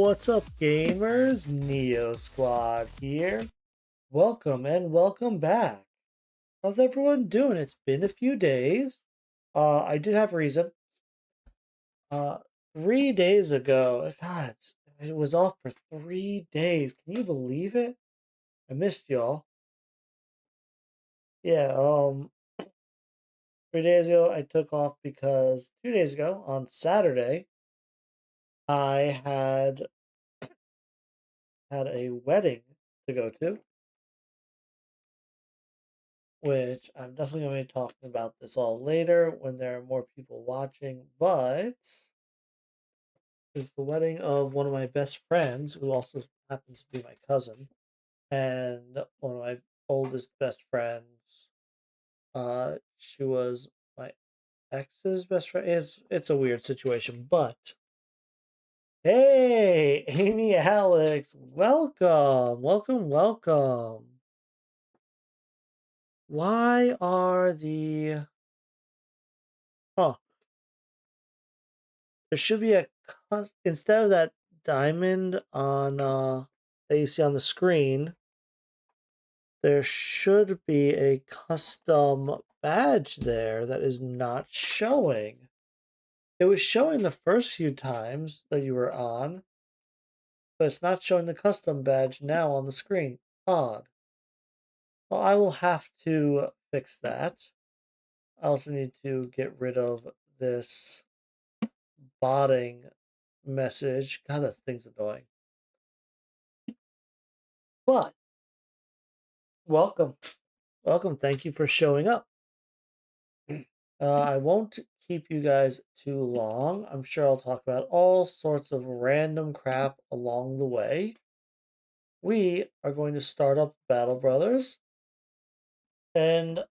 What's up, gamers? Neosquad here. Welcome and welcome back. How's everyone doing? It's been a few days. I did have reason. Uh, 3 days ago, God, it was off for 3 days. Can you believe it? I missed y'all. Yeah, 3 days ago I took off because 2 days ago on Saturday I had a wedding to go to, which I'm definitely going to be talking about this all later when there are more people watching. But it's the wedding of one of my best friends, who also happens to be my cousin, and one of my oldest best friends. She was my ex's best friend. It's a weird situation, but hey, Amy, Alex, welcome, welcome, welcome. Why are the huh? There should be a instead of that diamond on that you see on the screen, there should be a custom badge there that is not showing. It was showing the first few times that you were on, but it's not showing the custom badge now on the screen. Odd. Well, I will have to fix that. I also need to get rid of this botting message. God, that thing's annoying. But welcome. Welcome. Thank you for showing up. I won't keep you guys too long. I'm sure I'll talk about all sorts of random crap along the way. We are going to start up Battle Brothers. And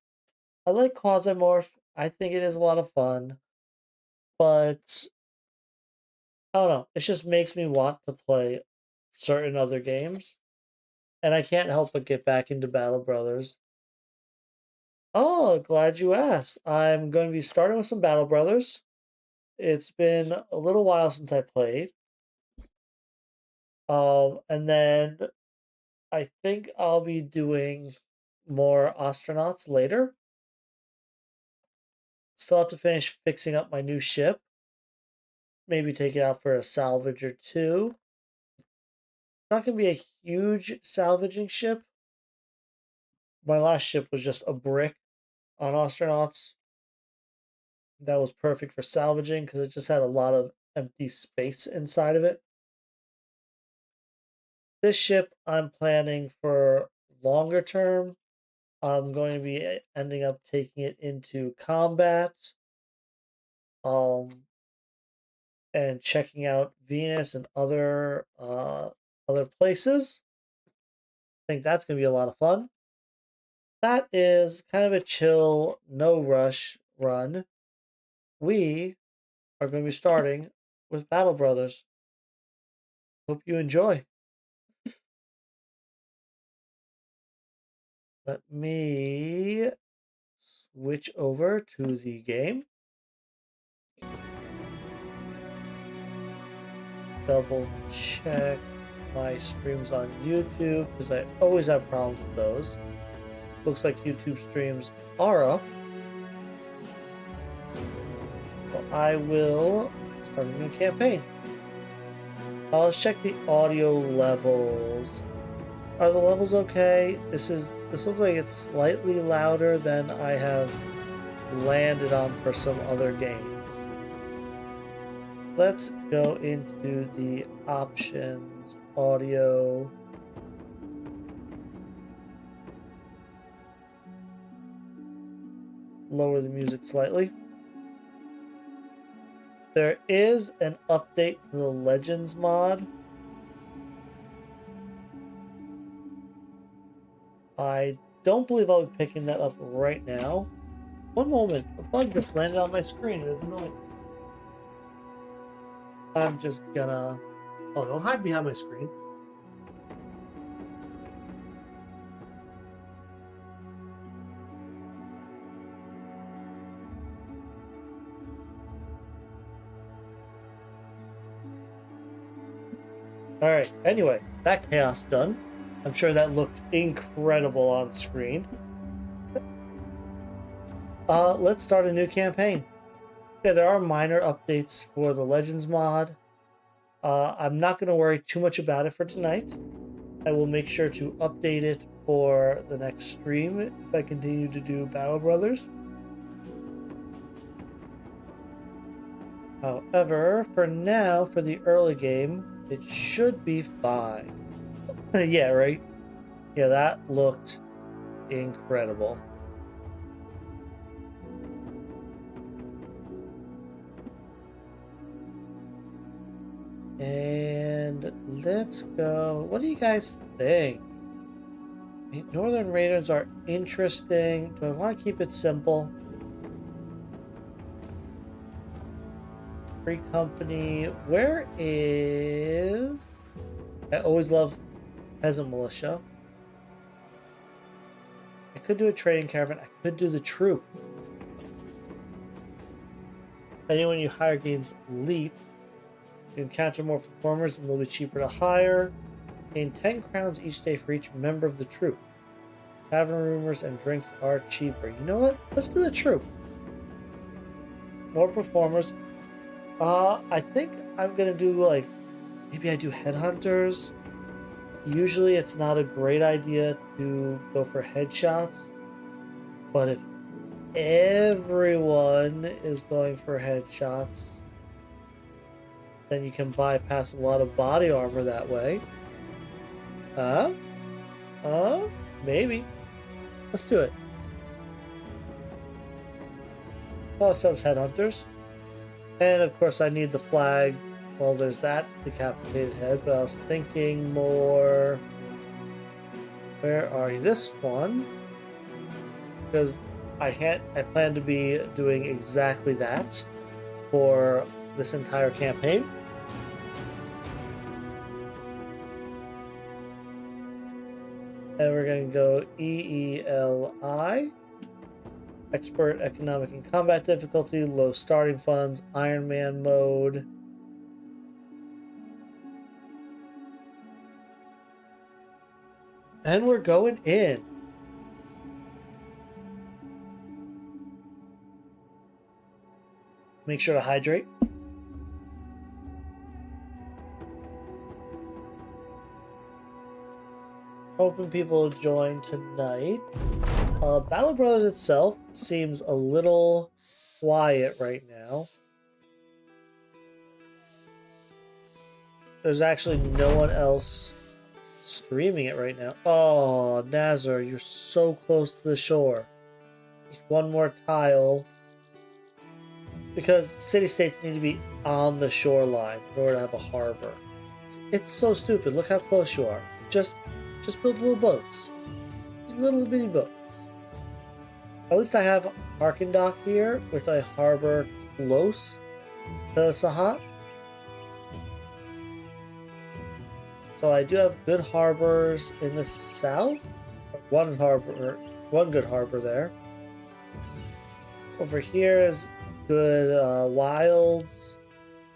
I like Quasimorph. I think it is a lot of fun. But I don't know. It just makes me want to play certain other games. And I can't help but get back into Battle Brothers. Oh, glad you asked. I'm going to be starting with some Battle Brothers. It's been a little while since I played. And then I think I'll be doing more Ostranauts later. Still have to finish fixing up my new ship. Maybe take it out for a salvage or two. Not going to be a huge salvaging ship. My last ship was just a brick on Ostranauts. That was perfect for salvaging because it just had a lot of empty space inside of it. This ship I'm planning for longer term. I'm going to be ending up taking it into combat, um, and checking out Venus and other places. I think that's going to be a lot of fun. That is kind of a chill, no rush run. We are going to be starting with Battle Brothers. Hope you enjoy. Let me switch over to the game. Double check my streams on YouTube because I always have problems with those. Looks like YouTube streams are up. So I will start a new campaign. Let's check the audio levels. Are the levels okay? This looks like it's slightly louder than I have landed on for some other games. Let's go into the options, audio. Lower the music slightly. There is an update to the Legends mod. I don't believe I'll be picking that up right now. One moment, a bug just landed on my screen. It is annoying. I'm just gonna... Oh, don't hide behind my screen. Alright, anyway, that chaos done. I'm sure that looked incredible on screen. Let's start a new campaign. Yeah, there are minor updates for the Legends mod. I'm not going to worry too much about it for tonight. I will make sure to update it for the next stream if I continue to do Battle Brothers. However, for now, for the early game, it should be fine. Yeah, right? Yeah, that looked incredible. And let's go. What do you guys think? I mean, Northern Raiders are interesting. Do I want to keep it simple? Free company. Where is... I always love peasant militia. I could do a trading caravan. I could do the troop. Anyone you hire gains leap. You encounter more performers and they'll be cheaper to hire. Gain 10 crowns each day for each member of the troop. Tavern rumors and drinks are cheaper. You know what? Let's do the troop. More performers. I think I'm gonna do like, maybe I do headhunters. Usually it's not a great idea to go for headshots, but if everyone is going for headshots, then you can bypass a lot of body armor that way. Maybe. Let's do it. Call ourselves headhunters. And of course I need the flag. Well, there's that decapitated head, but I was thinking more... Where are you? This one. Because I plan to be doing exactly that for this entire campaign. And we're going to go EELI. Expert Economic and Combat Difficulty, low starting funds, Iron Man mode. And we're going in. Make sure to hydrate. Hoping people will join tonight. Battle Brothers itself seems a little quiet right now. There's actually no one else streaming it right now. Oh, Nazar, you're so close to the shore. Just one more tile. Because city-states need to be on the shoreline in order to have a harbor. It's so stupid. Look how close you are. Just build little boats. Just little bitty boats. At least I have Arkendock here with a harbor close to Sahat. So I do have good harbors in the south. One good harbor there. Over here is good wilds.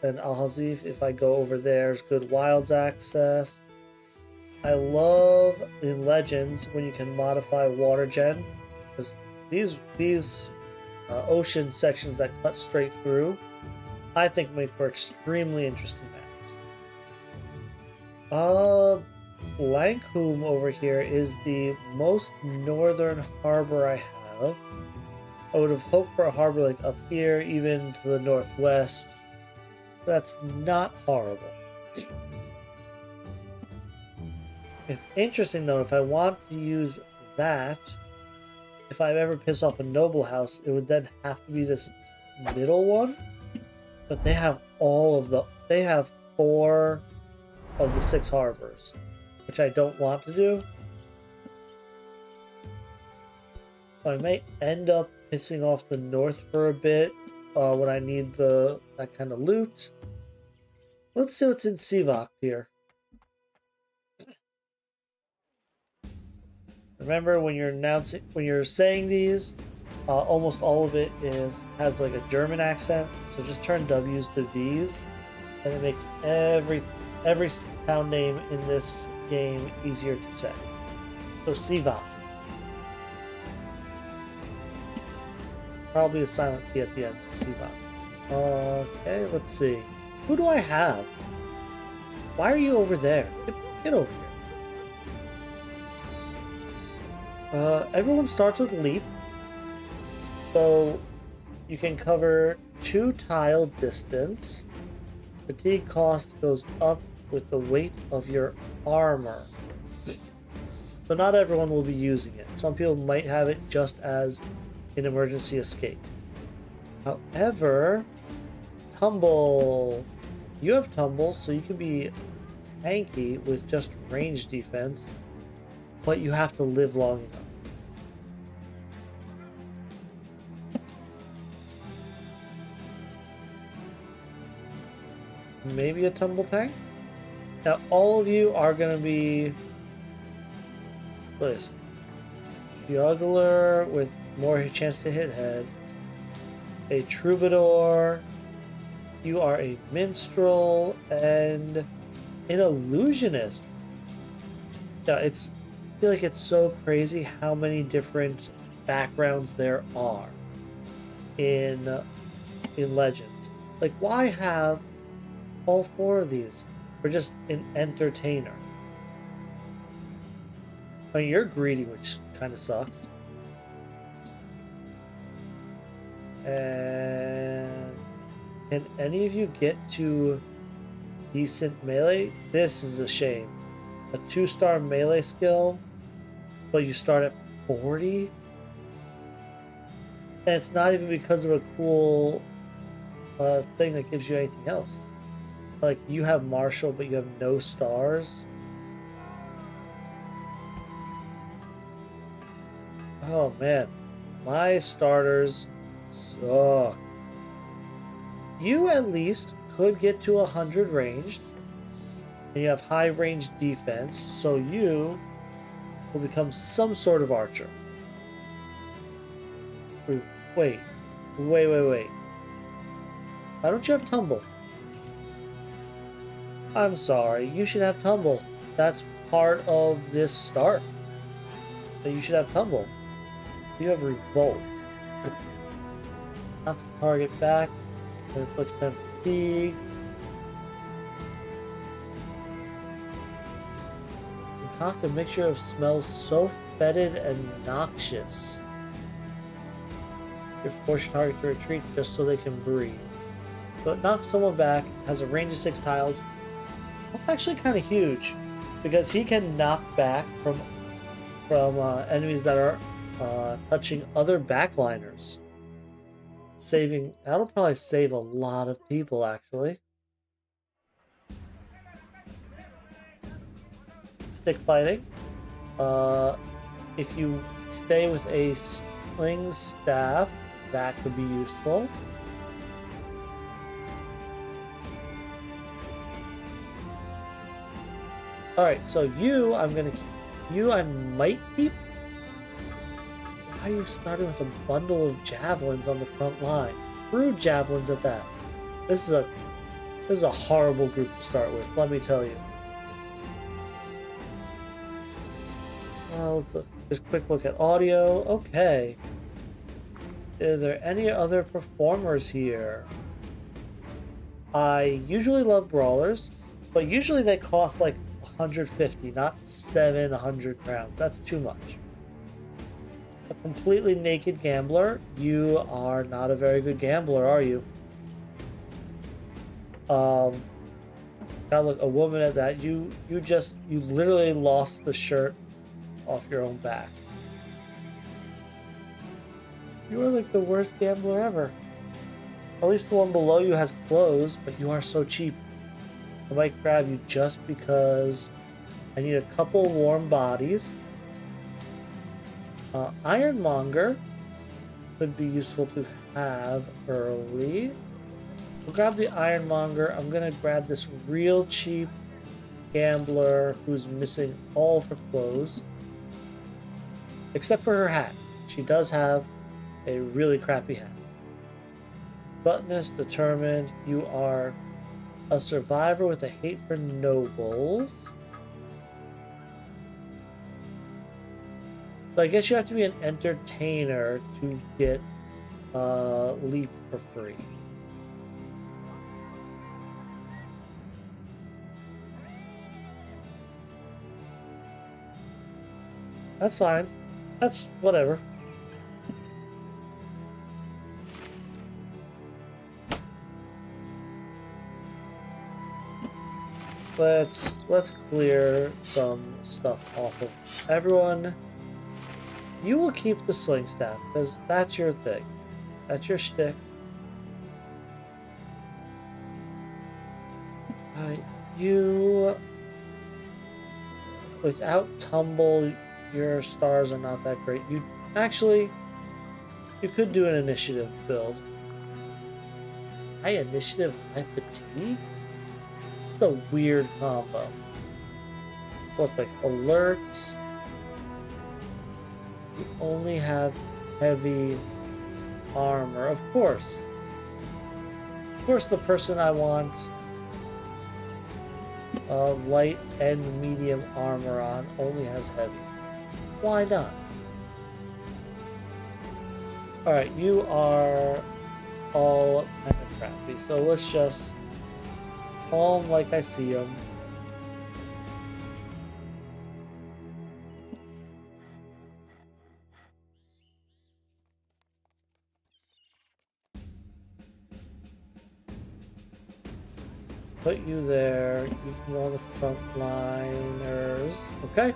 And Al Hazif, if I go over there, is good wilds access. I love in Legends when you can modify water gen, because these ocean sections that cut straight through, I think make for extremely interesting maps. Lancome over here is the most northern harbor I have. I would have hoped for a harbor like up here, even to the northwest. That's not horrible. It's interesting though, if I want to use that, if I ever piss off a noble house, it would then have to be this middle one. But they have they have 4 of the 6 harbors, which I don't want to do. So I may end up pissing off the north for a bit when I need that kind of loot. Let's see what's in Sivak here. Remember, when you're saying these, almost all of it has like a German accent. So just turn W's to V's, and it makes every town name in this game easier to say. So Sivan. Probably a silent T at the end, so Sivan. Okay, let's see. Who do I have? Why are you over there? Get over here. Everyone starts with leap. So you can cover 2 tile distance. Fatigue cost goes up with the weight of your armor. So not everyone will be using it. Some people might have it just as an emergency escape. However, tumble. You have tumble, so you can be tanky with just range defense, but you have to live long enough. Maybe a tumble tank? Now, all of you are going to be... Please. Juggler with more chance to hit head. A troubadour. You are a minstrel and an illusionist. Yeah, I feel like it's so crazy how many different backgrounds there are in Legends. Like, why have all 4 of these? Or just an entertainer? I mean, you're greedy, which kind of sucks. And can any of you get to decent melee? This is a shame. A 2-star melee skill, but you start at 40? And it's not even because of a cool thing that gives you anything else. Like, you have martial, but you have no stars. Oh man, my starters suck. You at least could get to 100 ranged, and you have high range defense, so you will become some sort of archer. Wait. Why don't you have tumble? I'm sorry, you should have tumble. That's part of this start. So you should have tumble. You have revolt. Knock the target back. Inflicts 10 fatigue. Concoct a mixture of smells so fetid and noxious. You force your target to retreat just so they can breathe. So it knocks someone back, has a range of 6 tiles. That's actually kind of huge, because he can knock back from enemies that are touching other backliners. That'll probably save a lot of people, actually. Stick fighting. If you stay with a sling staff, that could be useful. Alright, so I might keep. Why are you starting with a bundle of javelins on the front line? Crude javelins at that. This is a horrible group to start with, let me tell you. Well, let's just quick look at audio. Okay. Is there any other performers here? I usually love brawlers, but usually they cost like 150, not 700 crowns. That's too much. A completely naked gambler? You are not a very good gambler, are you? Gotta look, a woman at that. You literally lost the shirt off your own back. You are like the worst gambler ever. At least the one below you has clothes, but you are so cheap. I might grab you just because I need a couple warm bodies. Ironmonger could be useful to have early. We'll grab the Ironmonger. I'm gonna grab this real cheap gambler who's missing all of her clothes. Except for her hat. She does have a really crappy hat. Gluttonous, determined, you are a survivor with a hate for nobles. So I guess you have to be an entertainer to get leap for free. That's fine. That's whatever. Let's clear some stuff off of everyone. You will keep the sling staff because that's your thing. That's your shtick. You, without tumble, your stars are not that great. You actually, you could do an initiative build. High initiative, high fatigue? It's a weird combo. What's like alerts? You only have heavy armor. Of course. Of course, the person I want light and medium armor on only has heavy. Why not? Alright, you are all kind of crappy. So let's just call them like I see them. Put you there. You can go on the frontliners. Okay.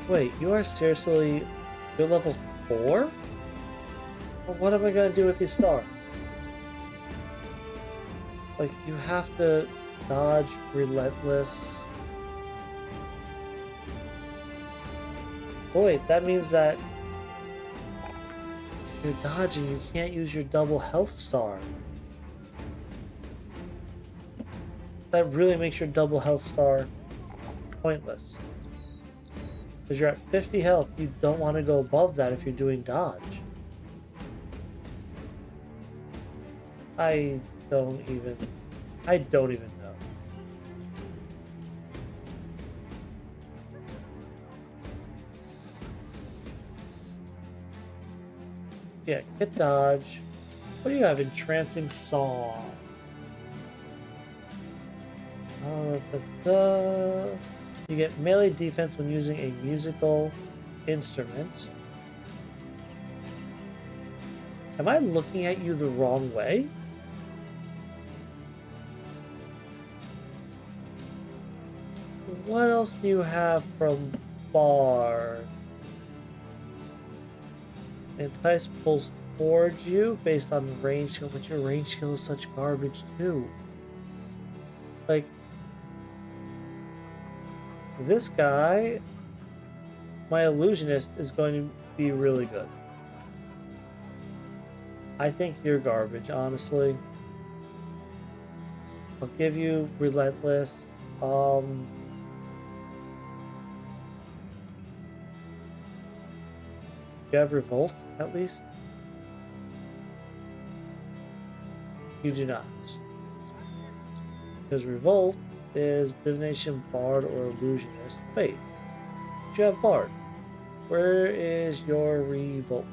Wait, you are seriously... You're level 4? Well, what am I gonna do with these stars? Like, you have to dodge relentless... Oh, wait, that means that you're dodging, you can't use your double health star. That really makes your double health star pointless. Because you're at 50 health, you don't want to go above that if you're doing dodge. I don't even know. Yeah, hit dodge. What do you have? Entrancing Song. You get melee defense when using a musical instrument. Am I looking at you the wrong way? What else do you have from Bard? Entice pulls towards you based on range skill, but your range skill is such garbage too. Like, this guy, my illusionist, is going to be really good. I think you're garbage, honestly. I'll give you relentless. You have revolt, at least? You do not. Because revolt is divination, bard, or illusionist. Wait, you have bard. Where is your revolt?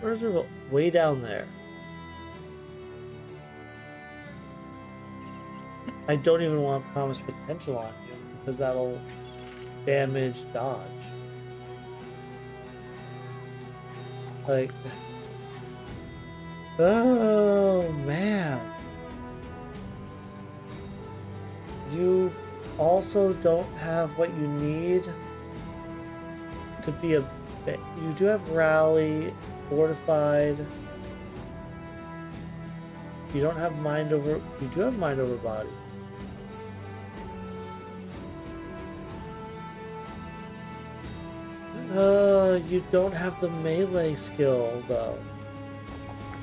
Where's revolt? Way down there. I don't even want promise potential on you because that'll damage dodge. Like, oh man. You also don't have what you need to be a... You do have rally, fortified. You don't have mind over... You do have mind over body. You don't have the melee skill, though.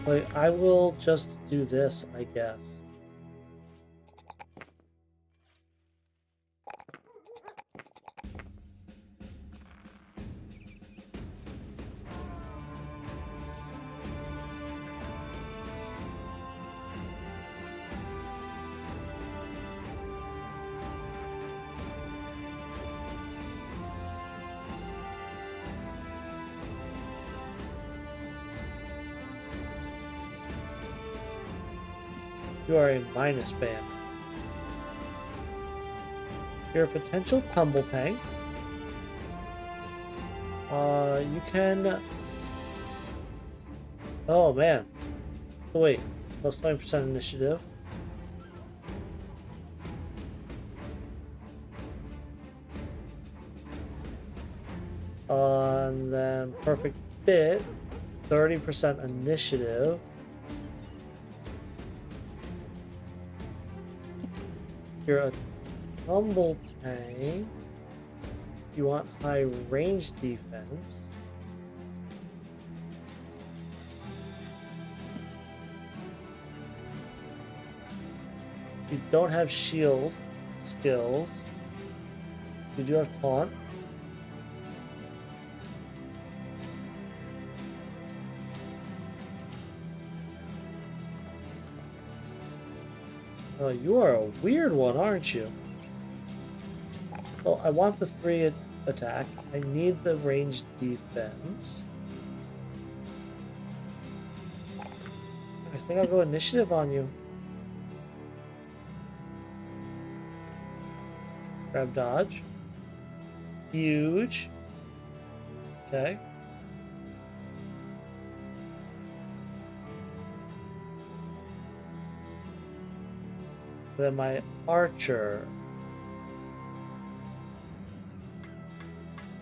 Wait, I will just do this, I guess. You are a minus band. You're a potential tumble tank. You can... Oh, man. So wait, plus 20% initiative. And then perfect fit, 30% initiative. You're a tumble tank. You want high range defense. You don't have shield skills. You do have taunt. You are a weird one, aren't you? Well, I want the 3 attack. I need the ranged defense. I think I'll go initiative on you. Grab dodge. Huge. Okay. Then my archer.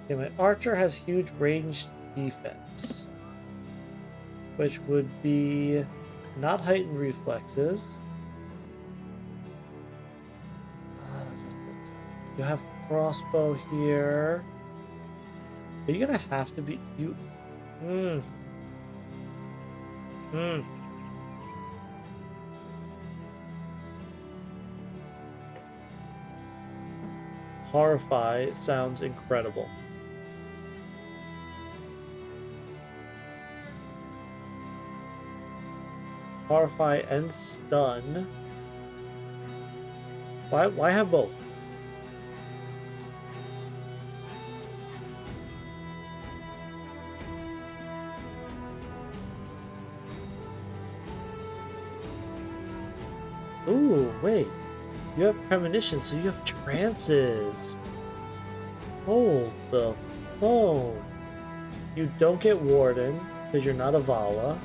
Okay, my archer has huge ranged defense, which would be not heightened reflexes. You have crossbow here. Are you gonna have to be you? Horrify sounds incredible. Horrify and stun. Why have both? Ooh, wait. You have premonition, so you have trances. Hold the phone. You don't get Warden, because you're not a Vala.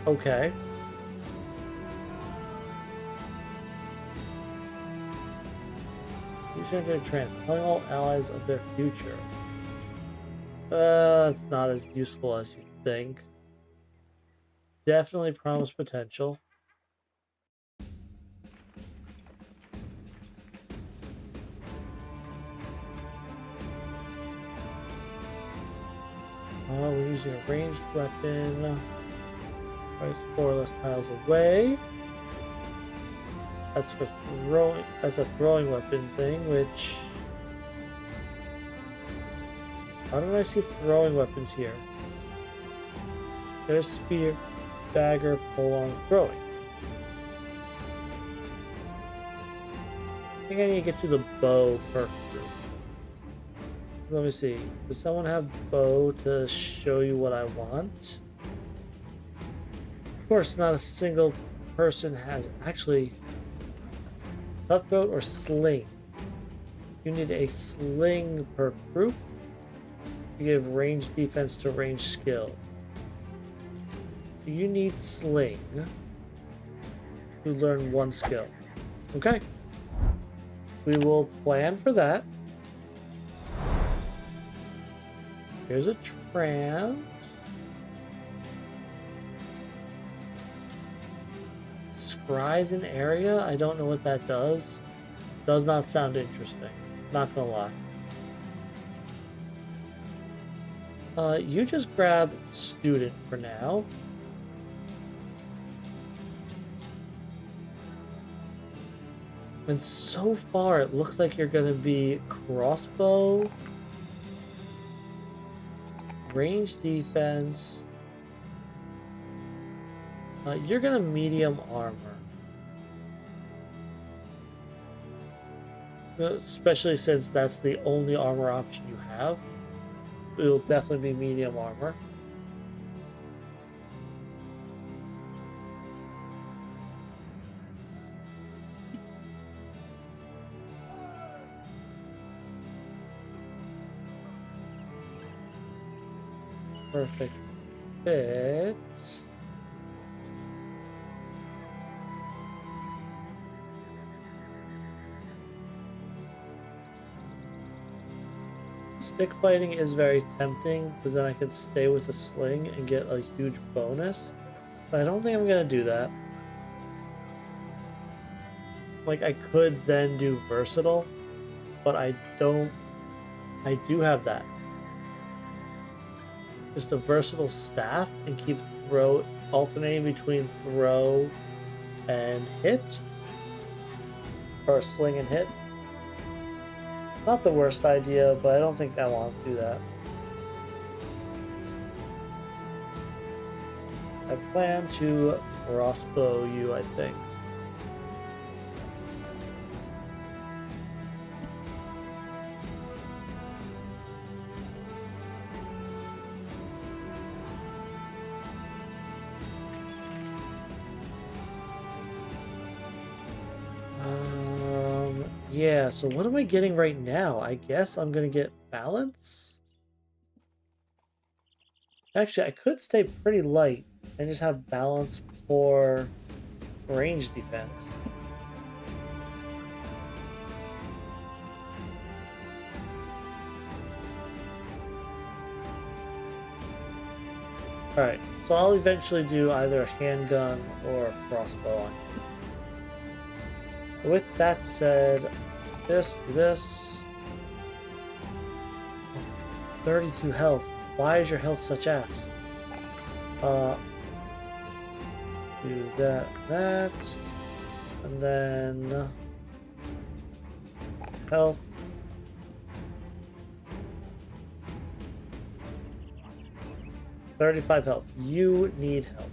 Okay. You should enter a trance, telling all allies of their future. It's not as useful as you think. Definitely promise potential. We're using a ranged weapon. Price 4 less tiles away. That's for throwing. That's a throwing weapon thing, which. How do I see throwing weapons here? There's spear, dagger, pole-arm, throwing. I think I need to get to the bow perk group. Let me see. Does someone have bow to show you what I want? Of course, not a single person has. Actually, cutthroat or sling. You need a sling perk group. You give range defense to range skill. You need sling to learn 1 skill. Okay. We will plan for that. Here's a trance. Scries an area? I don't know what that does. Does not sound interesting. Not gonna lie. You just grab student for now. And so far, it looks like you're going to be crossbow, range defense. You're going to medium armor. Especially since that's the only armor option you have. It will definitely be medium armor. Perfect fit. Stick fighting is very tempting because then I could stay with a sling and get a huge bonus. But I don't think I'm gonna do that. Like, I could then do versatile, but I don't. I do have that. Just a versatile staff and keep throw alternating between throw and hit, or sling and hit. Not the worst idea, but I don't think I want to do that. I plan to crossbow you, I think. Yeah, so what am I getting right now? I guess I'm gonna get balance? Actually, I could stay pretty light and just have balance for range defense. Alright, so I'll eventually do either a handgun or a crossbow on you. With that said, this. 32 health. Why is your health such ass? Do that, and then health. $35 health. You need help.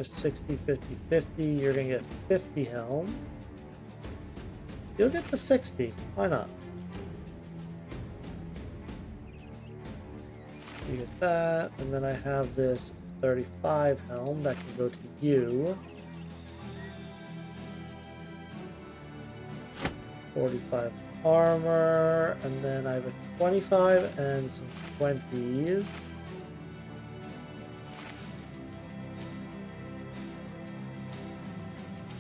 60, 50, 50. You're gonna get 50 helm. You'll get the 60. Why not? You get that, and then I have this 35 helm that can go to you. 45 armor, and then I have a 25 and some 20s.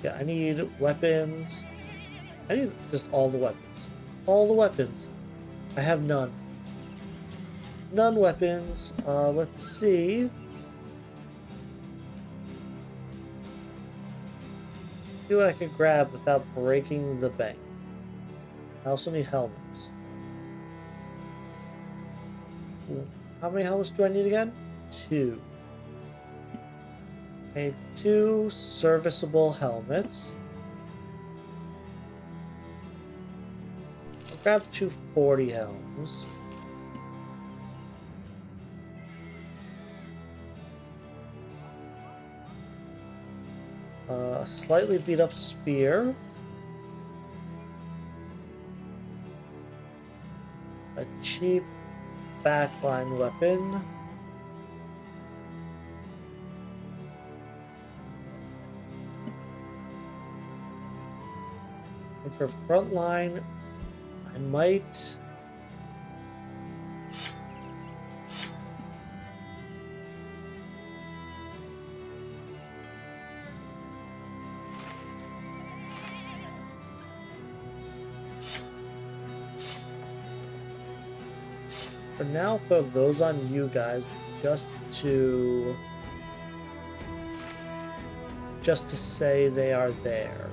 Yeah, I need weapons. I need just all the weapons. All the weapons. I have none. None weapons. Let's see. See what I can grab without breaking the bank. I also need helmets. How many helmets do I need again? 2. Okay, 2 serviceable helmets. I'll grab 2 40 helms. A slightly beat up spear. A cheap backline weapon. And for frontline, I might... For now, throw those on you guys just to say they are there.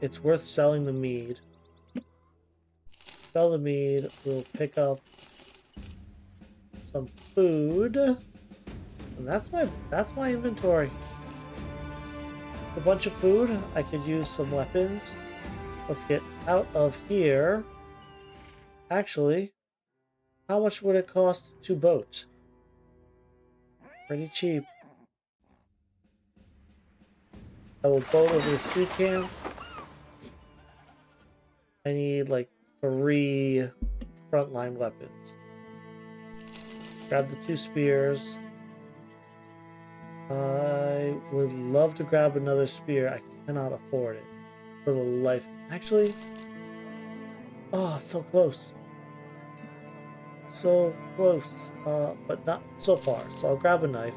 It's worth selling the mead. Sell the mead. We'll pick up some food. And that's my inventory. A bunch of food. I could use some weapons. Let's get out of here. Actually, how much would it cost to boat? Pretty cheap. I will boat over to sea camp. I need like 3 frontline weapons. Grab the 2 spears. I would love to grab another spear. I cannot afford it for the life. Actually, oh, so close. So close, but not so far. So I'll grab a knife.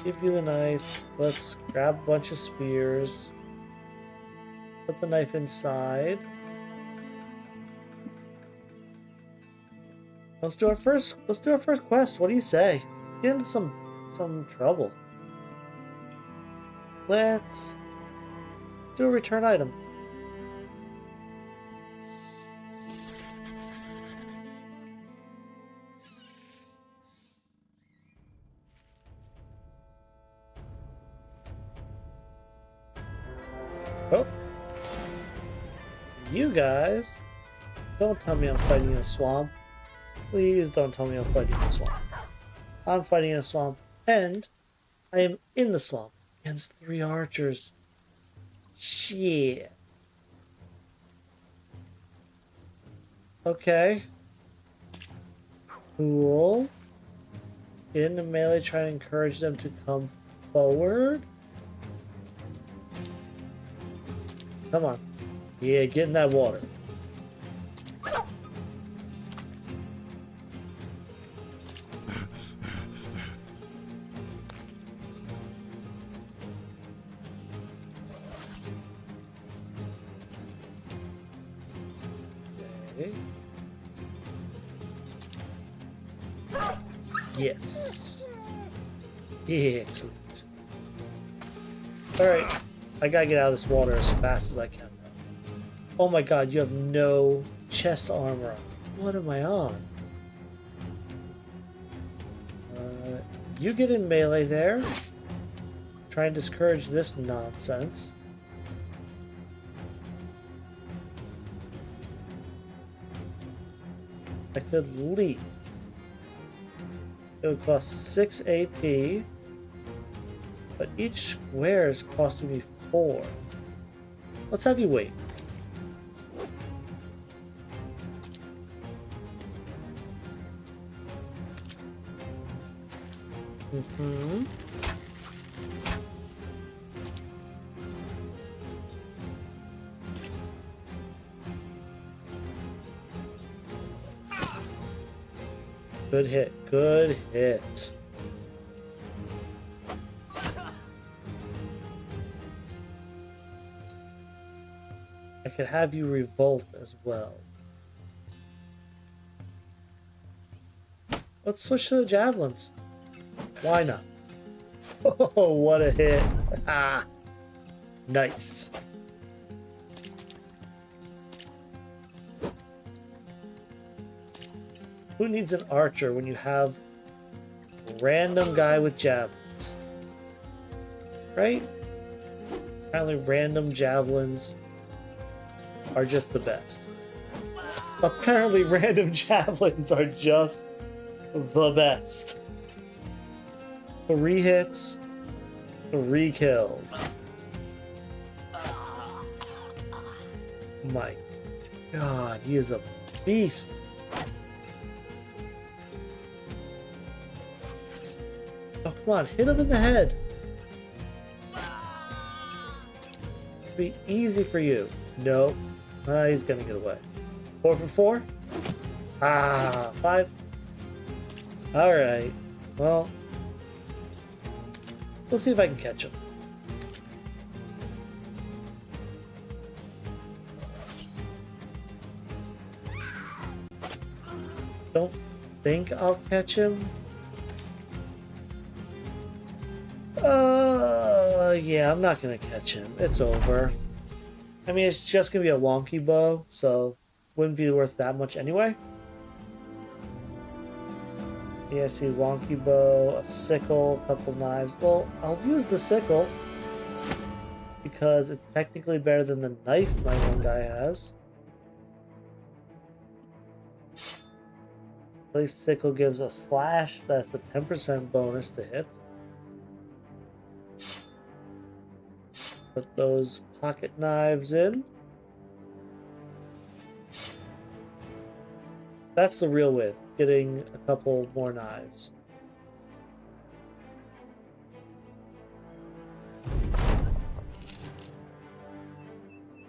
Give you the knife. Let's grab a bunch of spears. Put the knife inside. Let's do our first quest. What do you say? Get into some trouble. Let's do a return item. Oh. You guys, don't tell me I'm fighting in a swamp. Please don't tell me I'm fighting in a swamp. I'm fighting in a swamp, and I am in the swamp against 3 archers. Shit. Okay. Cool. Get into melee, try to encourage them to come forward. Come on. Yeah, get in that water. Okay. Yes. Excellent. Alright. I gotta get out of this water as fast as I can. Oh my god, you have no chest armor. What am I on? You get in melee there. Try and discourage this nonsense. I could leap. It would cost 6 AP. But each square is costing me 4. Let's have you wait. Mm-hmm. Good hit. Good hit. I could have you revolt as well. Let's switch to the javelins. Why not? Oh, what a hit. Ah, nice. Who needs an archer when you have a random guy with javelins? Right? Apparently random javelins are just the best. Apparently random javelins are just the best. 3 hits, 3 kills. My god, he is a beast. Oh, come on, hit him in the head. It'll be easy for you. Nope. He's gonna get away. 4 for 4? Ah, 5. Alright. Well, let's see if I can catch him. Don't think I'll catch him. Yeah, I'm not gonna catch him. It's over. I mean, it's just gonna be a wonky bow, so wouldn't be worth that much anyway. Yeah, see, wonky bow, a sickle, a couple knives. Well, I'll use the sickle because it's technically better than the knife my one guy has. At least sickle gives a slash. That's a 10% bonus to hit. Put those pocket knives in. That's the real win, getting a couple more knives.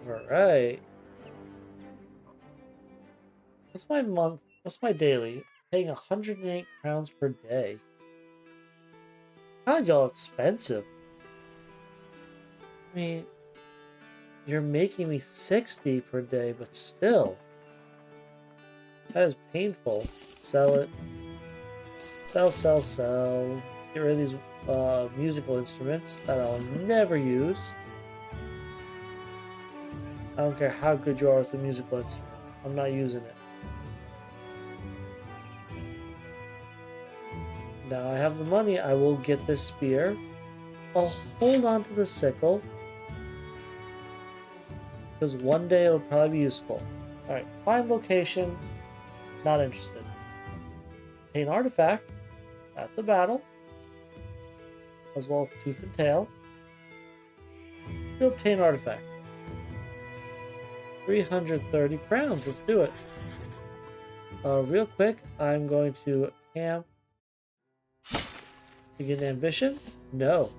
Alright. What's my month? What's my daily? Paying 108 crowns per day. God, y'all expensive. I mean, you're making me 60 per day, but still. That is painful. Sell it. Sell, sell, sell. Get rid of these musical instruments that I'll never use. I don't care how good you are with the musical instrument. I'm not using it. Now I have the money. I will get this spear. I'll hold on to the sickle. Because one day it'll probably be useful. Alright, find location. Not interested. Obtain artifact. That's the battle. As well as tooth and tail. To obtain artifact. 330 crowns. Let's do it. Real quick, I'm going to camp. Begin ambition? No.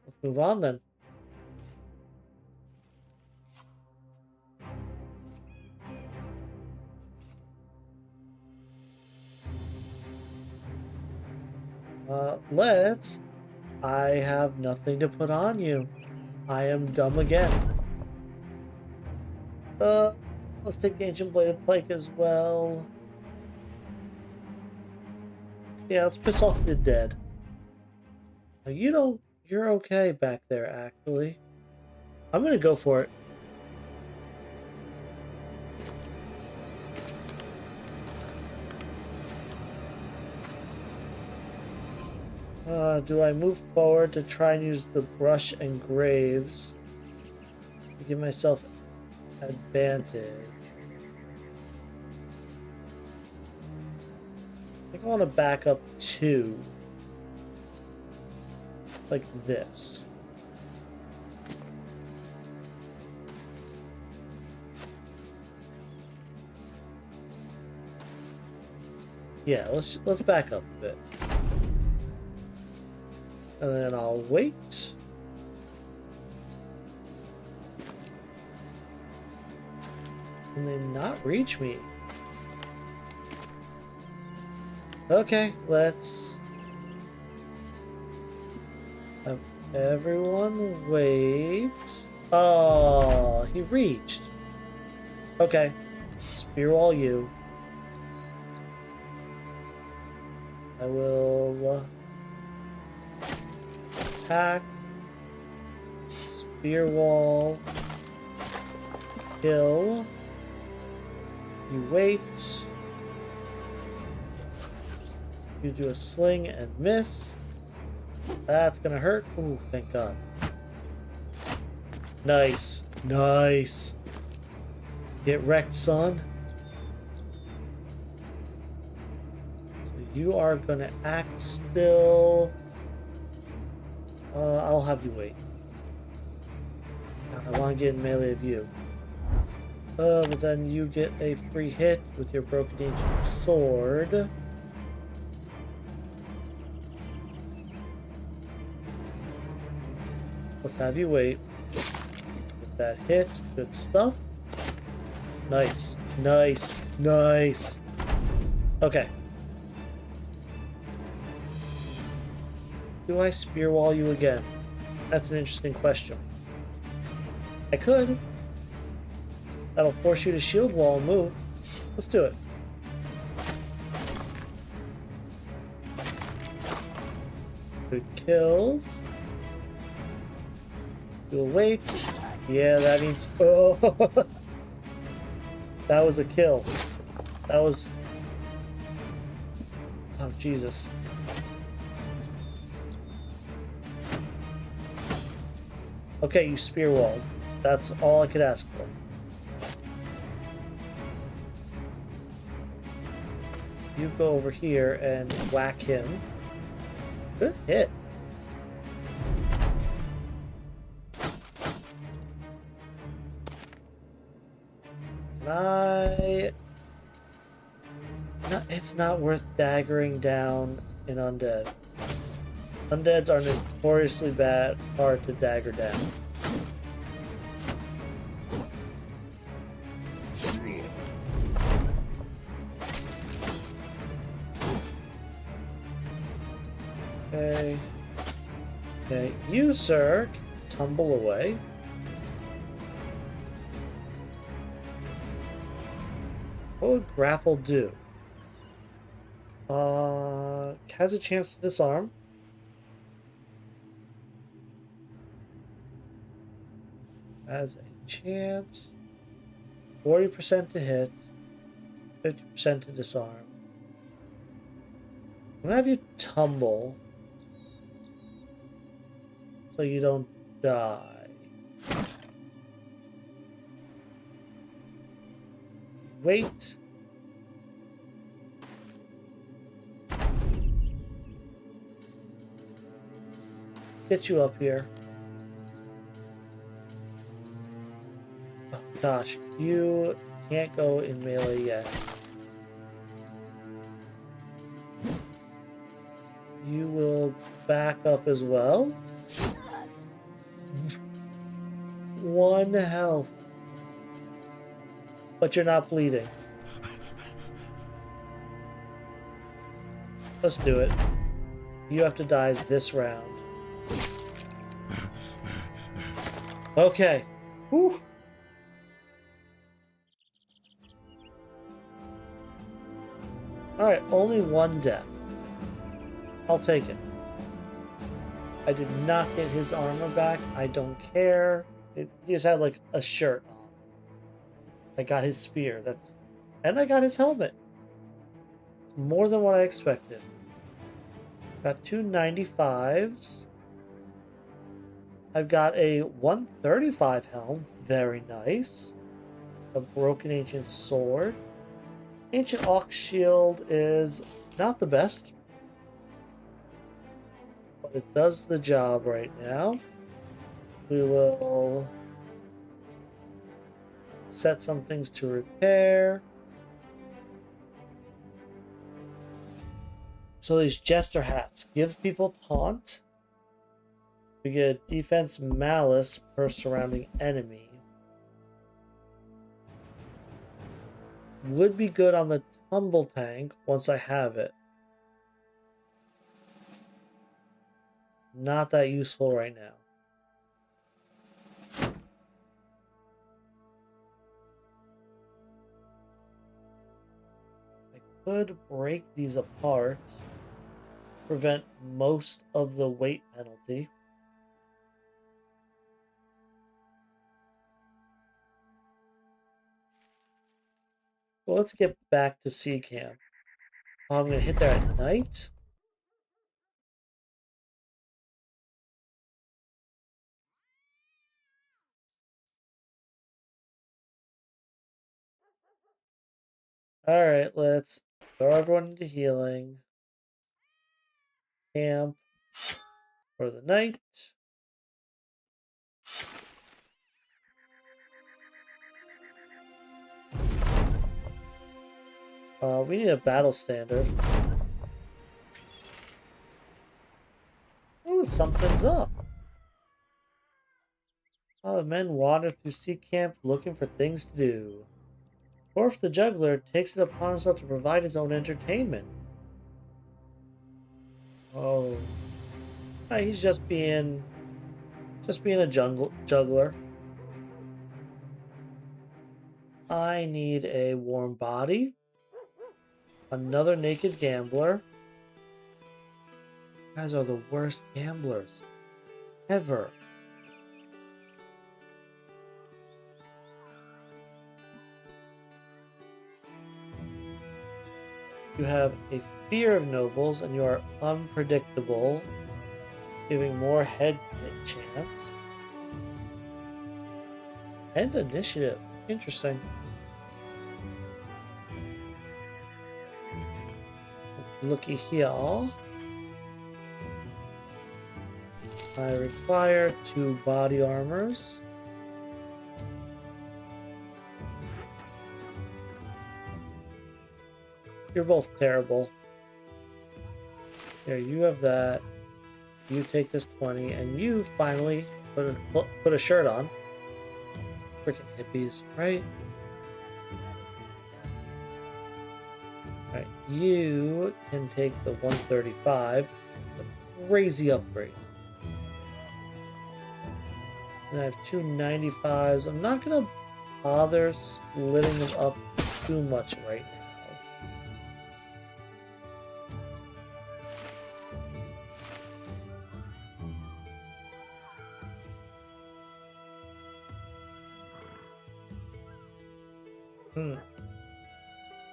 Let's move on then. Let's. I have nothing to put on you. I am dumb again. Let's take the ancient bladed pike as well. Yeah, let's piss off the dead. Now, you're okay back there, actually. I'm gonna go for it. Do I move forward to try and use the brush and graves to give myself advantage? I think I want to back up 2. Like this. Yeah, let's back up a bit. And then I'll wait. And then not reach me. Okay, let's have everyone wait. Oh, he reached. Okay, spear wall you. I will attack, spear wall, kill, you wait, you do a sling and miss, that's gonna hurt, ooh, thank God. Nice, nice, get wrecked, son. So you are gonna act still. I'll have you wait. I want to get in melee of you. But then you get a free hit with your broken ancient sword. Let's have you wait. Get that hit. Good stuff. Nice. Nice. Nice. Okay. Do I spear wall you again? That's an interesting question. I could. That'll force you to shield wall and move. Let's do it. Good kills. You'll wait. Yeah, that means... Oh! That was a kill. That was... Oh, Jesus. Okay, you spear walled. That's all I could ask for. You go over here and whack him. Good hit. No, it's not worth daggering down an undead. Undeads are notoriously hard to dagger down. Okay. Okay, you, sir, can tumble away. What would grapple do? Has a chance to disarm. Has a chance. 40% to hit. 50% to disarm. I'm gonna have you tumble so you don't die. Wait. Get you up here. Oh gosh, you can't go in melee yet. You will back up as well. 1 health. But you're not bleeding. Let's do it. You have to die this round. Okay. Whew. Alright, only 1 death. I'll take it. I did not get his armor back. I don't care. He just had like a shirt on. I got his spear. And I got his helmet. More than what I expected. Got 2 95s. I've got a 135 helm. Very nice. A broken ancient sword. Ancient ox shield is not the best, but it does the job right now. We will set some things to repair. So these jester hats give people taunt. We get defense malice per surrounding enemy. Would be good on the tumble tank once I have it. Not that useful right now. I could break these apart. Prevent most of the weight penalty. Well, let's get back to sea camp. I'm going to hit there at night. Alright, let's throw everyone into healing. Camp for the night. We need a battle standard. Ooh, something's up. The men wander through sea camp looking for things to do. Orf the juggler takes it upon himself to provide his own entertainment. Oh. He's just being a juggler. I need a warm body. Another naked gambler. You guys are the worst gamblers ever. You have a fear of nobles and you are unpredictable, giving more head hit chance. And initiative. Interesting. Looky here. I require 2 body armors. You're both terrible. Here, you have that. You take this 20, and you finally put a shirt on. Freaking hippies, right? Alright, you can take the 135. A crazy upgrade. And I have 2 95s. I'm not going to bother splitting them up too much right now.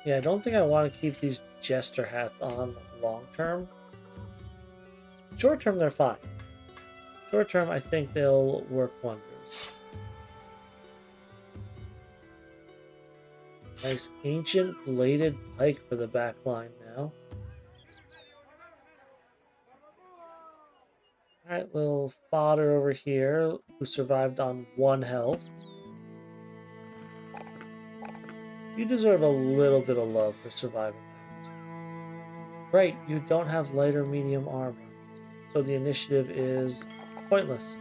Yeah, I don't think I want to keep these jester hats on long term. Short term, they're fine. Short term, I think they'll work wonders. Nice ancient bladed pike for the back line now. Alright, little fodder over here who survived on 1 health. You deserve a little bit of love for surviving that. Right, you don't have light or medium armor, so the initiative is pointless.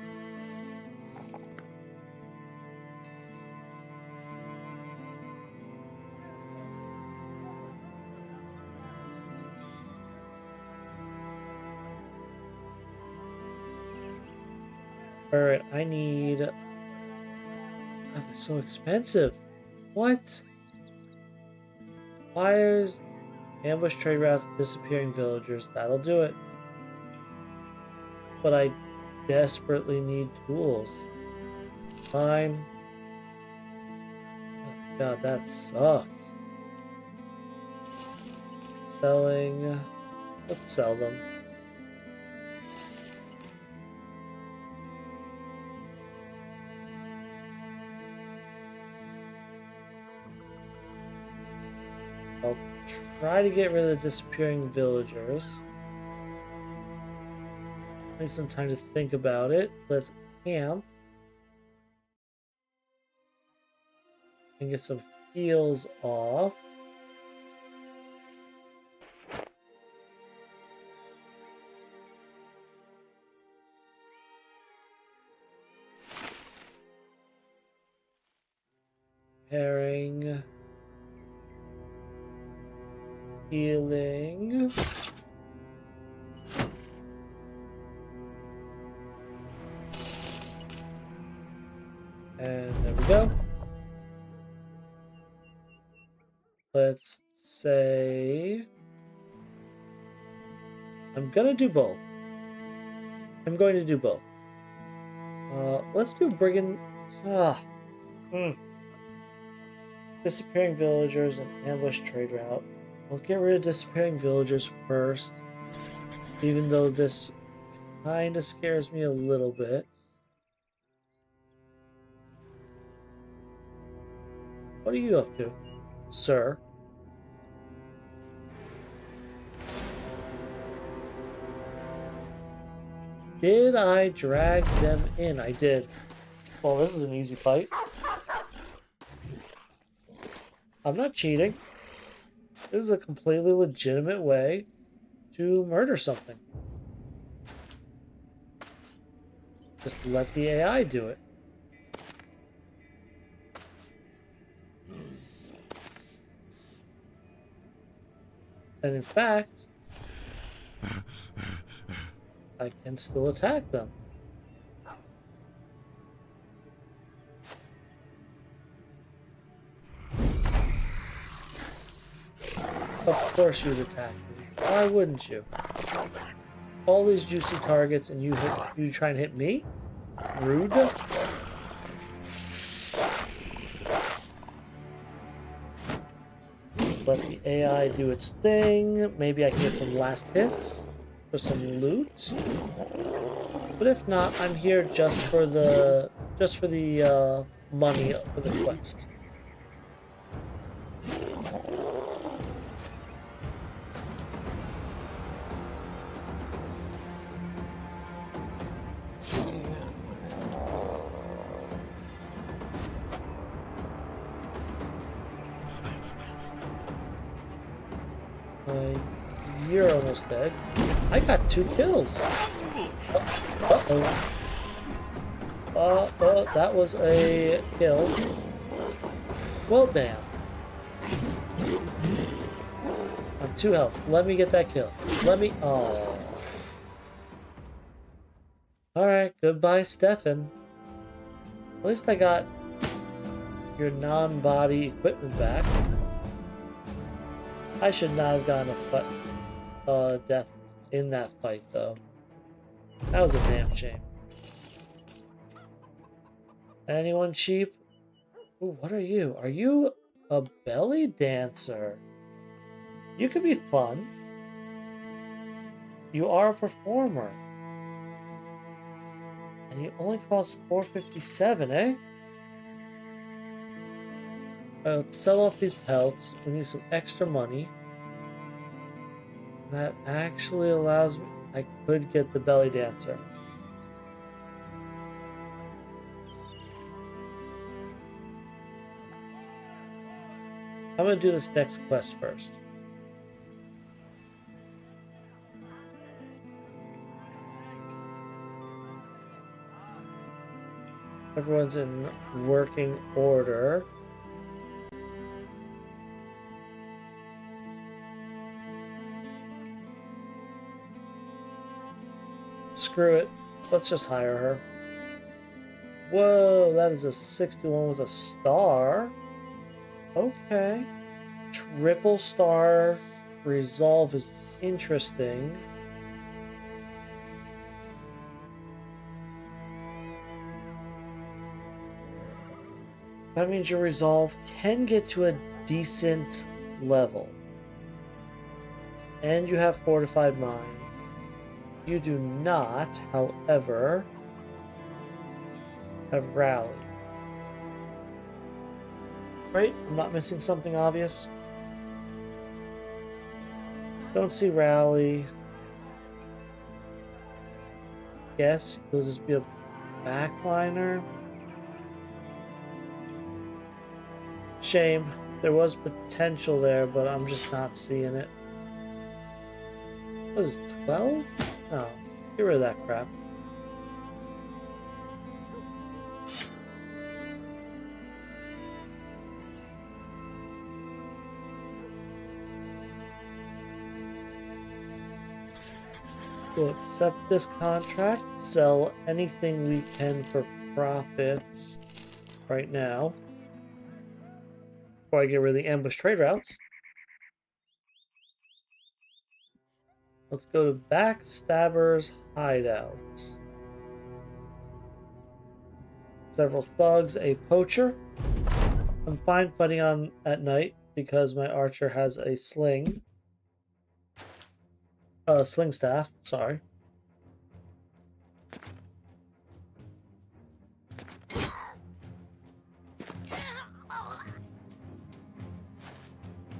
Alright, I need... God, they're so expensive. What? Fires, ambush trade routes, disappearing villagers. That'll do it. But I desperately need tools. Fine. Oh, God, that sucks. Selling. Let's sell them. I'll try to get rid of the disappearing villagers. Need some time to think about it. Let's camp. And get some heals off. Pairing. Healing. And there we go. Let's say... I'm gonna do both. I'm going to do both. Let's do Brigand... Disappearing villagers and ambush trade route. I'll get rid of disappearing villagers first, even though this kind of scares me a little bit. What are you up to, sir? Did I drag them in? I did. Well, this is an easy fight. I'm not cheating. This is a completely legitimate way to murder something. Just let the AI do it. And in fact, I can still attack them. Of course you'd attack me. Why wouldn't you? all these juicy targets and you try and hit me? Rude. Just let the AI do its thing. Maybe I can get some last hits for some loot. But if not, I'm here just for the money for the quest. You're almost dead. I got 2 kills. Uh-oh. That was a kill. Well, damn. I'm 2 health. Let me get that kill. Let me... Oh. Alright, goodbye, Stefan. At least I got your non-body equipment back. I should not have gotten a death in that fight, though. That was a damn shame. Anyone cheap? Ooh, what are you? Are you a belly dancer? You could be fun. You are a performer. And you only cost $4.57, eh? Alright, let's sell off these pelts. We need some extra money. That actually allows me... I could get the belly dancer. I'm gonna do this next quest first. Everyone's in working order. Screw it. Let's just hire her. Whoa, that is a 61 with a star. Okay. Triple star resolve is interesting. That means your resolve can get to a decent level. And you have fortified mind. You do not, however, have rally. Right? I'm not missing something obvious. Don't see rally. Guess it'll just be a backliner. Shame. There was potential there, but I'm just not seeing it. What is it, 12? No, get rid of that crap. We'll accept this contract, sell anything we can for profit right now. Before I get rid of the ambush trade routes. Let's go to Backstabber's Hideout. Several thugs, a poacher. I'm fine fighting on at night because my archer has a sling. Sling staff, sorry.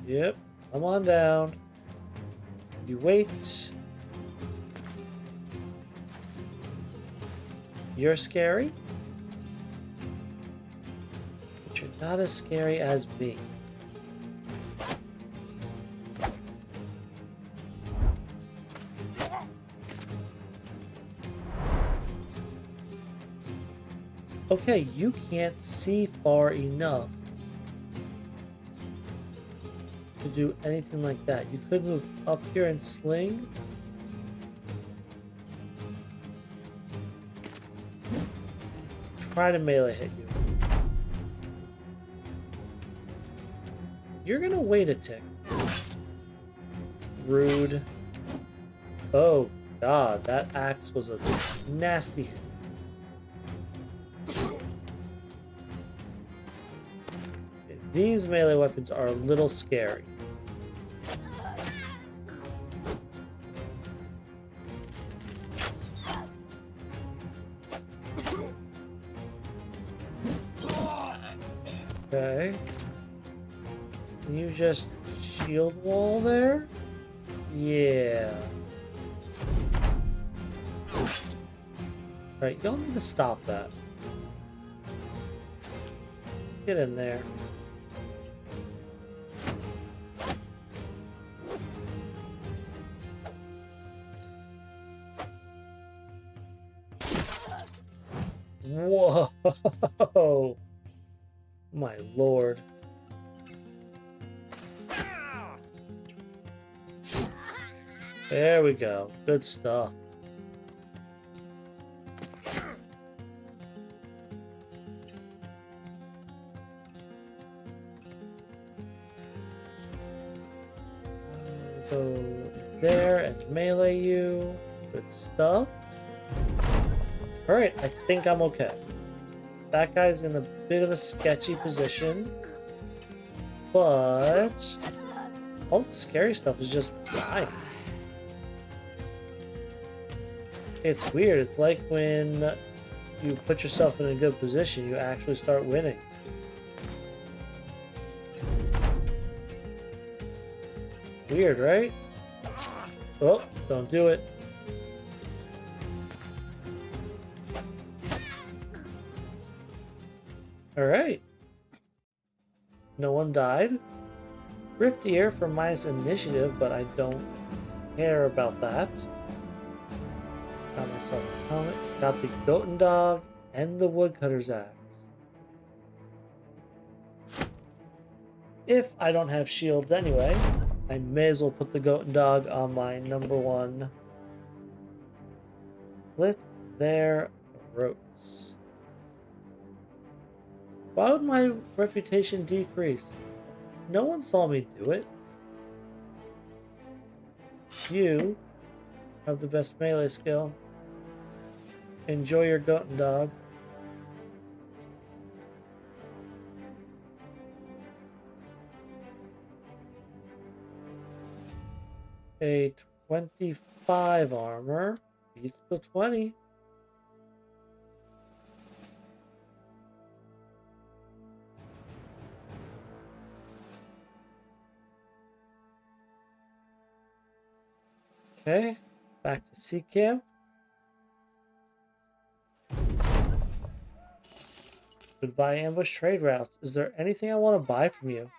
Yep, come on down. You wait. You're scary, but you're not as scary as me. Okay, you can't see far enough to do anything like that. You could move up here and sling. Try to melee hit you. You're gonna wait a tick. Rude. Oh, God, that axe was a nasty hit. These melee weapons are a little scary. Okay. Can you just shield wall there? Yeah. Alright, y'all need to stop that. Get in there. Whoa! My lord. There we go. Good stuff. Go there and melee you. Good stuff. Alright, I think I'm okay. That guy's in a bit of a sketchy position. But all the scary stuff is just dying. It's weird. It's like when you put yourself in a good position, you actually start winning. Weird, right? Oh, don't do it. Alright. No one died. Ripped ear for minus initiative, but I don't care about that. Got myself a helmet. Got the goat dog and the woodcutter's axe. If I don't have shields anyway, I may as well put the goat and dog on my number one. Slit their throats. Why would my reputation decrease? No one saw me do it. You have the best melee skill. Enjoy your goat and dog. A 25 armor beats the 20. Okay, back to sea camp. Goodbye ambush trade routes. Is there anything I want to buy from you?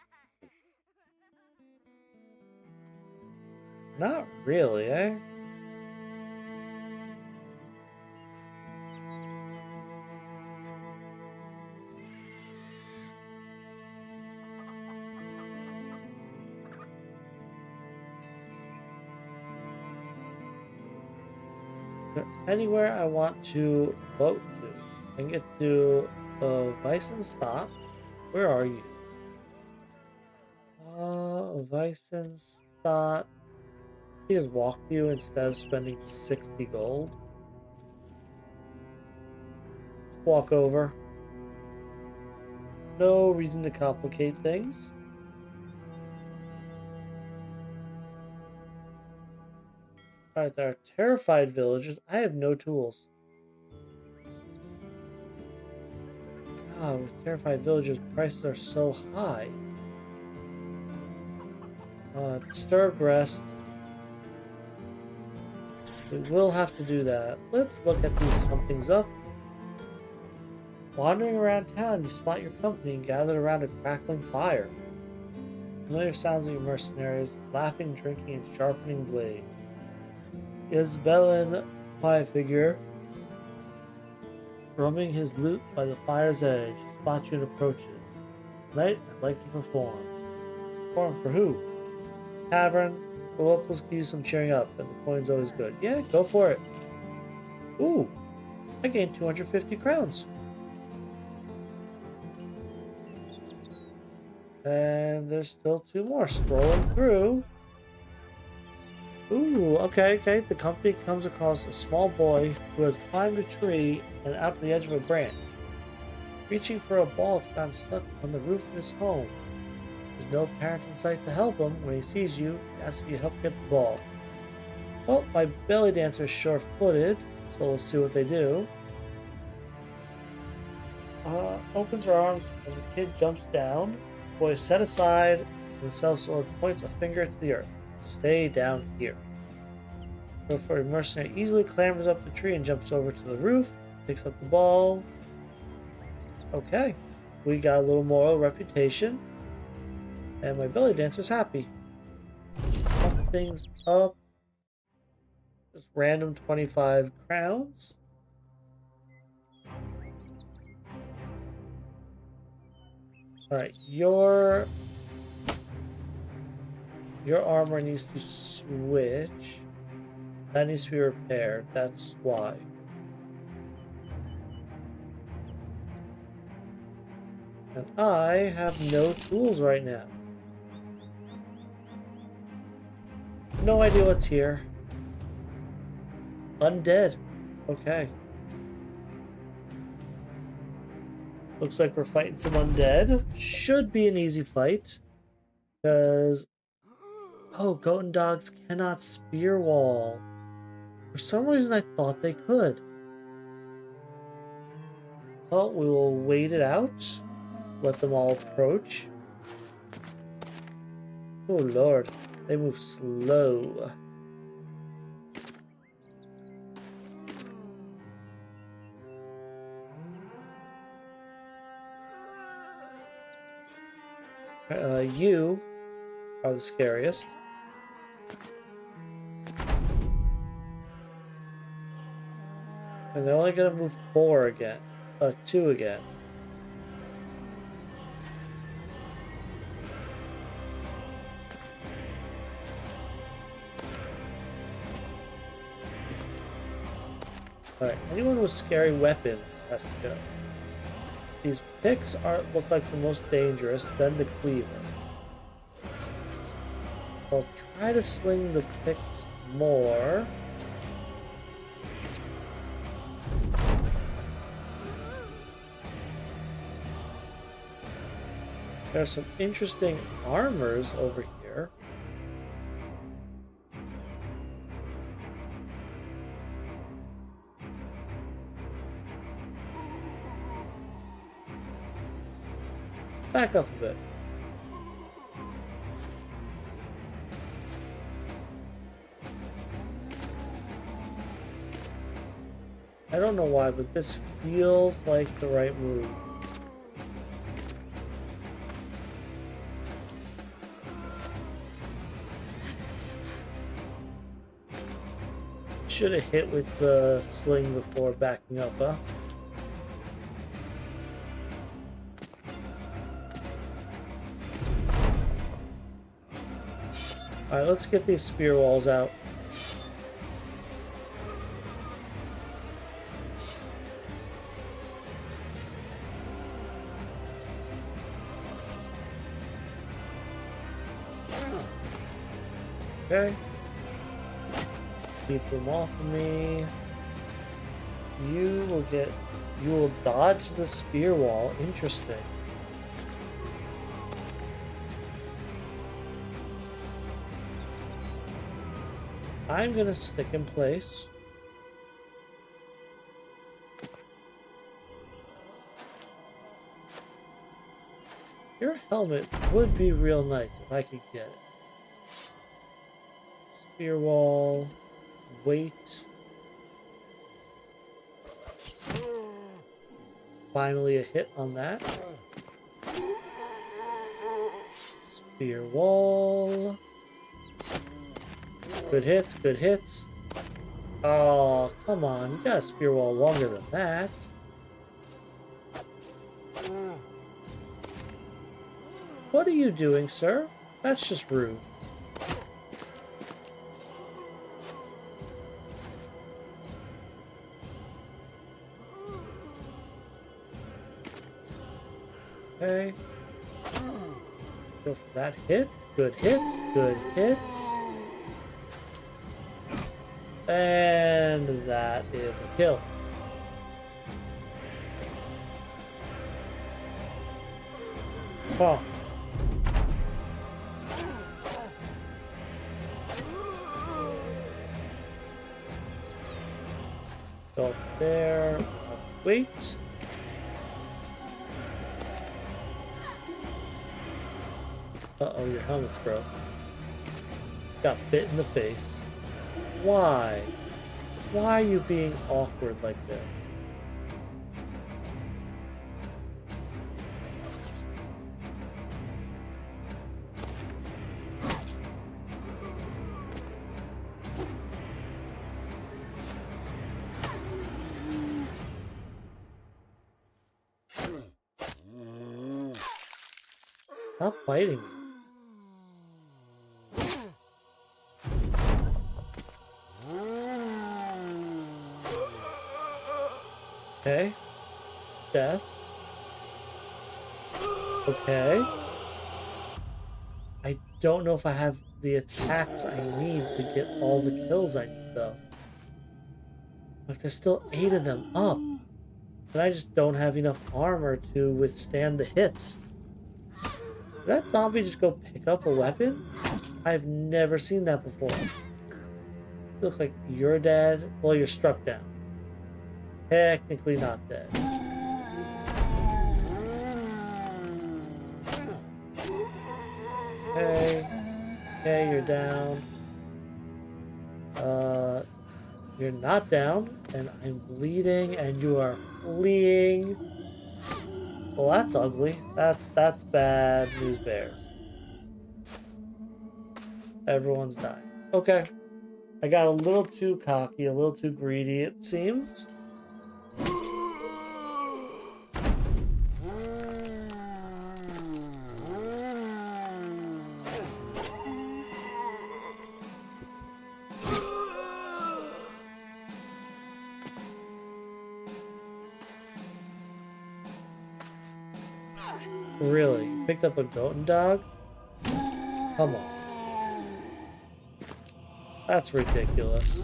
Not really, eh? Anywhere I want to boat to. I can get to Weissenstadt. Where are you? Weissenstadt. He just walk you instead of spending 60 gold. Just walk over. No reason to complicate things. Alright, there are terrified villagers. I have no tools. God, with terrified villagers, prices are so high. Disturbed rest. We will have to do that. Let's look at these somethings up. Wandering around town, you spot your company and gather around a crackling fire. Familiar sounds of your mercenaries, laughing, drinking, and sharpening blades. Isabellan pie figure, drumming his lute by the fire's edge. He spots you and approaches. Tonight, I'd like to perform. Perform for who? Tavern. The locals can use some cheering up, and the coin's always good. Yeah, go for it. Ooh, I gained 250 crowns. And there's still two more strolling through. Ooh, okay, okay. The company comes across a small boy who has climbed a tree and out to the edge of a branch. Reaching for a ball that's gotten stuck on the roof of his home. There's no parent in sight to help him. When he sees you, he asks if you help get the ball. Well, my belly dancer's sure-footed, so we'll see what they do. Opens her arms and the kid jumps down. The boy is set aside and the sellsword points a finger to the earth. Stay down here. So for a mercenary easily clambers up the tree and jumps over to the roof, picks up the ball. Okay, we got a little moral reputation, and my belly dancer's happy. Pump things up. Just random 25 crowns. Alright, your armor needs to switch. That needs to be repaired. That's why. And I have no tools right now. No idea what's here. Undead. Okay. Looks like we're fighting some undead. Should be an easy fight. Because... oh, goat and dogs cannot spear wall. For some reason I thought they could. Well, we will wait it out. Let them all approach. Oh lord, they move slow. You are the scariest. And they're only gonna move 4 again. 2 again. Alright, anyone with scary weapons has to go. These picks look like the most dangerous, then the cleaver. I'll try to sling the picks more. There's some interesting armors over here. Back up a bit. I don't know why, but this feels like the right move. Should have hit with the sling before backing up, huh? Alright, let's get these spear walls out. Okay. Keep them off of me. You will dodge the spear wall. Interesting. I'm gonna stick in place. Your helmet would be real nice if I could get it. Spear wall. Wait. Finally a hit on that. Spear wall. Good hits, good hits. Oh, come on. You got a spear wall longer than that. What are you doing, sir? That's just rude. Okay. Go for that hit. Good hit. Good hits. And that is a kill. Oh. Go up there. Wait. Uh-oh, your helmet's broke. Got bit in the face. Why? Why are you being awkward like this? Stop biting me. Okay. Death. Okay. I don't know if I have the attacks I need to get all the kills I need, though. Like, there's still 8 of them up. And I just don't have enough armor to withstand the hits. Did that zombie just go pick up a weapon? I've never seen that before. Looks like you're dead. Well, you're struck down. Technically not dead. Okay. Okay, you're down. You're not down, and I'm bleeding, and you are fleeing. Well, that's ugly. That's bad news bears. Everyone's dying. Okay. I got a little too cocky, a little too greedy, it seems. Really? You picked up a goat and dog? Come on. That's ridiculous.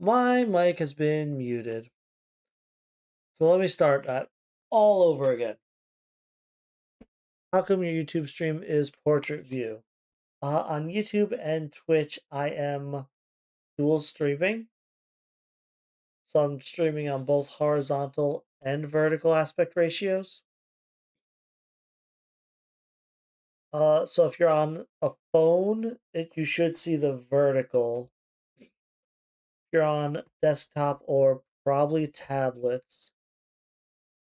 My mic has been muted. So let me start that all over again. How come your YouTube stream is portrait view? On YouTube and Twitch, I am dual streaming. So I'm streaming on both horizontal and vertical aspect ratios. So if you're on a phone, you should see the vertical. If you're on desktop or probably tablets,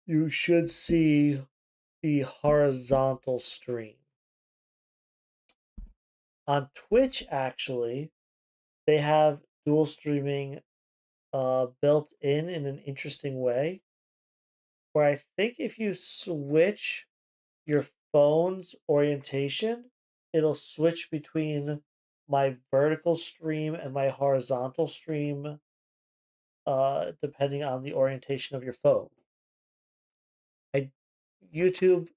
you should see the horizontal stream. On Twitch, actually, they have dual streaming built in an interesting way, where I think if you switch your phone's orientation, it'll switch between my vertical stream and my horizontal stream, depending on the orientation of your phone. I YouTube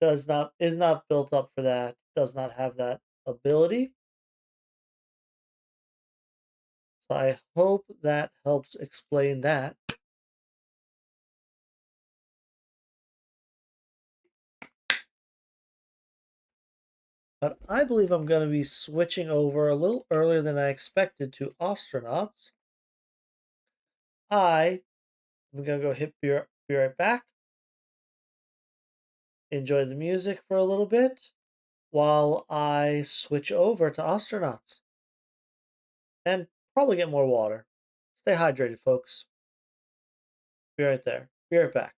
is not built up for that. Does not have that ability. So I hope that helps explain that. But I believe I'm going to be switching over a little earlier than I expected to Ostranauts. I'm going to go be right back, enjoy the music for a little bit while I switch over to Ostranauts. And probably get more water. Stay hydrated, folks. Be right there. Be right back.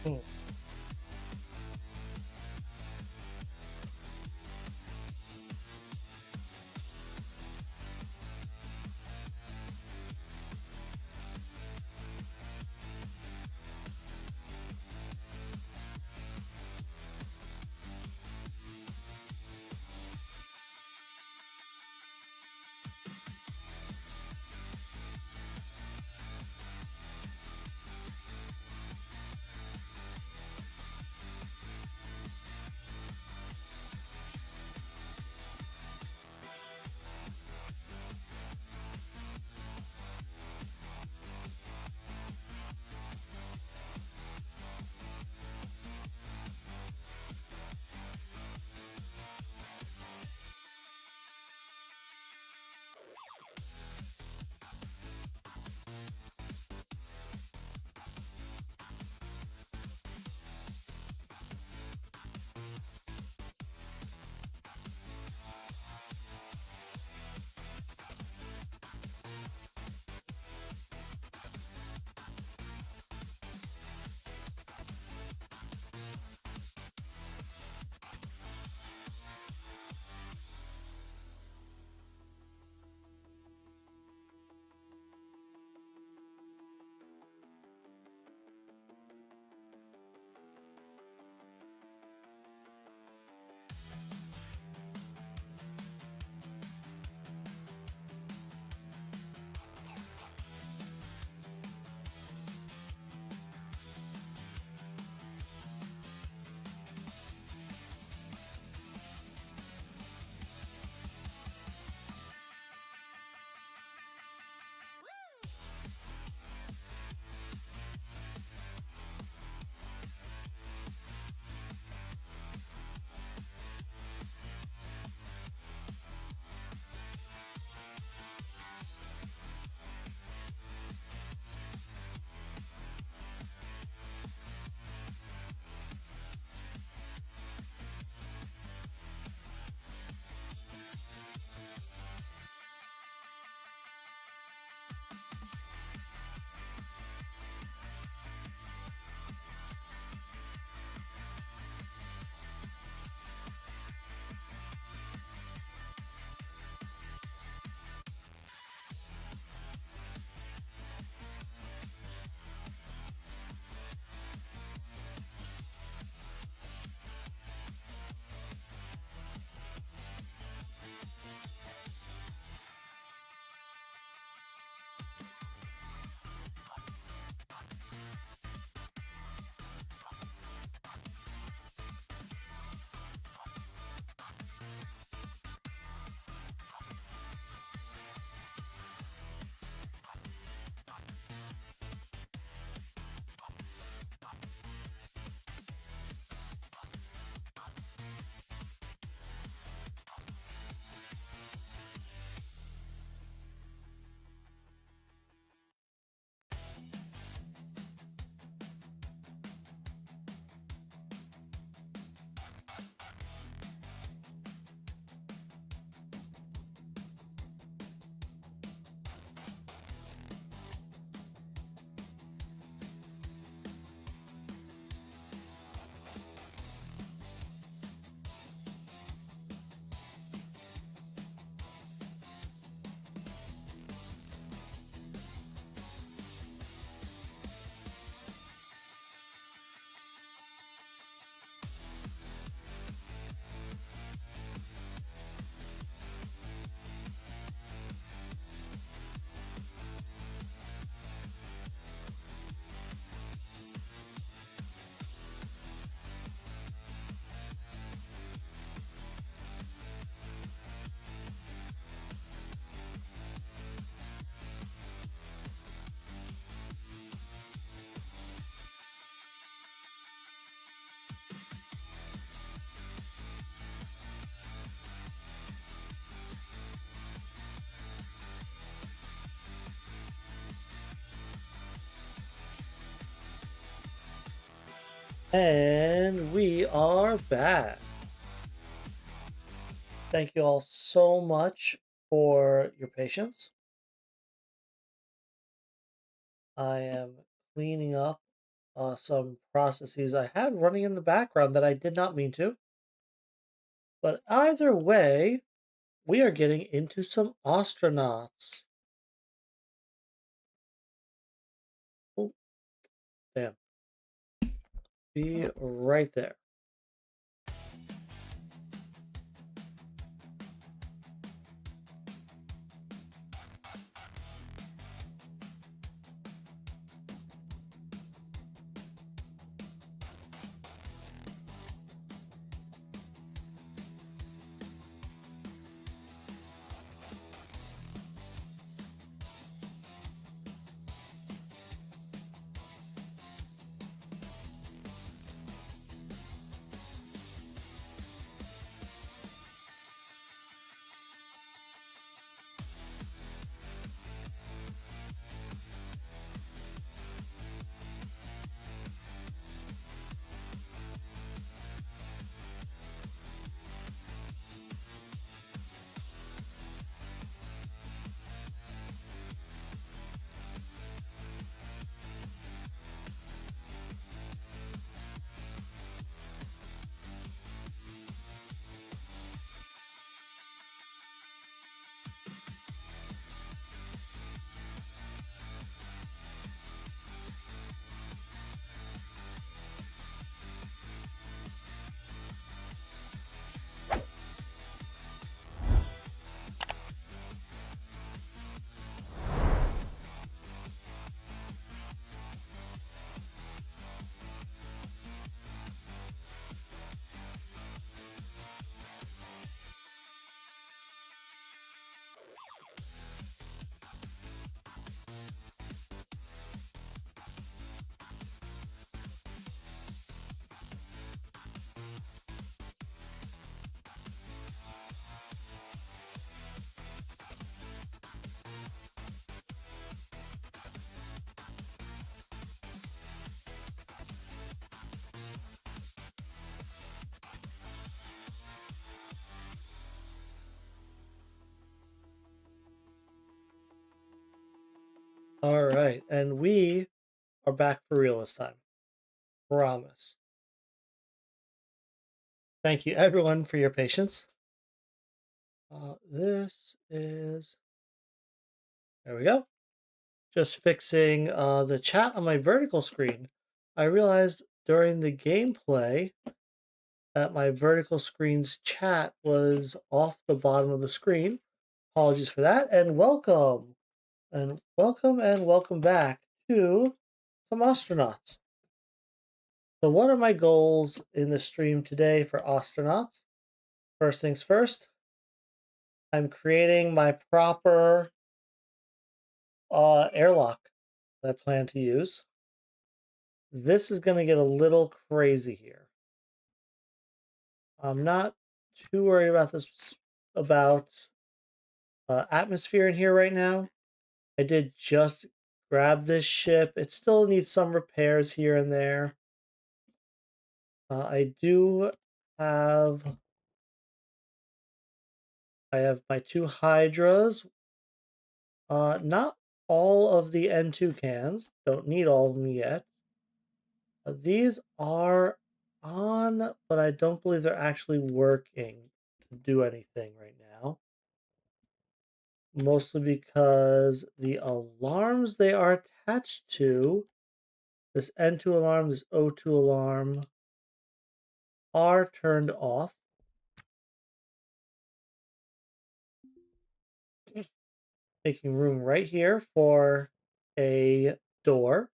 Hmm. And we are back. Thank you all so much for your patience. I am cleaning up some processes I had running in the background that I did not mean to. But either way, we are getting into some astronauts. Oh, damn. Be right there. All right, and we are back for real this time. Promise. Thank you, everyone, for your patience. This is. There we go. Just fixing the chat on my vertical screen. I realized during the gameplay that my vertical screen's chat was off the bottom of the screen. Apologies for that, and welcome. And welcome back to some astronauts. So what are my goals in the stream today for astronauts? First things first, I'm creating my proper airlock that I plan to use. This is going to get a little crazy here. I'm not too worried about this, about atmosphere in here right now. I did just grab this ship. It still needs some repairs here and there. I do have... I have my two Hydras. Not all of the N2 cans. Don't need all of them yet. These are on, but I don't believe they're actually working to do anything right now. Mostly because the alarms they are attached to, this N2 alarm, this O2 alarm, are turned off. Making room right here for a door.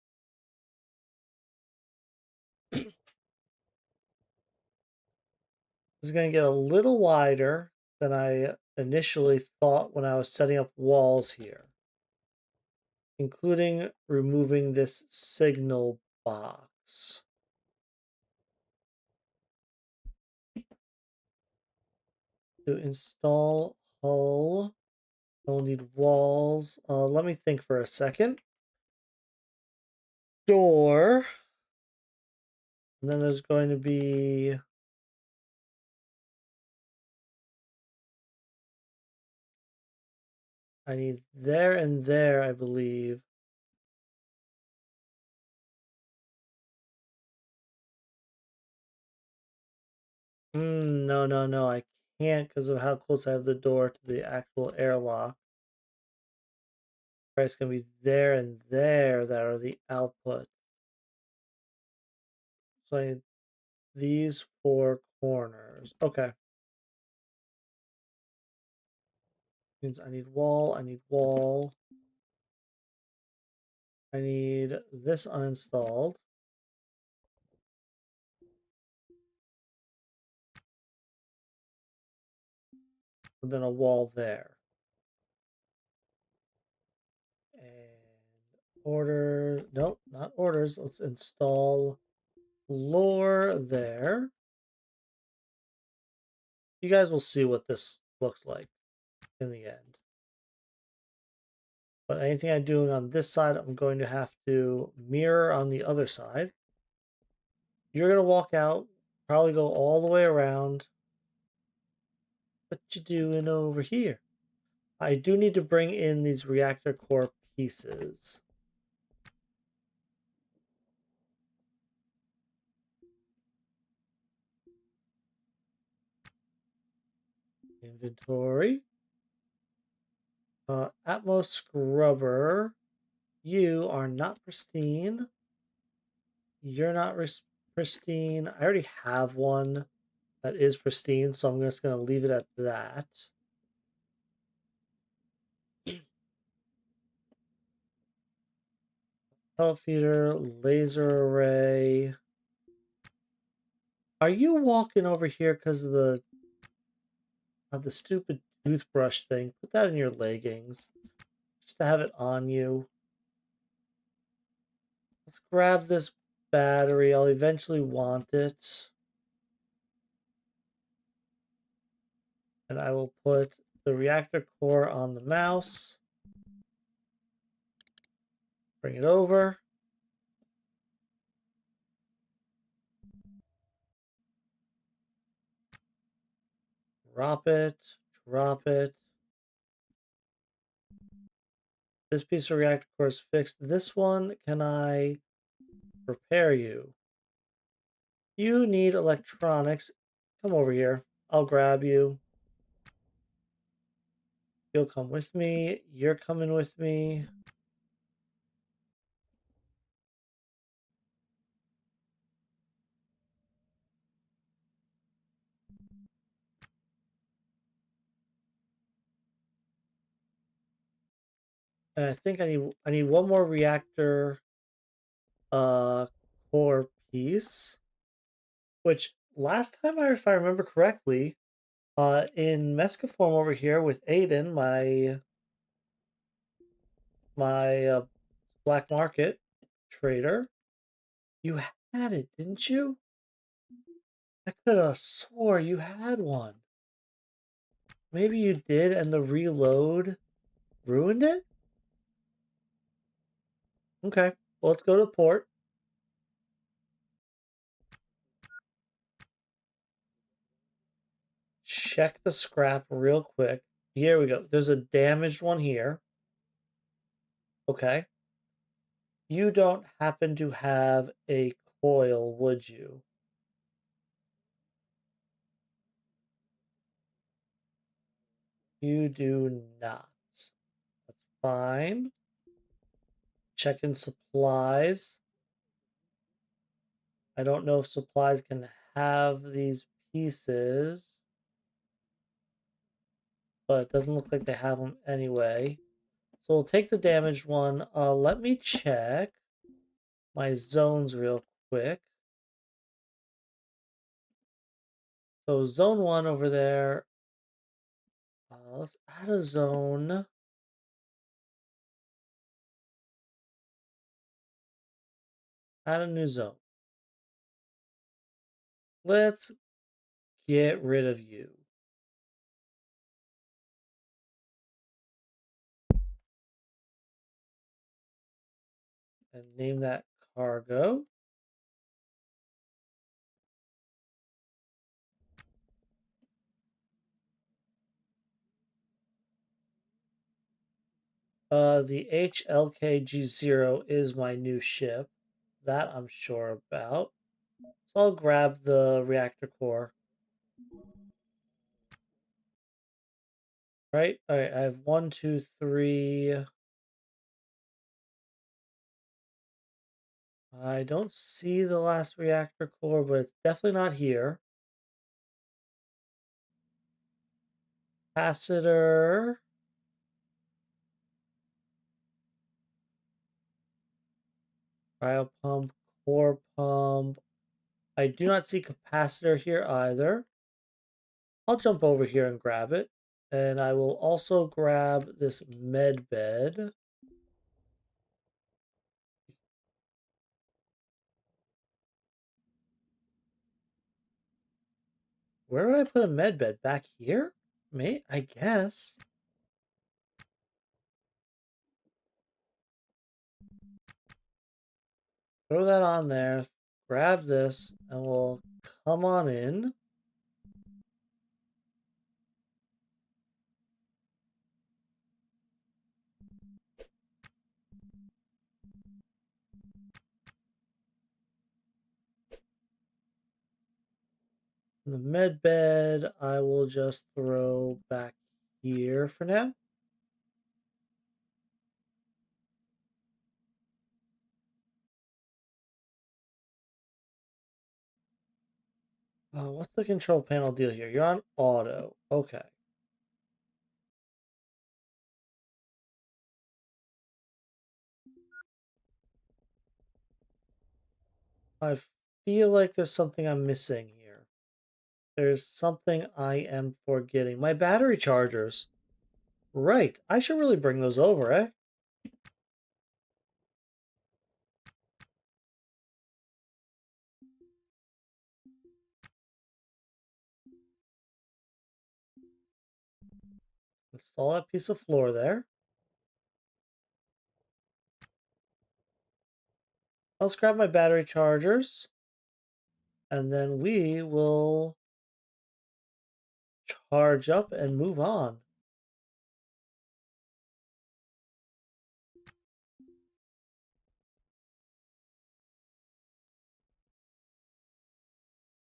This is going to get a little wider than I initially thought when I was setting up walls here, including removing this signal box. To install hull, I'll need walls. Let me think for a second. Door. And then there's going to be... I need there and there, I believe. No, no, no. I can't because of how close I have the door to the actual airlock. Right, it's gonna be there and there that are the output. So I need these four corners. Okay. Means I need wall, I need wall. I need this uninstalled. And then a wall there. And order, nope, not orders. Let's install floor there. You guys will see what this looks like in the end. But anything I'm doing on this side, I'm going to have to mirror on the other side. You're going to walk out, probably go all the way around. What you doing over here? I do need to bring in these reactor core pieces. Inventory. Atmos scrubber. You are not pristine. You're not pristine. I already have one that is pristine, so I'm just going to leave it at that. Feeder, laser array. Are you walking over here because of the stupid toothbrush thing? Put that in your leggings, just to have it on you. Let's grab this battery. I'll eventually want it. And I will put the reactor core on the mouse. Bring it over. Drop it. Drop it. This piece of reactor core is fixed. This one, can I repair you? You need electronics. Come over here. I'll grab you. You'll come with me. You're coming with me. And I think I need one more reactor uh core piece. Which last time if I remember correctly, in Mescaform over here with Aiden, my black market trader, you had it, didn't you? I could have swore you had one. Maybe you did, and the reload ruined it? Okay, well, let's go to port. Check the scrap real quick. Here we go. There's a damaged one here. Okay. You don't happen to have a coil, would you? You do not. That's fine. Checking supplies. I don't know if supplies can have these pieces, but it doesn't look like they have them anyway. So we'll take the damaged one. Let me check my zones real quick. So zone 1 over there. Let's add a zone. Add a new zone. Let's get rid of you. And name that cargo. The HLKG0 is my new ship. That I'm sure about. So I'll grab the reactor core. Right? All right, I have one, two, three. I don't see the last reactor core, but it's definitely not here. Capacitor. Cryo pump, core pump. I do not see capacitor here either. I'll jump over here and grab it. And I will also grab this med bed. Where would I put a med bed? Back here? I guess. Throw that on there. Grab this, and we'll come on in. The med bed, I will just throw back here for now. What's the control panel deal here? You're on auto. Okay. I feel like there's something I'm missing here. There's something I am forgetting. My battery chargers. Right. I should really bring those over, eh? Install that piece of floor there. Let's grab my battery chargers. And then we will charge up and move on.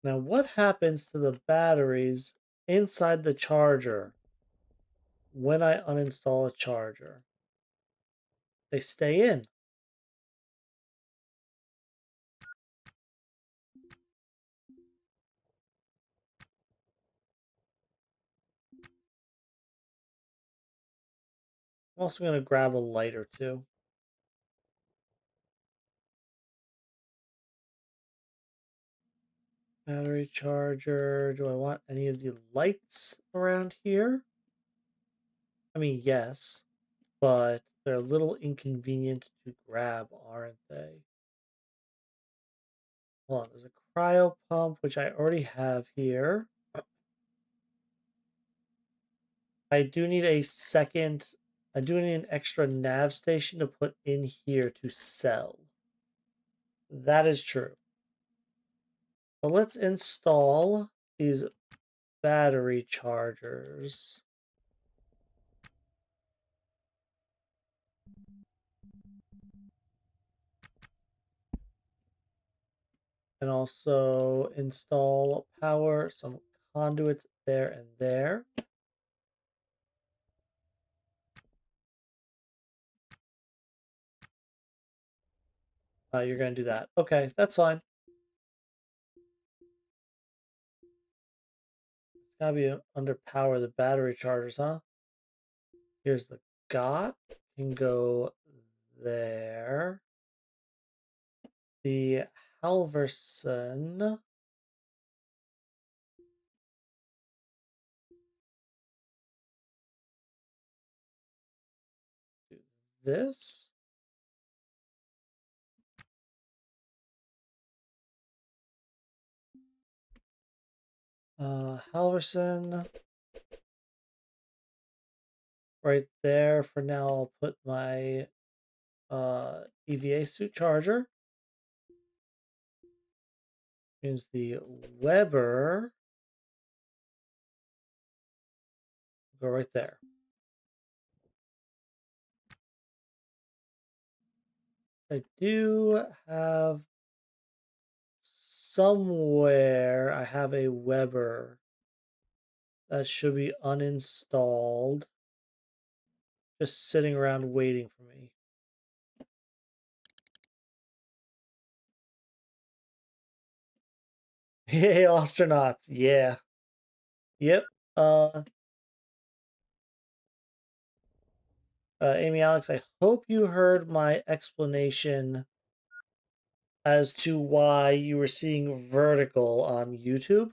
Now, what happens to the batteries inside the charger when I uninstall a charger? They stay in. I'm also going to grab a lighter too. Battery charger. Do I want any of the lights around here? I mean, yes, but they're a little inconvenient to grab, aren't they? Hold on, there's a cryo pump, which I already have here. I do need a second, I do need an extra nav station to put in here to sell. That is true. So let's install these battery chargers. And also install power, some conduits there and there. You're going to do that. Okay, that's fine. It's got to be under power the battery chargers, huh? Here's the GOT. Can go there. The Halverson. Do this. Halverson. Right there. For now, I'll put my EVA suit charger. Here's the Weber. Go right there. I do have somewhere, I have a Weber That should be uninstalled. Just sitting around waiting for me. Hey, Ostranauts. Yeah. Yep. Uh, Amy Alex, I hope you heard my explanation as to why you were seeing vertical on YouTube.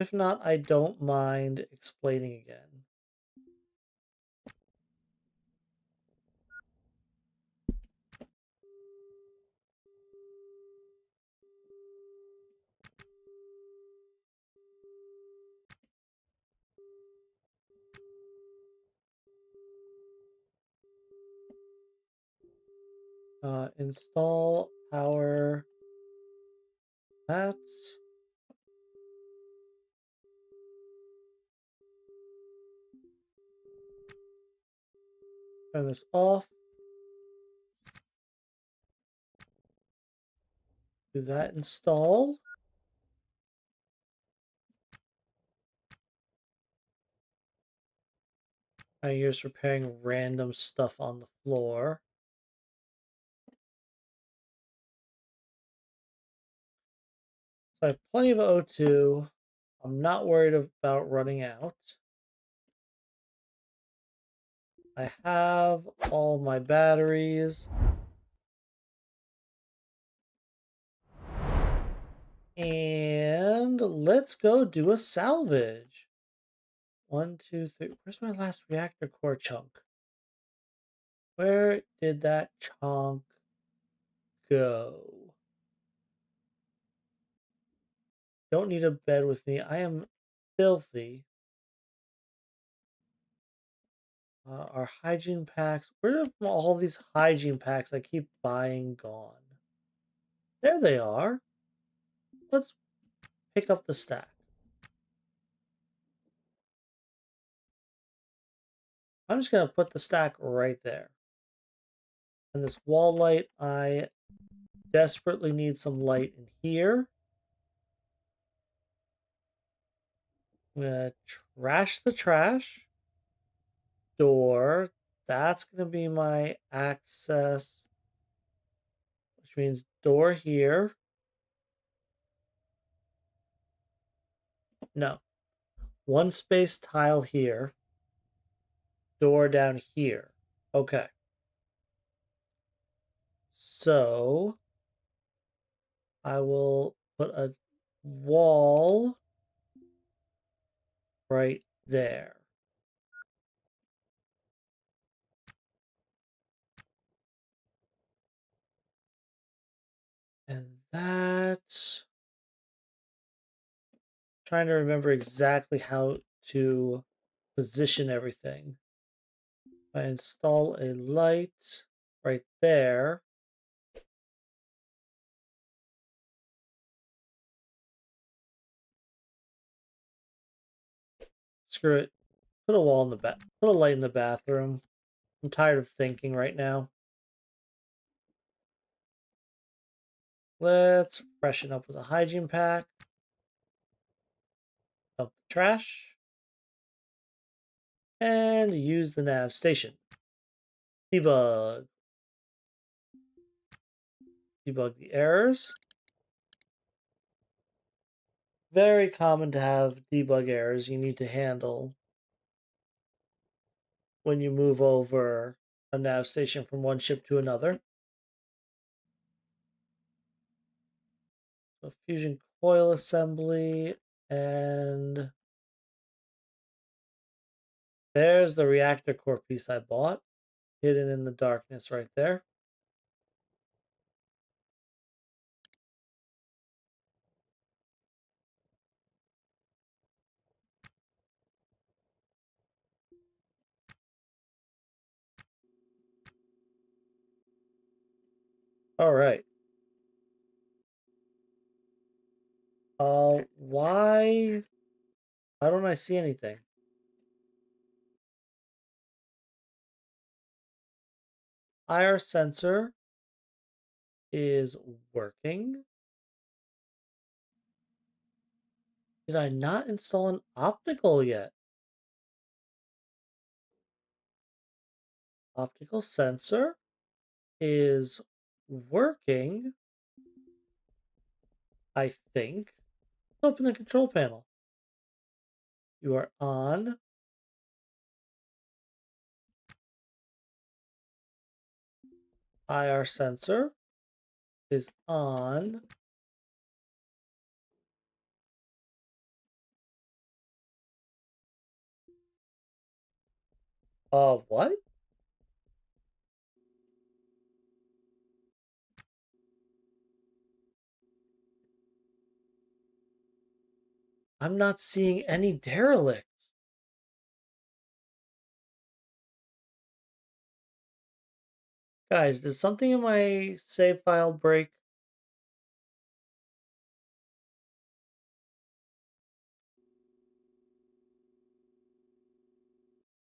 If not, I don't mind explaining again. Install power that. Turn this off. Do that install. You're just repairing random stuff on the floor. So I have plenty of O2. I'm not worried about running out. I have all my batteries. And let's go do a salvage. 1, 2, 3. Where's my last reactor core chunk? Where did that chunk go? Don't need a bed with me. I am filthy. Our hygiene packs. Where are all these hygiene packs I keep buying gone? There they are. Let's pick up the stack. I'm just going to put the stack right there. And this wall light, I desperately need some light in here. I'm going to trash the trash. Door. That's going to be my access, which means door here. No. One space tile here. Door down here. Okay. So I will put a wall right there. And that's trying to remember exactly how to position everything. I install a light right there. Screw it. Put a wall in the bath. Put a light in the bathroom. I'm tired of thinking right now. Let's freshen up with a hygiene pack. Dump the trash. And use the nav station. Debug. Debug the errors. Very common to have debug errors you need to handle when you move over a nav station from one ship to another. So fusion coil assembly, and there's the reactor core piece I bought, hidden in the darkness right there. All right. Why don't I see anything? IR sensor is working. Did I not install an optical yet? Optical sensor is working, I think. Let's open the control panel. You are on. IR sensor is on. What? I'm not seeing any derelict. Guys, did something in my save file break?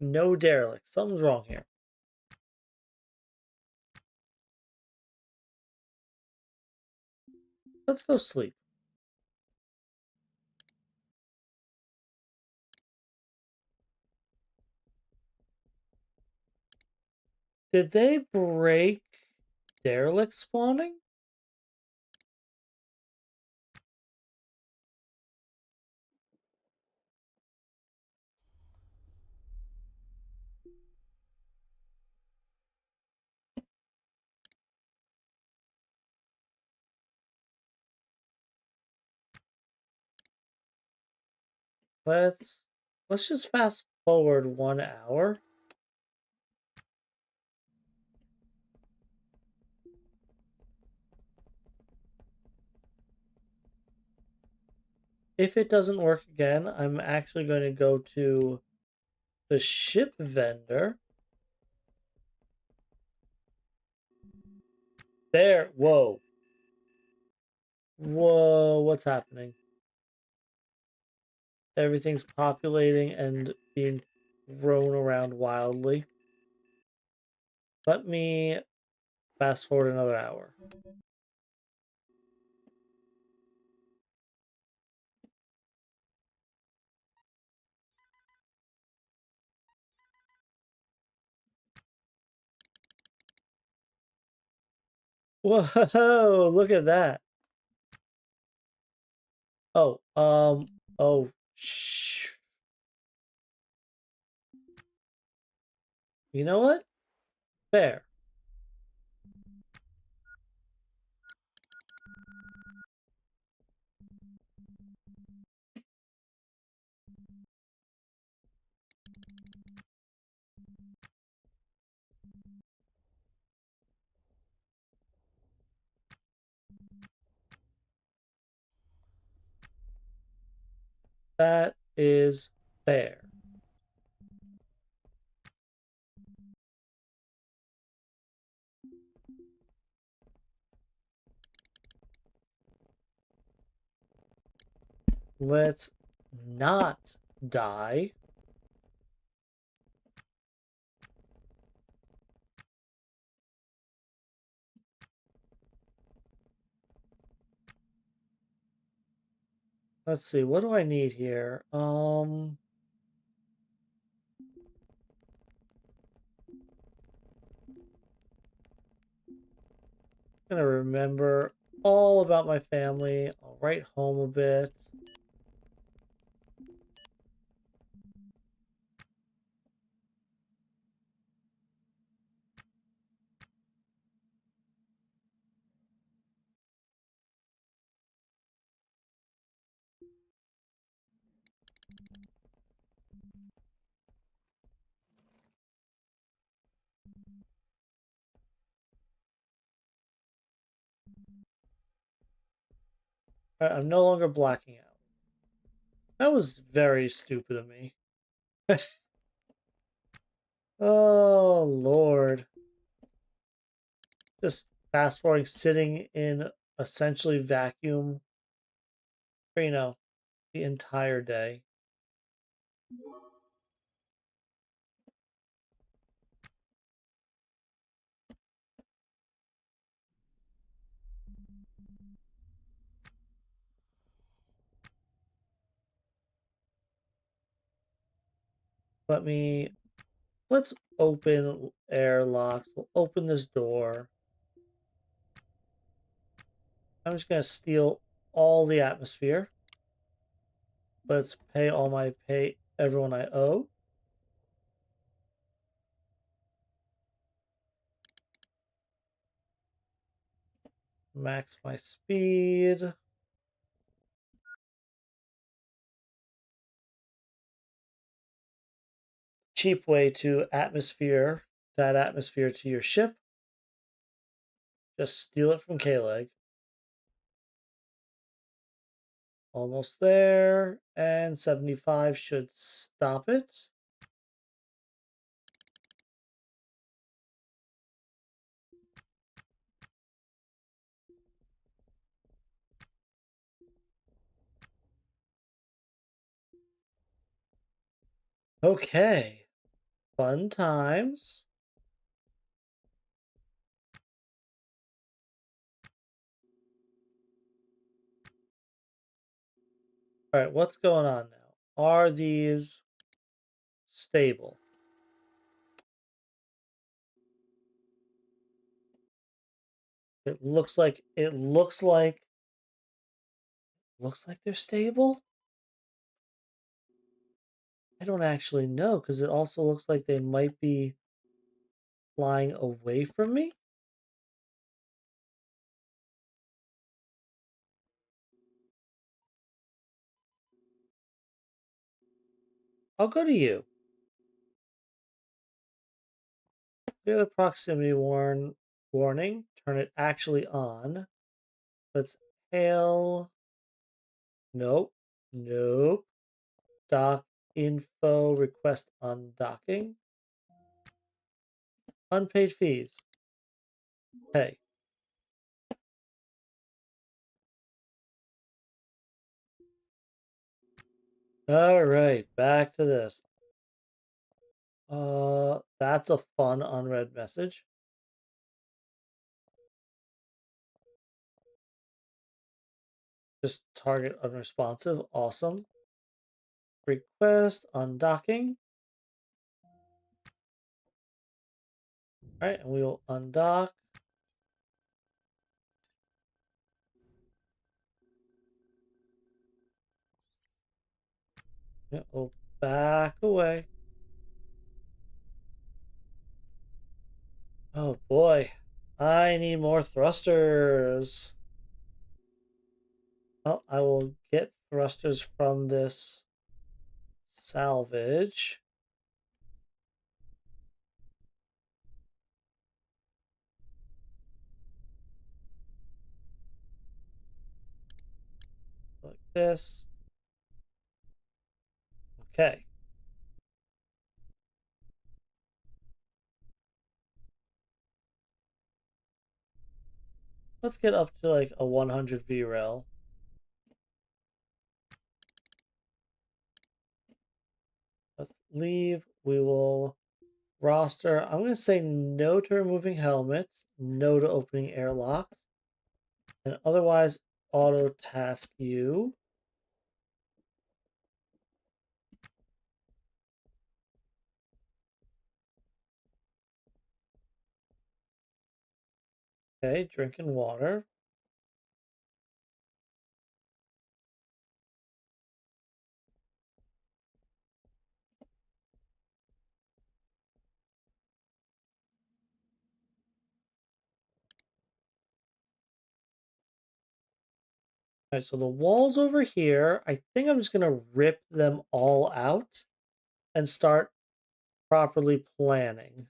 No derelict. Something's wrong here. Let's go sleep. Did they break derelict spawning? Let's just fast forward 1 hour. If it doesn't work again, I'm actually going to go to the ship vendor. There. Whoa. Whoa, what's happening? Everything's populating and being thrown around wildly. Let me fast forward another hour. Whoa, look at that. Oh, oh, shh. You know what? Fair. That is fair. Let's not die. Let's see, what do I need here? Gonna remember all about my family. I'll write home a bit. I'm no longer blacking out. That was very stupid of me. Oh, Lord. Just fast forwarding, sitting in essentially vacuum for, the entire day. let's open airlocks. We'll open this door. I'm just gonna steal all the atmosphere. Let's pay everyone I owe. Max my speed. Cheap way to that atmosphere to your ship. Just steal it from K-Leg. Almost there, and 75 should stop it. Okay, fun times. All right, what's going on now? Are these stable? It looks like they're stable. I don't actually know because it also looks like they might be flying away from me. I'll go to you. Clear the warning. Turn it actually on. Let's hail. Nope. Nope. Dock info request undocking. Unpaid fees. Hey. All right, back to this. That's a fun unread message. Just target unresponsive. Awesome. Request undocking. All right, and we'll undock. Yeah, we'll back away. Oh boy, I need more thrusters. Well, I will get thrusters from this salvage. Like this. Okay. Let's get up to like a 100 VREL. Let's leave. We will roster. I'm going to say no to removing helmets, no to opening airlocks, and otherwise auto task you. Okay, drinking water. All right, so the walls over here, I think I'm just going to rip them all out and start properly planning.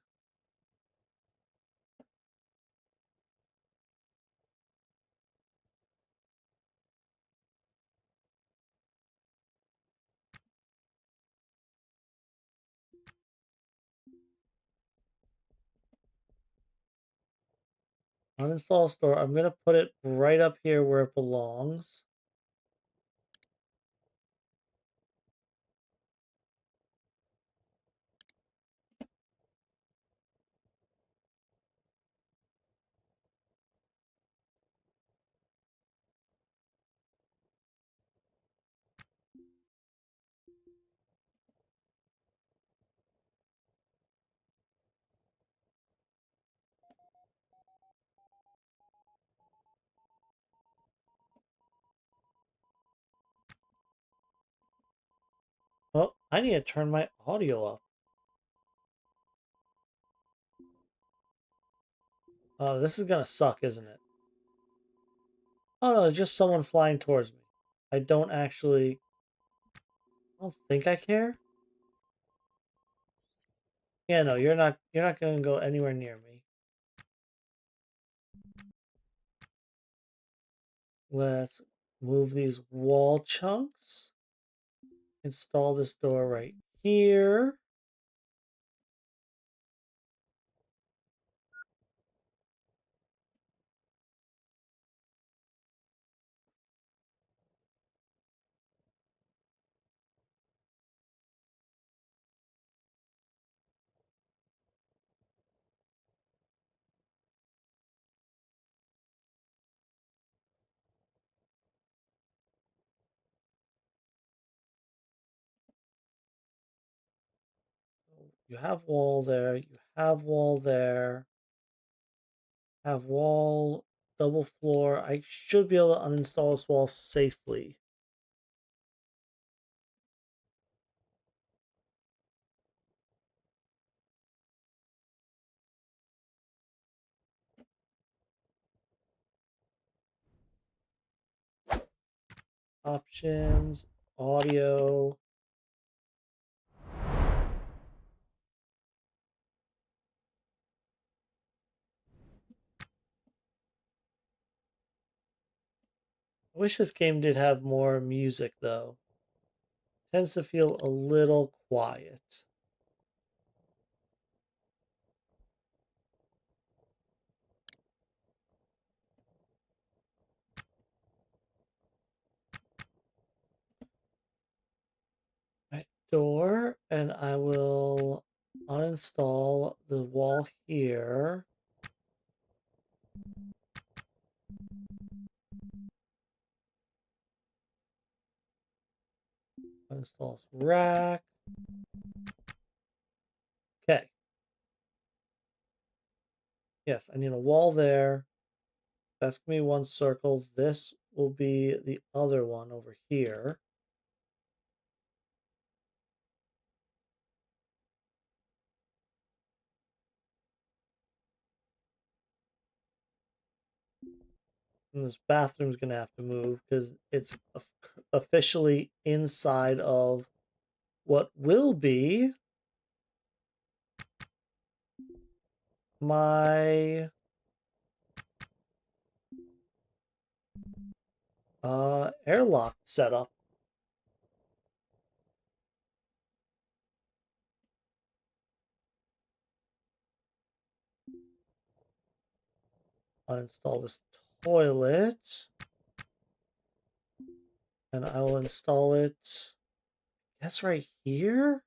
Uninstall store. I'm going to put it right up here where it belongs. I need to turn my audio up. Oh, this is gonna suck, isn't it? Oh no, it's just someone flying towards me. I don't actually... I don't think I care. Yeah, no, you're not gonna go anywhere near me. Let's move these wall chunks. Install this door right here. You have wall there. You have wall there. Have wall, double floor. I should be able to uninstall this wall safely. Options, audio. I wish this game did have more music though. Tends to feel a little quiet. Right, door, and I will uninstall the wall here. Uninstall this rack. Okay. Yes, I need a wall there. That's gonna be one circle. This will be the other one over here. And this bathroom's gonna have to move because it's officially inside of what will be my airlock setup. Uninstall this toilet, and I will install it. That's right here.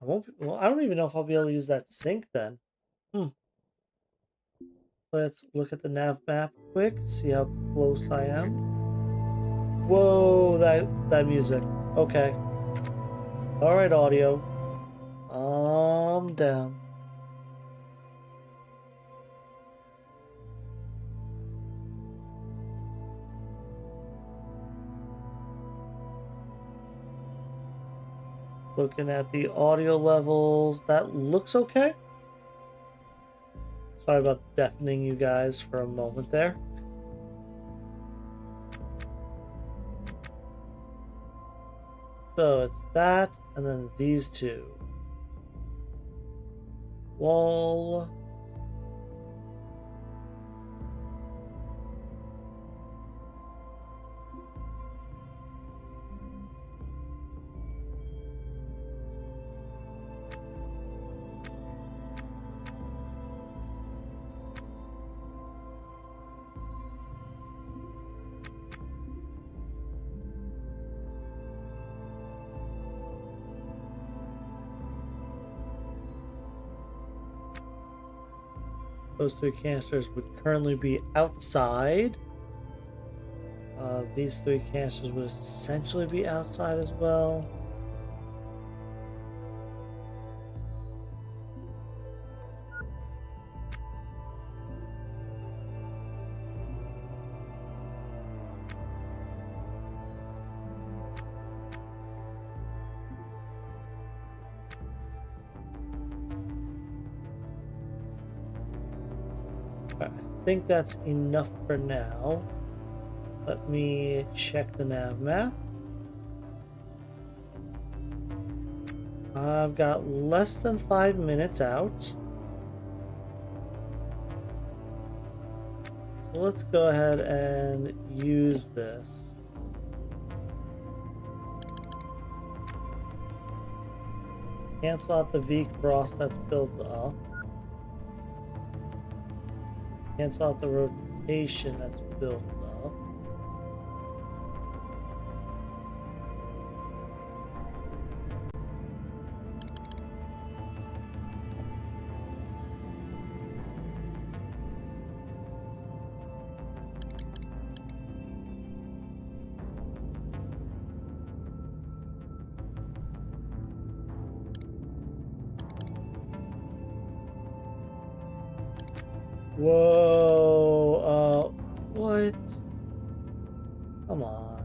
I won't. Well, I don't even know if I'll be able to use that sink then. Hmm. Let's look at the nav map quick. See how close I am. Whoa, that music. Okay. All right, audio. Down. Looking at the audio levels, that looks okay. Sorry about deafening you guys for a moment there. So it's that, and then these two. Wall. Those three canisters would currently be outside. These three canisters would essentially be outside as well. Alright, I think that's enough for now. Let me check the nav map. I've got less than 5 minutes out. So let's go ahead and use this. Cancel out the V cross that's built up. Cancel out the rotation that's built up. Whoa, what? Come on.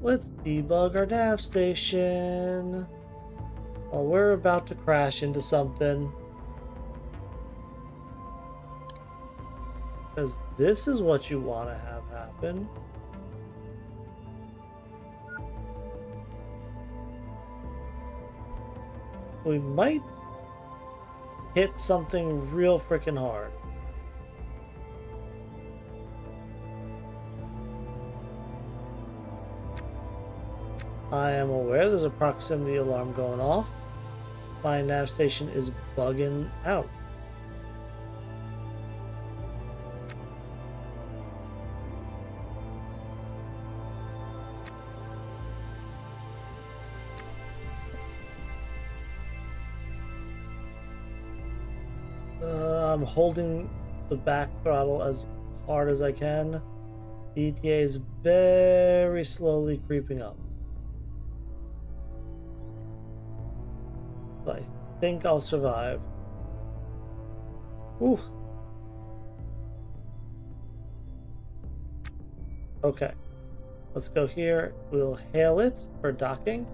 Let's debug our nav station. Oh, we're about to crash into something. Because this is what you want to have happen. We might hit something real freaking hard. I am aware there's a proximity alarm going off. My nav station is bugging out. I'm holding the back throttle as hard as I can. The ETA is very slowly creeping up. But I think I'll survive. Ooh. Okay. Let's go here. We'll hail it for docking.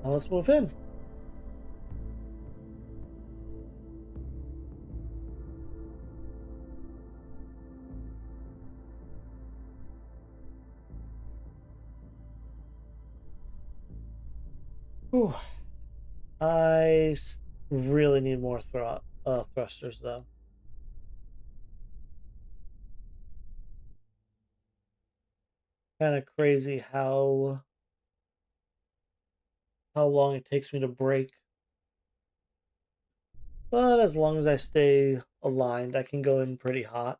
Now let's move in. Whew. I really need more thrusters though. Kind of crazy how long it takes me to brake. But as long as I stay aligned, I can go in pretty hot.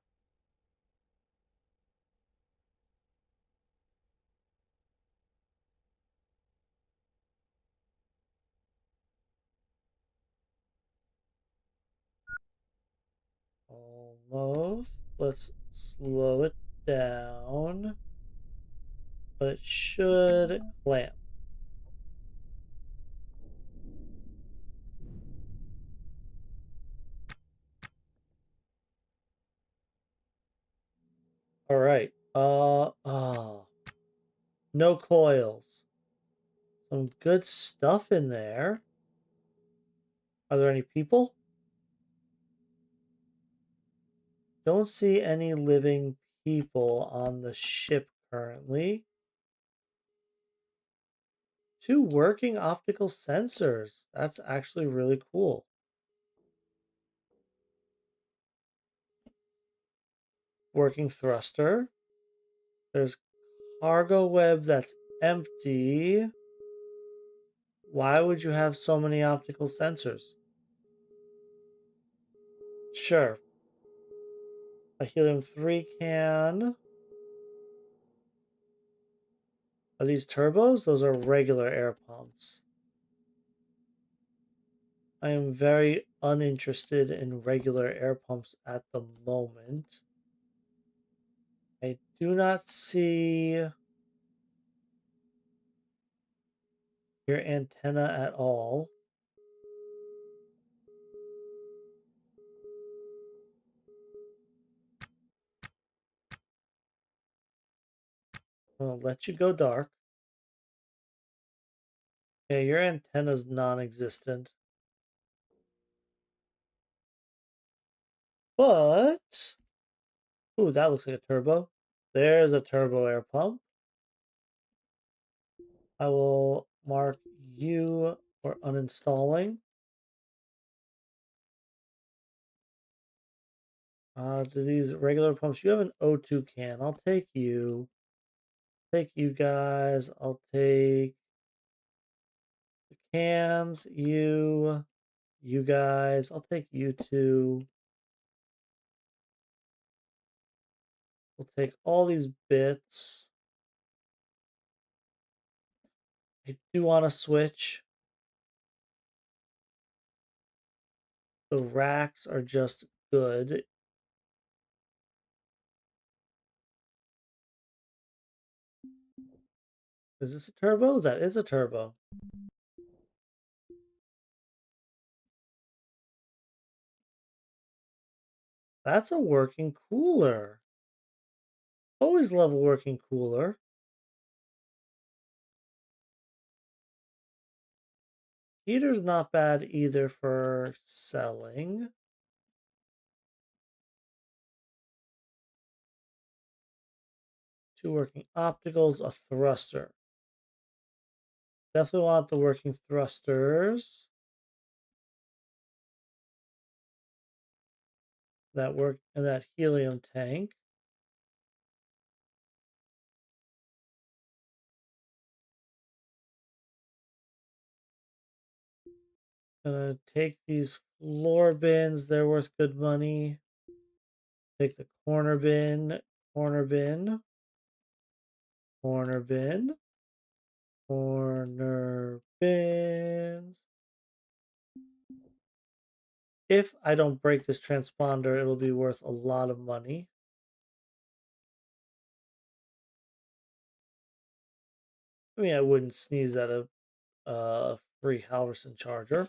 Almost. Let's slow it down. But it should clamp. All right. No coils. Some good stuff in there. Are there any people? Don't see any living people on the ship currently. 2 working optical sensors. That's actually really cool. Working thruster. There's cargo web that's empty. Why would you have so many optical sensors? Sure. A helium-3 can. Are these turbos? Those are regular air pumps. I am very uninterested in regular air pumps at the moment. I do not see your antenna at all. I'll let you go dark. Yeah, your antenna's non-existent. But, ooh, that looks like a turbo. There's a turbo air pump. I will mark you for uninstalling. To these regular pumps, you have an O2 can. I'll take you. Take you guys. I'll take the cans. You guys. I'll take you two. We'll take all these bits. I do want to switch. The racks are just good. Is this a turbo? That is a turbo. That's a working cooler. Always love a working cooler. Heater's not bad either for selling. Two working opticals, a thruster. Definitely want the working thrusters. That work and that helium tank. Gonna take these floor bins, they're worth good money. Take the corner bin, corner bin, corner bin, corner bins. If I don't break this transponder, it'll be worth a lot of money. I mean, I wouldn't sneeze at a free Halverson charger.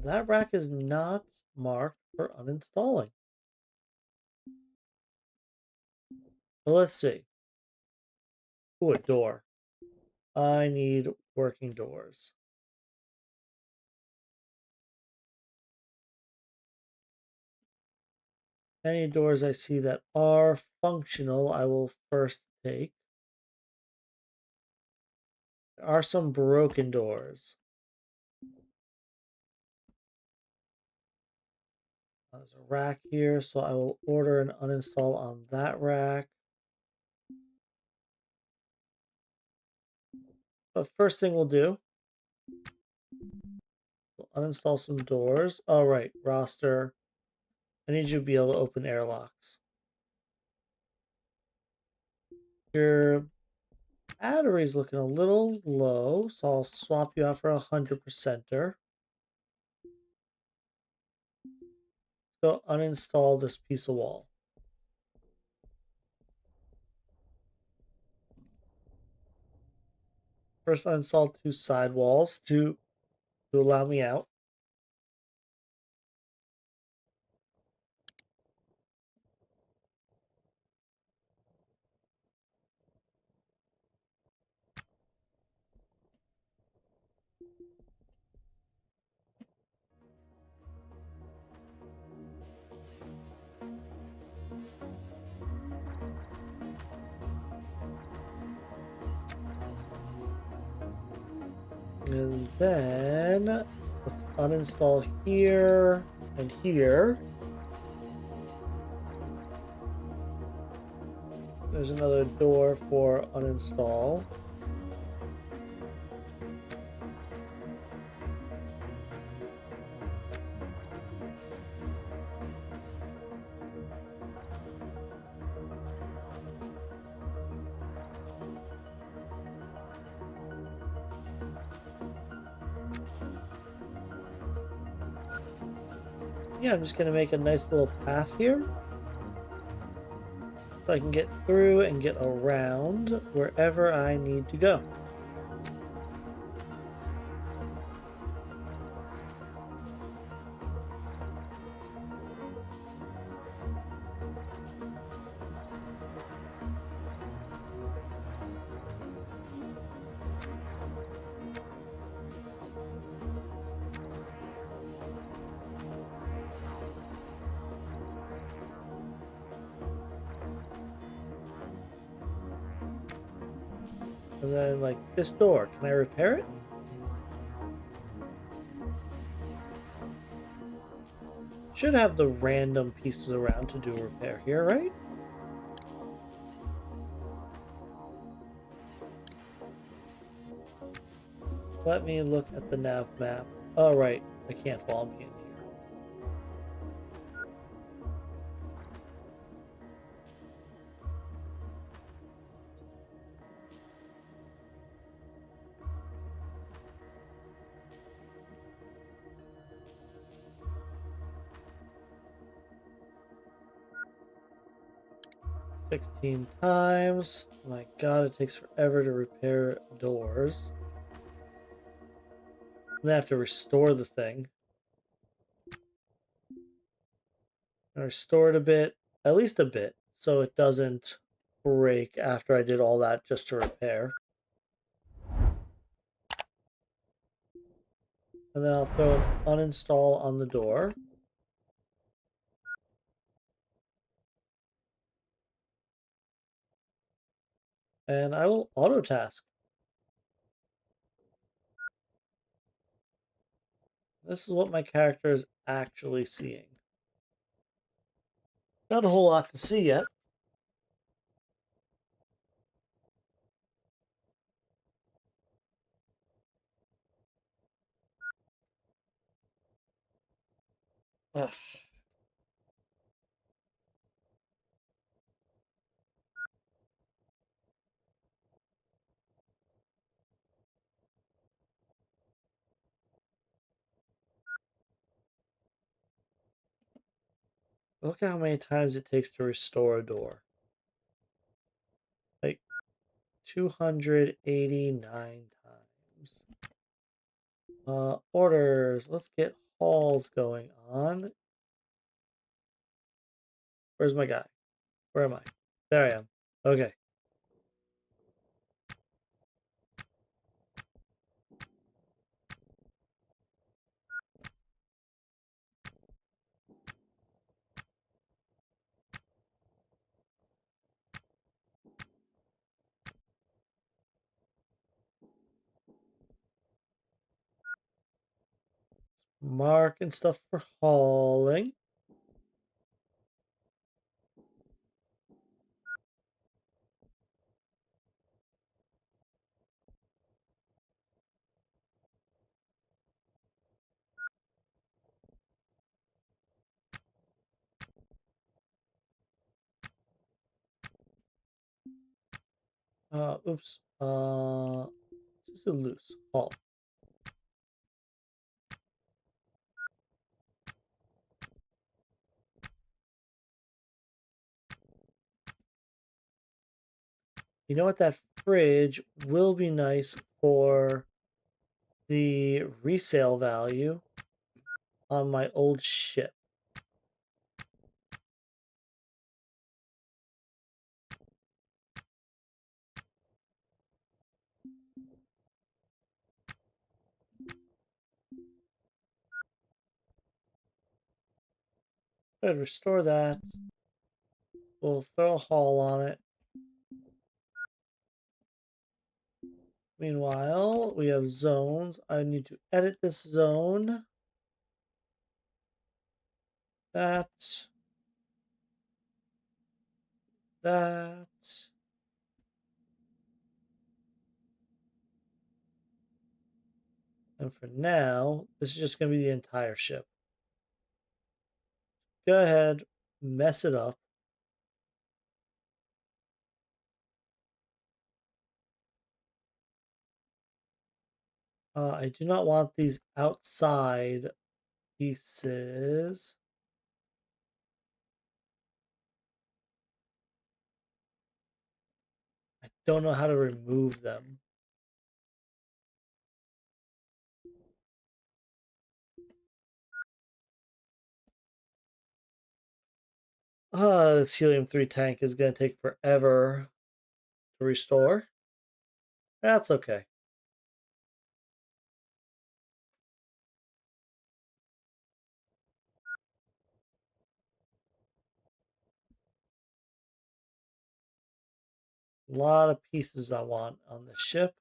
That rack is not marked for uninstalling. But let's see. Ooh, a door. I need working doors. Any doors I see that are functional, I will first take. There are some broken doors. There's a rack here, so I will order an uninstall on that rack. But first thing we'll do, we'll uninstall some doors. All right, roster. I need you to be able to open airlocks. Your battery's looking a little low, so I'll swap you out for 100%er. Go uninstall this piece of wall. First uninstall two side walls to allow me out. And then let's uninstall here and here. There's another door for uninstall. Yeah, I'm just going to make a nice little path here so I can get through and get around wherever I need to go. And then, like, this door, can I repair it? Should have the random pieces around to do repair here, right? Let me look at the nav map. Oh, right. I can't while I'm in here. 16 times. My god, it takes forever to repair doors. Then I have to restore the thing. I restore it a bit, at least a bit, so it doesn't break after I did all that just to repair. And then I'll throw an uninstall on the door. And I will auto task. This is what my character is actually seeing. Not a whole lot to see yet. Ugh. Look how many times it takes to restore a door. Like 289 times. Orders. Let's get hauls going on. Where's my guy? Where am I? There I am. Okay. Marking stuff for hauling. Oops. Just a loose haul. You know what? That fridge will be nice for the resale value on my old ship. Good, restore that. We'll throw a haul on it. Meanwhile, we have zones. I need to edit this zone. That. That. And for now, this is just going to be the entire ship. Go ahead, mess it up. I do not want these outside pieces. I don't know how to remove them. This helium-3 tank is going to take forever to restore. That's okay. A lot of pieces I want on the ship.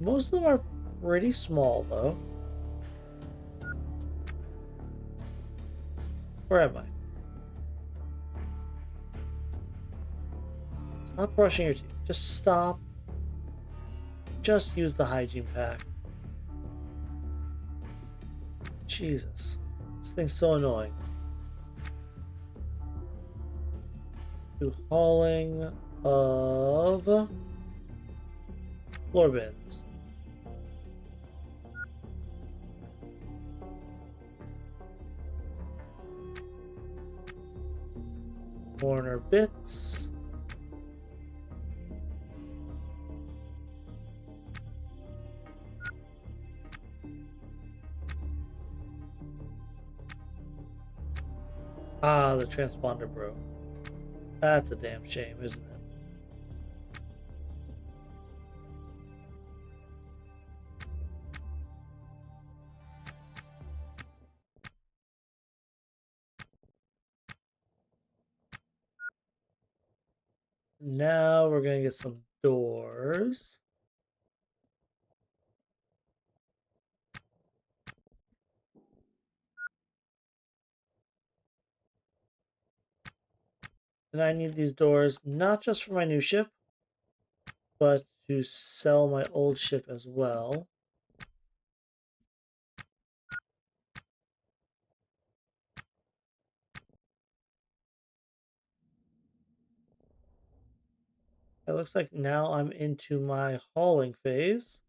Most of them are pretty small, though. Where am I? Stop brushing your teeth. Just stop. Just use the hygiene pack. Jesus. This thing's so annoying. Do hauling of floor bins. Corner bits. Ah, the transponder broke. That's a damn shame, isn't it? Now we're gonna get some doors. And I need these doors not just for my new ship, but to sell my old ship as well. It looks like now I'm into my hauling phase.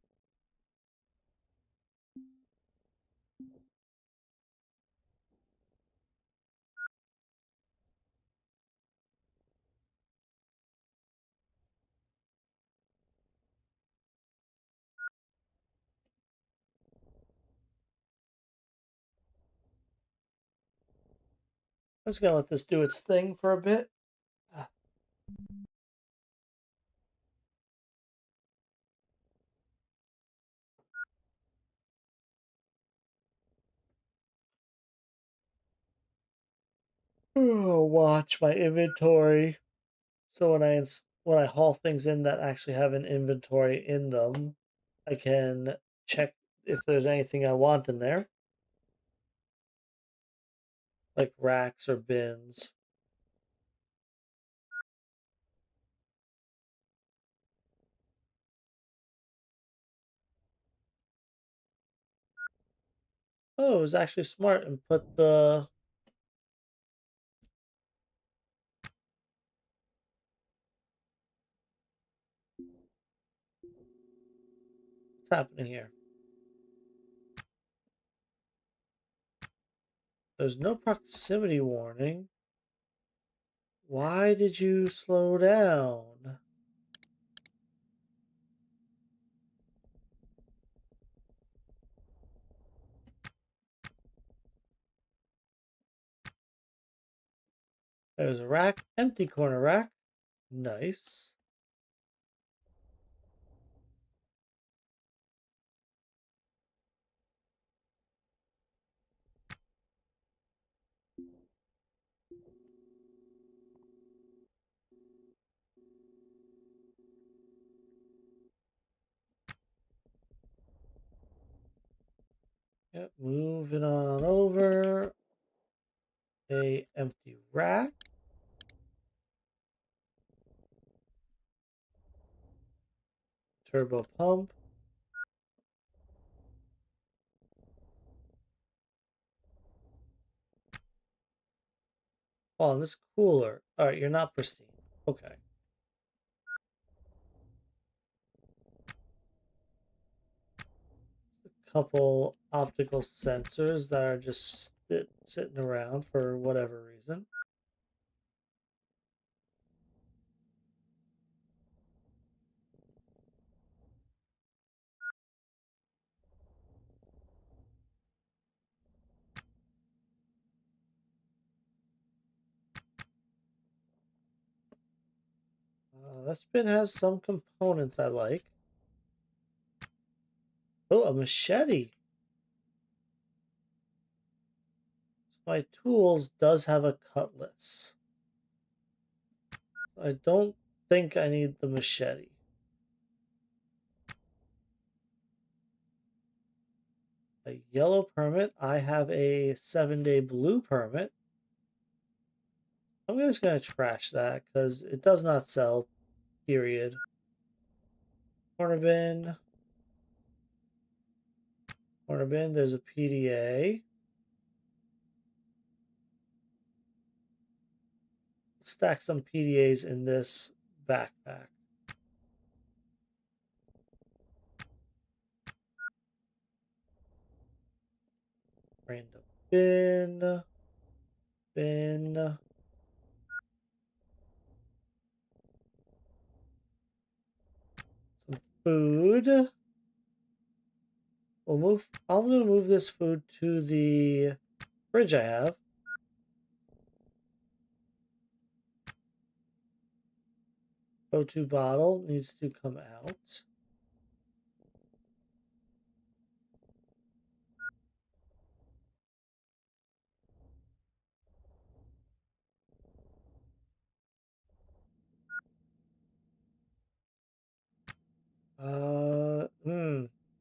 I'm just gonna let this do its thing for a bit. Oh, watch my inventory. So when I haul things in that actually have an inventory in them, I can check if there's anything I want in there, like racks or bins. Oh, it was actually smart and put the what's happening here? There's no proximity warning. Why did you slow down? There's a rack, empty corner rack. Nice. Yep, moving on over. A empty rack. Turbo pump. Oh, and this cooler. Alright, you're not pristine. Okay. A couple optical sensors that are just sitting around for whatever reason. This bin has some components I like. Oh, a machete. So my tools does have a cutlass. I don't think I need the machete. A yellow permit. I have a 7-day blue permit. I'm just going to trash that because it does not sell, period. Corner bin. Corner bin. There's a PDA. Stack some PDAs in this backpack. Random bin. Bin. Some food. I'm going to move this food to the fridge I have. O2 bottle needs to come out.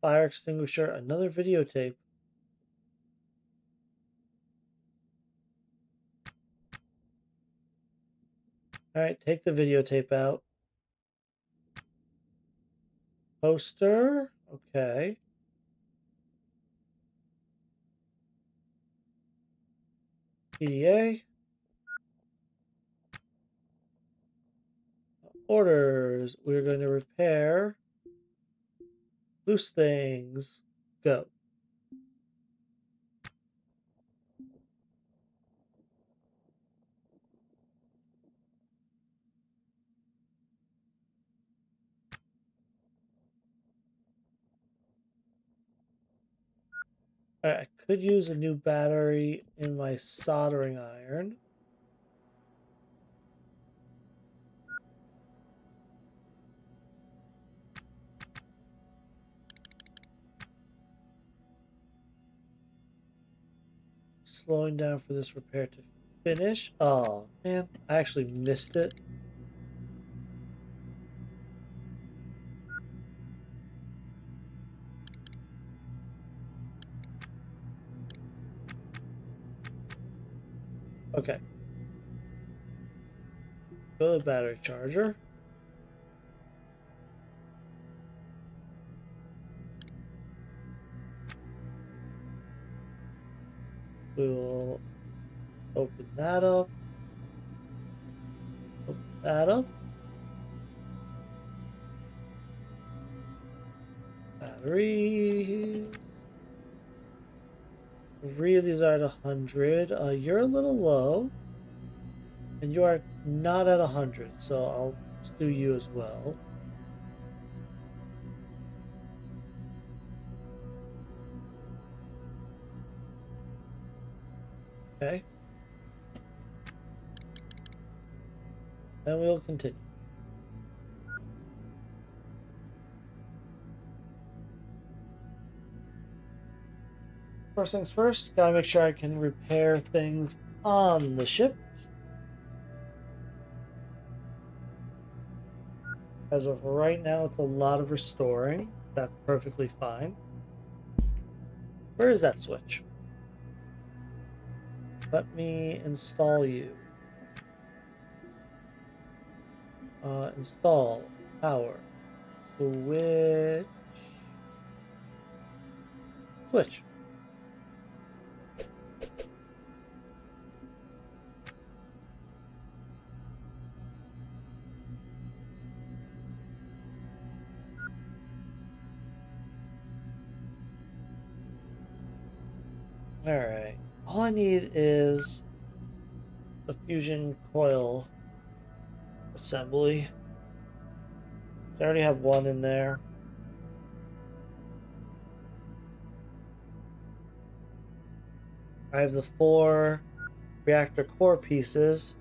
Fire extinguisher, another videotape. All right, take the videotape out. Poster, okay. PDA. Orders, we're going to repair loose things. Go. All right, I could use a new battery in my soldering iron. Slowing down for this repair to finish. Oh, man, I actually missed it. Okay. Go to the battery charger. We will open that up. Open that up. Batteries. 3 of these are at 100. You're a little low. And you are not at 100, so I'll just do you as well. Okay. Then we'll continue. First things first, gotta make sure I can repair things on the ship. As of right now, it's a lot of restoring. That's perfectly fine. Where is that switch? Let me install you. Install power. Switch. Switch. Alright. All I need is the fusion coil assembly. So I already have one in there. I have the 4 reactor core pieces,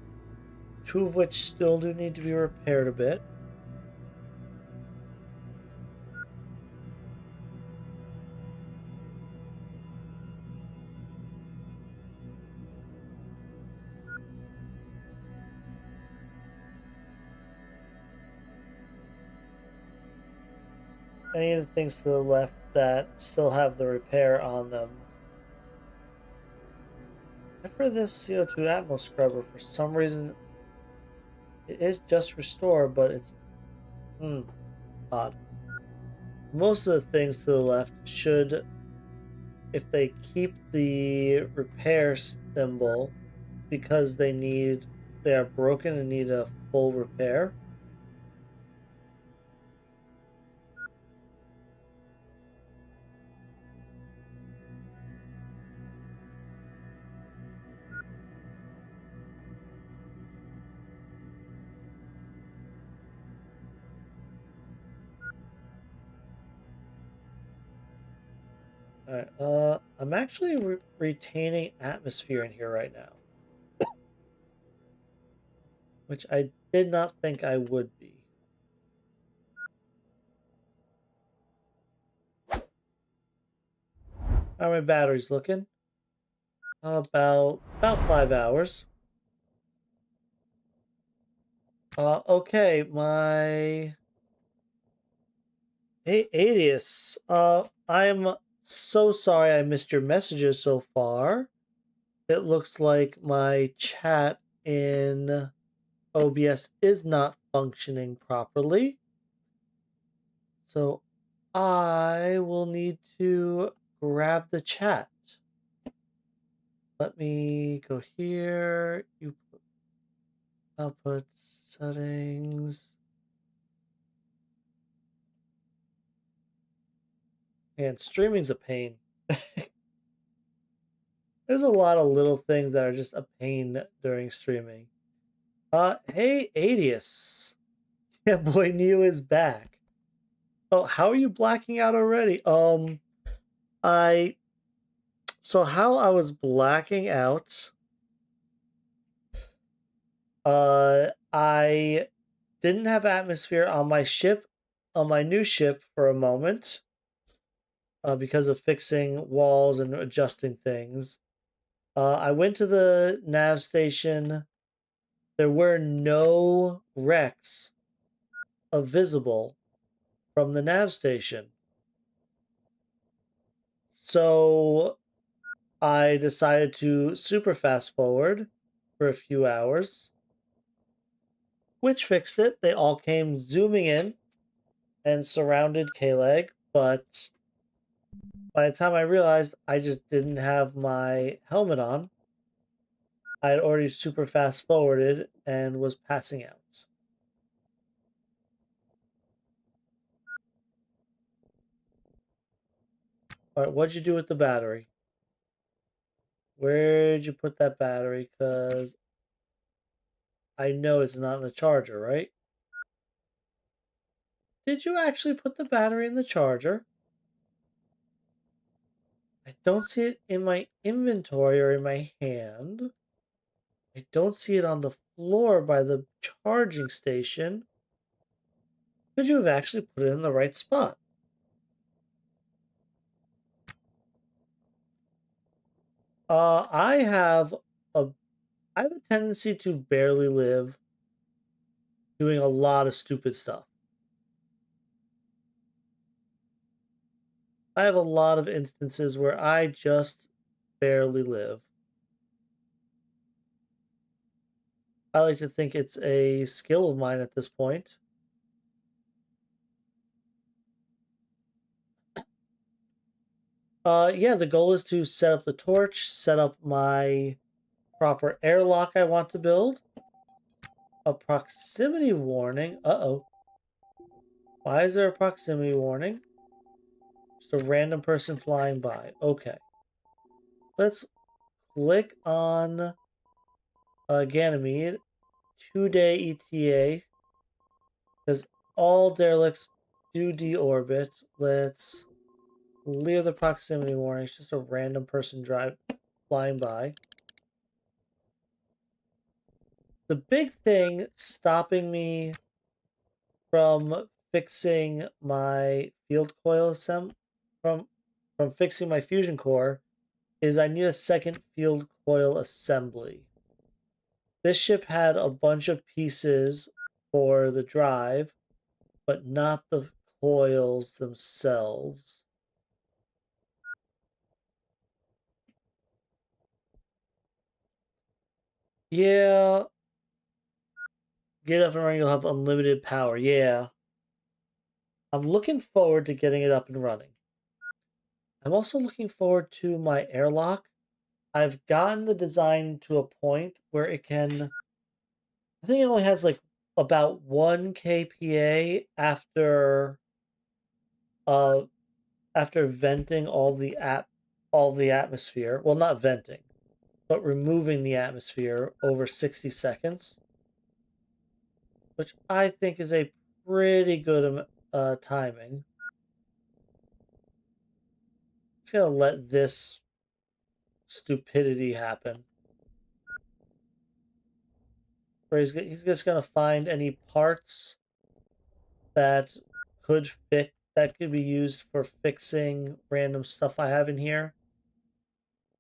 2 of which still do need to be repaired a bit. any of the things to the left that still have the repair on them. And for this CO2 Atmos scrubber, for some reason, it is just restore, but it's odd. Most of the things to the left should, if they keep the repair symbol, because they are broken and need a full repair. All right. I'm actually retaining atmosphere in here right now, which I did not think I would be. How are my batteries looking? About 5 hours. Okay, my hey Adius. I'm so sorry I missed your messages so far. It looks like my chat in OBS is not functioning properly. So I will need to grab the chat. Let me go here. You put output settings. And streaming's a pain. There's a lot of little things that are just a pain during streaming. Hey, Adius. Yeah, boy, Neo is back. Oh, how are you blacking out already? I so how I was blacking out. I didn't have atmosphere on my ship, on my new ship for a moment, because of fixing walls and adjusting things. I went to the nav station. There were no wrecks visible from the nav station. So I decided to super fast forward for a few hours, which fixed it. They all came zooming in and surrounded K-Leg, but by the time I realized I just didn't have my helmet on, I had already super fast forwarded and was passing out. All right, what'd you do with the battery? Where'd you put that battery? Because I know it's not in the charger, right? Did you actually put the battery in the charger? I don't see it in my inventory or in my hand. I don't see it on the floor by the charging station. Could you have actually put it in the right spot? Uh, I have a I have a tendency to barely live doing a lot of stupid stuff. I have a lot of instances where I just barely live. I like to think it's a skill of mine at this point. Yeah, the goal is to set up the torch, set up my proper airlock I want to build. A proximity warning. Uh-oh. Why is there a proximity warning? Just a random person flying by. Okay. Let's click on Ganymede, 2-day ETA, because all derelicts do deorbit. Let's clear the proximity warning. It's just a random person flying by. The big thing stopping me from fixing my field coil from from fixing my fusion core is I need a second field coil assembly. This ship had a bunch of pieces for the drive, but not the coils themselves. Yeah, get up and running, you'll have unlimited power. Yeah. I'm looking forward to getting it up and running. I'm also looking forward to my airlock. I've gotten the design to a point where it can, I think it only has like about 1 kPa uh after venting all the atmosphere. Well, not venting, but removing the atmosphere over 60 seconds, which I think is a pretty good timing. Just gonna let this stupidity happen. Where he's just gonna find any parts that could be used for fixing random stuff I have in here.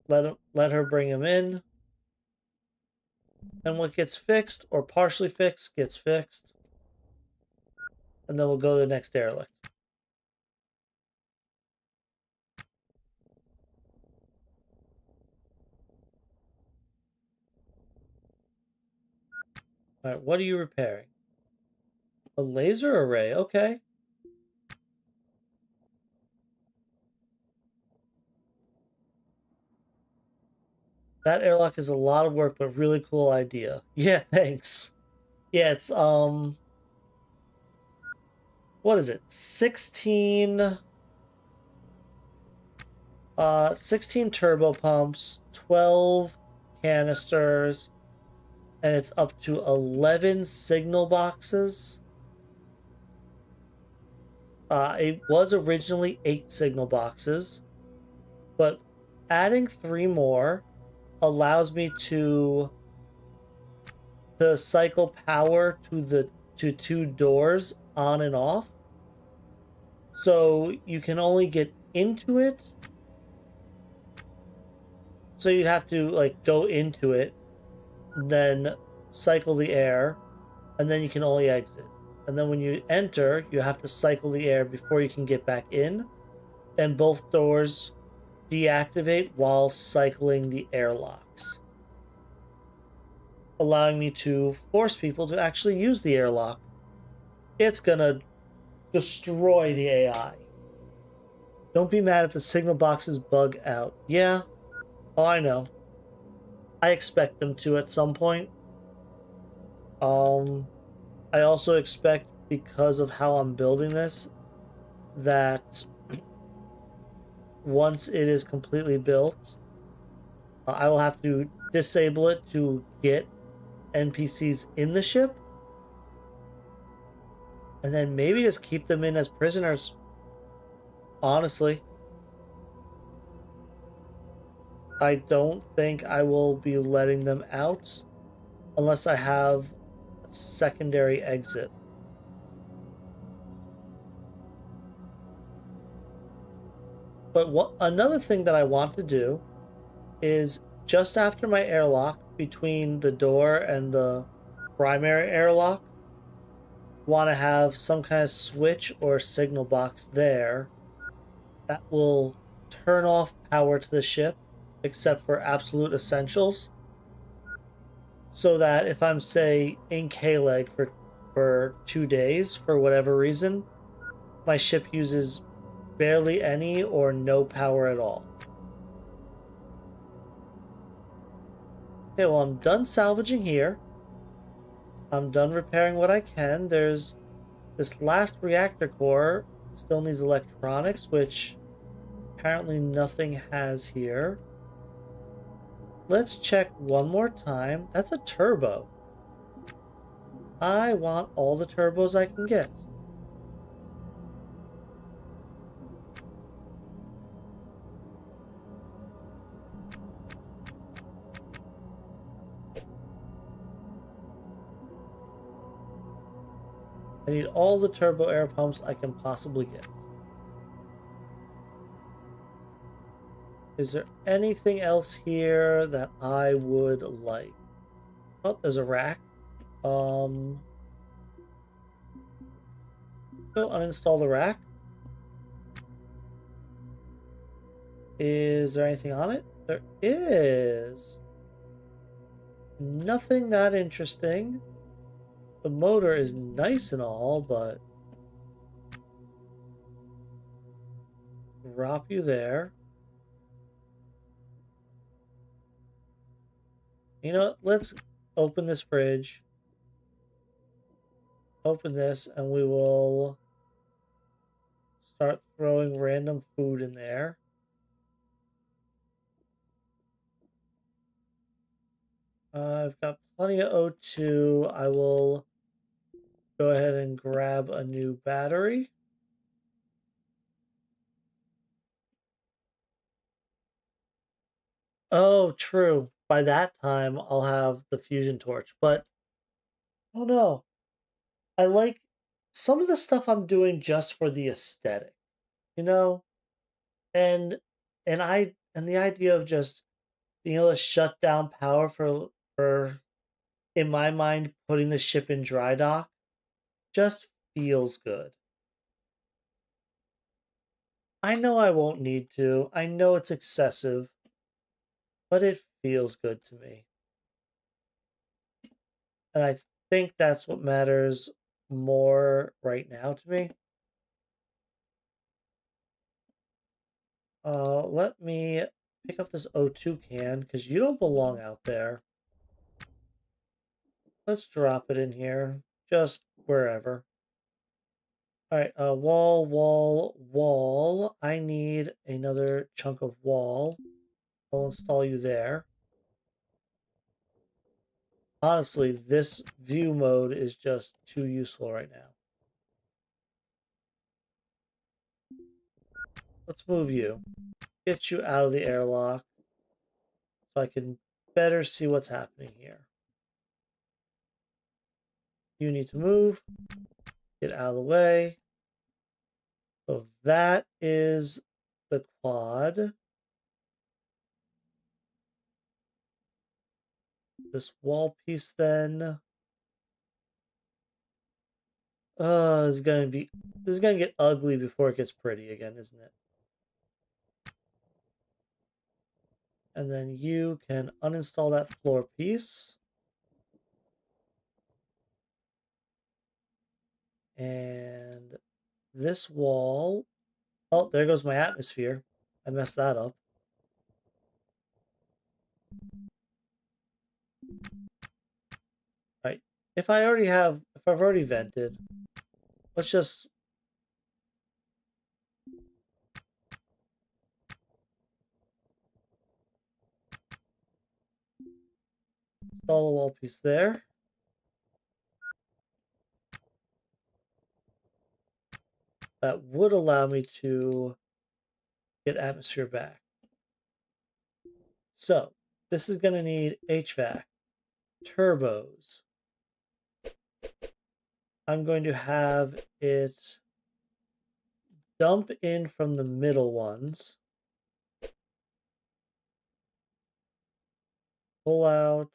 Let her bring him in, and what gets fixed or partially fixed gets fixed, and then we'll go to the next derelict. All right, what are you repairing? A laser array. Okay. That airlock is a lot of work, but really cool idea. Yeah, thanks. Yeah, it's what is it? 16 turbo pumps, 12 canisters, and it's up to 11 signal boxes. It was originally 8 signal boxes, but adding 3 more allows me to cycle power to 2 doors on and off. So you can only get into it. So you'd have to like go into it, then cycle the air, and then you can only exit. And then when you enter, you have to cycle the air before you can get back in. And both doors deactivate while cycling the airlocks, allowing me to force people to actually use the airlock. It's gonna destroy the AI. Don't be mad if the signal boxes bug out. Yeah, oh, I know. I expect them to at some point. Um, I also expect, because of how I'm building this, that once it is completely built, I will have to disable it to get NPCs in the ship, and then maybe just keep them in as prisoners. Honestly, I don't think I will be letting them out unless I have a secondary exit. But another thing that I want to do is, just after my airlock, between the door and the primary airlock, want to have some kind of switch or signal box there that will turn off power to the ship except for absolute essentials, so that if I'm, say, in K-Leg for 2 days for whatever reason, my ship uses barely any or no power at all. Okay, well, I'm done salvaging here. I'm done repairing what I can. There's this last reactor core still needs electronics, which apparently nothing has here. Let's check one more time. That's a turbo. I want all the turbos I can get. I need all the turbo air pumps I can possibly get. Is there anything else here that I would like? Oh, there's a rack. go uninstall the rack. Is there anything on it? There is. Nothing that interesting. The motor is nice and all, but drop you there. You know what? Let's open this fridge. Open this, and we will start throwing random food in there. I've got plenty of O2. I will go ahead and grab a new battery. Oh, true. By that time, I'll have the fusion torch. But, oh no. I like some of the stuff I'm doing just for the aesthetic, you know? And and the idea of just being able to shut down power for in my mind putting the ship in dry dock just feels good. I know I won't need to. I know it's excessive, but it feels good to me. And I think that's what matters more right now to me. Let me pick up this O2 can because you don't belong out there. Let's drop it in here, just wherever. All right, wall. I need another chunk of wall. I'll install you there. Honestly, this view mode is just too useful right now. Let's move you. Get you out of the airlock so I can better see what's happening here. You need to move. Get out of the way. So that is the quad. This wall piece then this is gonna get ugly before it gets pretty again, isn't it? And then you can uninstall that floor piece. And this wall. Oh, there goes my atmosphere. I messed that up. Right. If I've already vented, let's just install a wall piece there. That would allow me to get atmosphere back. So this is going to need HVAC, turbos. I'm going to have it dump in from the middle ones. Pull out.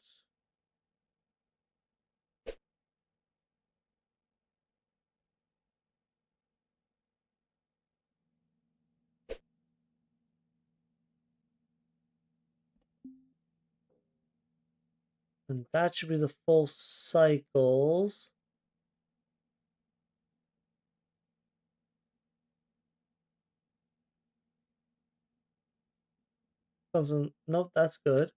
And that should be the full cycles. Something, nope, that's good.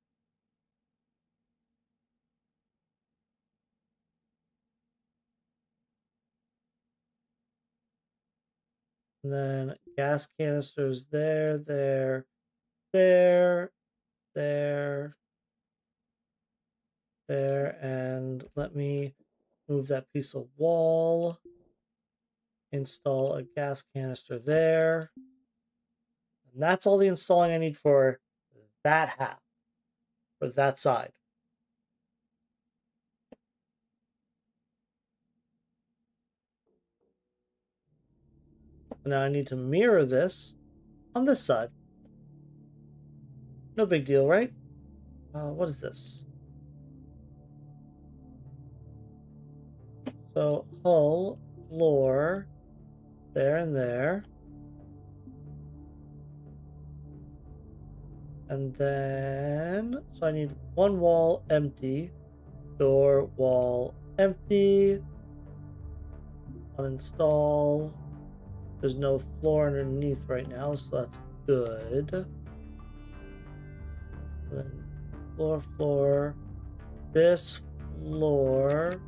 And then gas canisters there, there, there, and let me move that piece of wall, install a gas canister there. And that's all the installing I need for that half, for that side. Now I need to mirror this on this side. No big deal, right? What is this? So hull, floor, there and there. And then, so I need one wall empty, door, wall, empty, uninstall. There's no floor underneath right now, so that's good. Then floor. This floor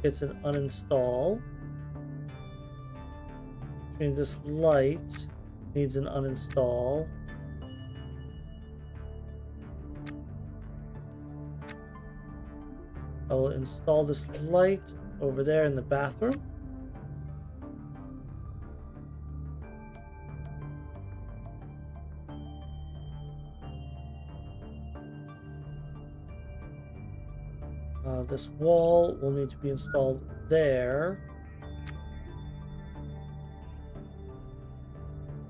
gets an uninstall. Which means this light needs an uninstall. I will install this light over there in the bathroom. This wall will need to be installed there.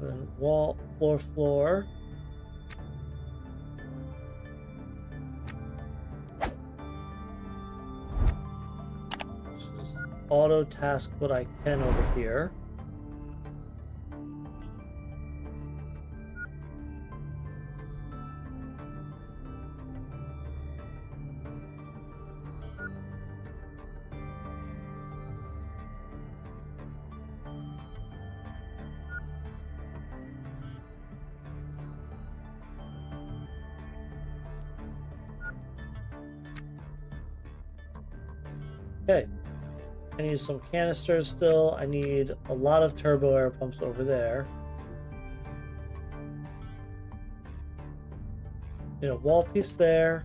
And then wall, floor. Just auto task what I can over here. Okay, I need some canisters still. I need a lot of turbo air pumps over there. Need a wall piece there.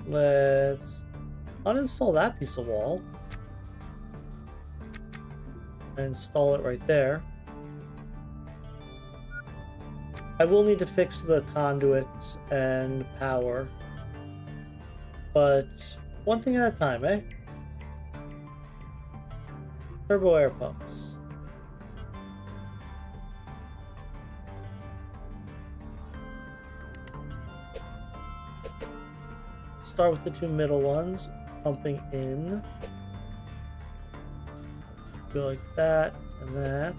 Let's uninstall that piece of wall and install it right there. I will need to fix the conduits and power, but one thing at a time, eh? Turbo air pumps. Start with the two middle ones, pumping in. Go like that and that.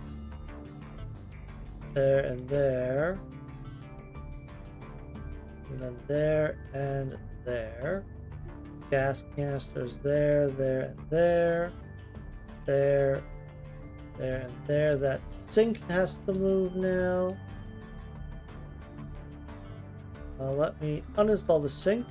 There and there. And then there and there. Gas canisters there, and there. There and there. That sink has to move now. Let me uninstall the sink.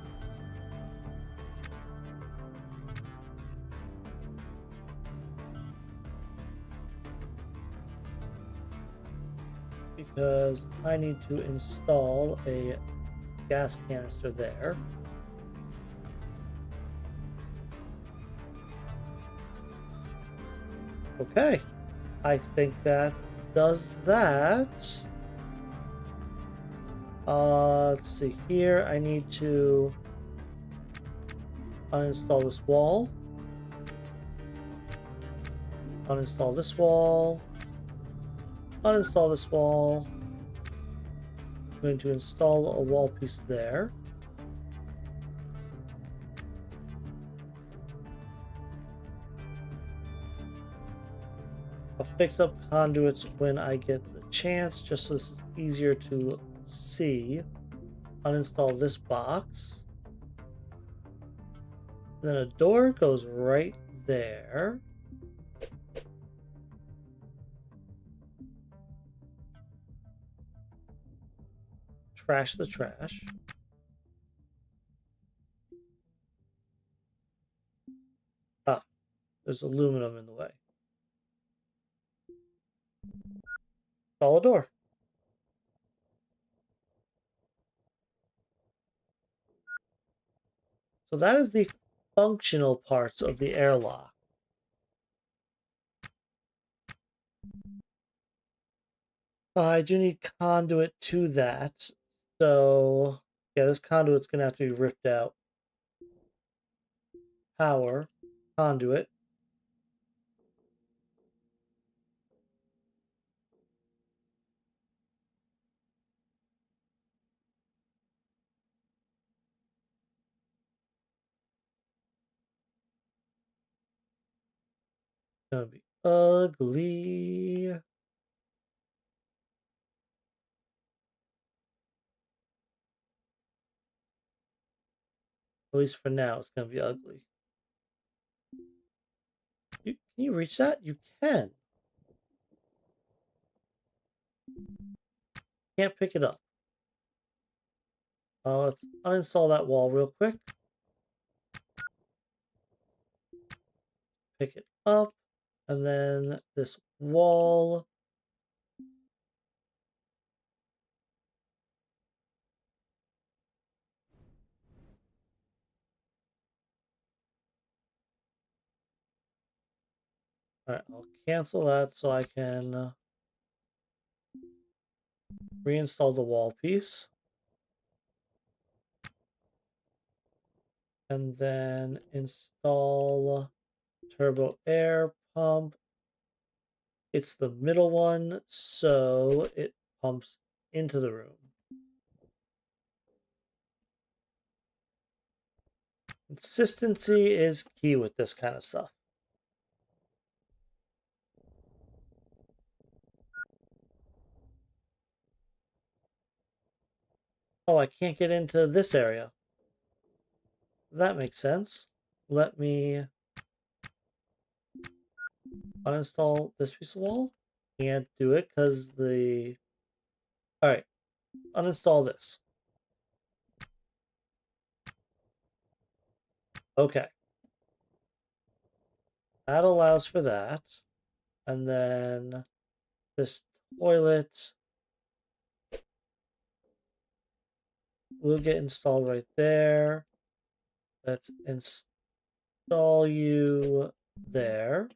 Because I need to install a gas canister there. Okay, I think that does that. Let's see here. I need to uninstall this wall. Uninstall this wall. Uninstall this wall. I'm going to install a wall piece there. I'll fix up conduits when I get the chance, just so this is easier to see. Uninstall this box. And then a door goes right there. Trash the trash. Ah, there's aluminum in the way. Install a door. So that is the functional parts of the airlock. I do need conduit to that. So, yeah, this conduit's going to have to be ripped out. Power, conduit. Gonna be ugly. At least for now, it's gonna be ugly. Can you reach that? You can. Can't pick it up. Let's uninstall that wall real quick. Pick it up. And then this wall. Alright, I'll cancel that so I can reinstall the wall piece. And then install turbo air pump. It's the middle one, so it pumps into the room. Consistency is key with this kind of stuff. Oh, I can't get into this area. That makes sense. Let me uninstall this piece of wall. Can't do it because the... Alright, uninstall this. Okay. That allows for that. And then this toilet will get installed right there. Let's install you there.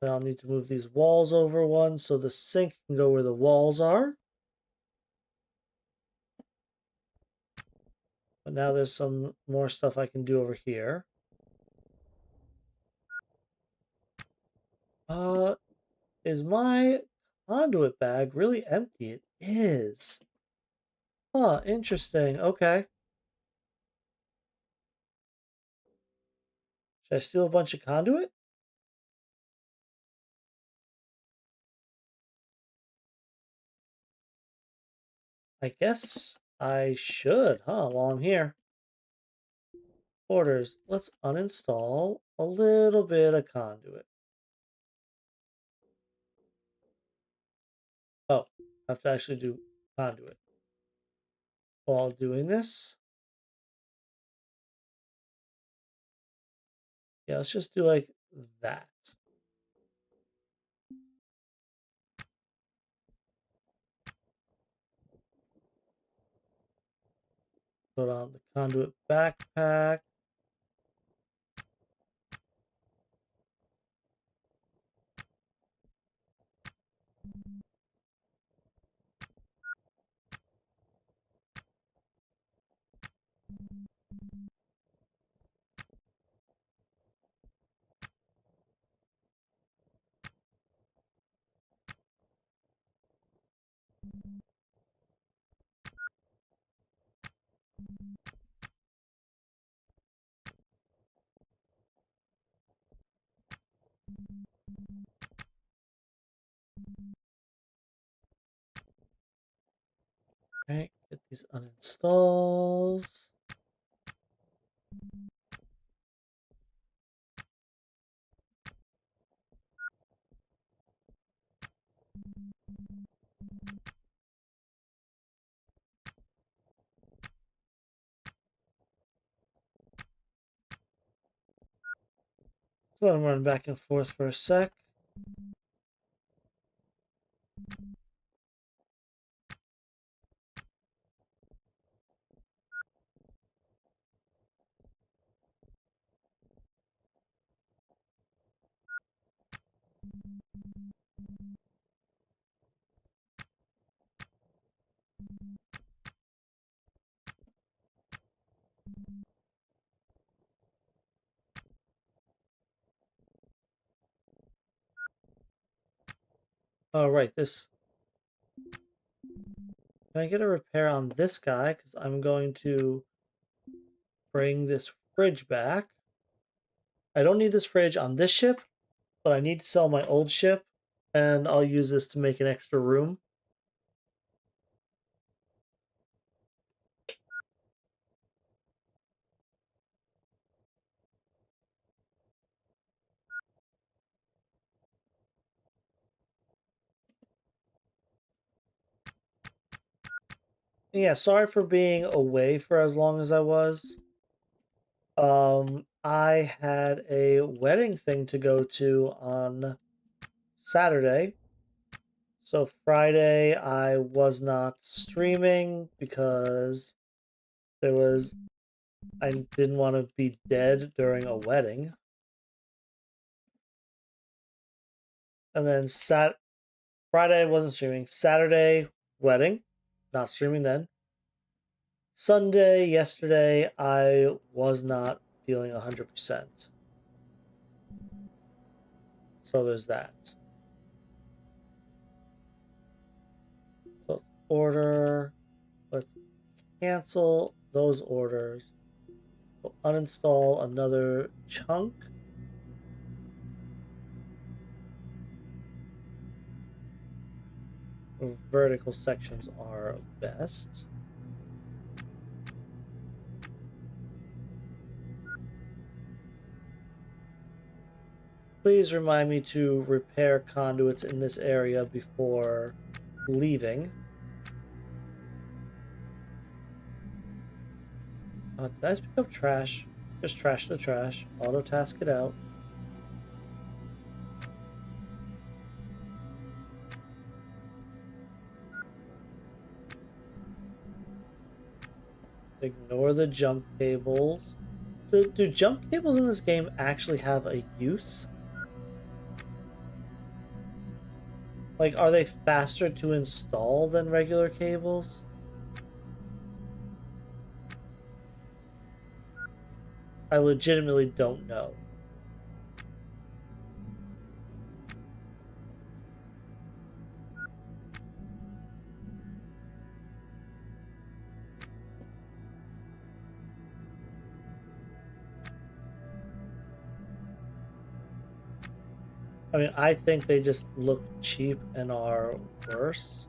Then I'll need to move these walls over one so the sink can go where the walls are. But now there's some more stuff I can do over here. Is my conduit bag really empty? It is. Huh, interesting. Okay. Should I steal a bunch of conduit? I guess I should, huh, while I'm here. Orders. Let's uninstall a little bit of conduit. Oh, I have to actually do conduit. While doing this, yeah, let's just do like that. Put on the conduit backpack. Right, get these uninstalls. So let them run back and forth for a sec. Oh, right, this... Can I get a repair on this guy? Because I'm going to bring this fridge back. I don't need this fridge on this ship, but I need to sell my old ship, and I'll use this to make an extra room. Yeah, sorry for being away for as long as I was. I had a wedding thing to go to on Saturday. So Friday I was not streaming because I didn't want to be dead during a wedding. And then Friday I wasn't streaming. Saturday wedding, not streaming then. Sunday yesterday I was not feeling 100%. So there's that. So let's order. Let's cancel those orders. We'll uninstall another chunk. Vertical sections are best. Please remind me to repair conduits in this area before leaving. Did I just pick up trash? Just trash the trash. Auto task it out. Ignore the jump cables. Do jump cables in this game actually have a use? Like, are they faster to install than regular cables? I legitimately don't know. I mean, I think they just look cheap and are worse.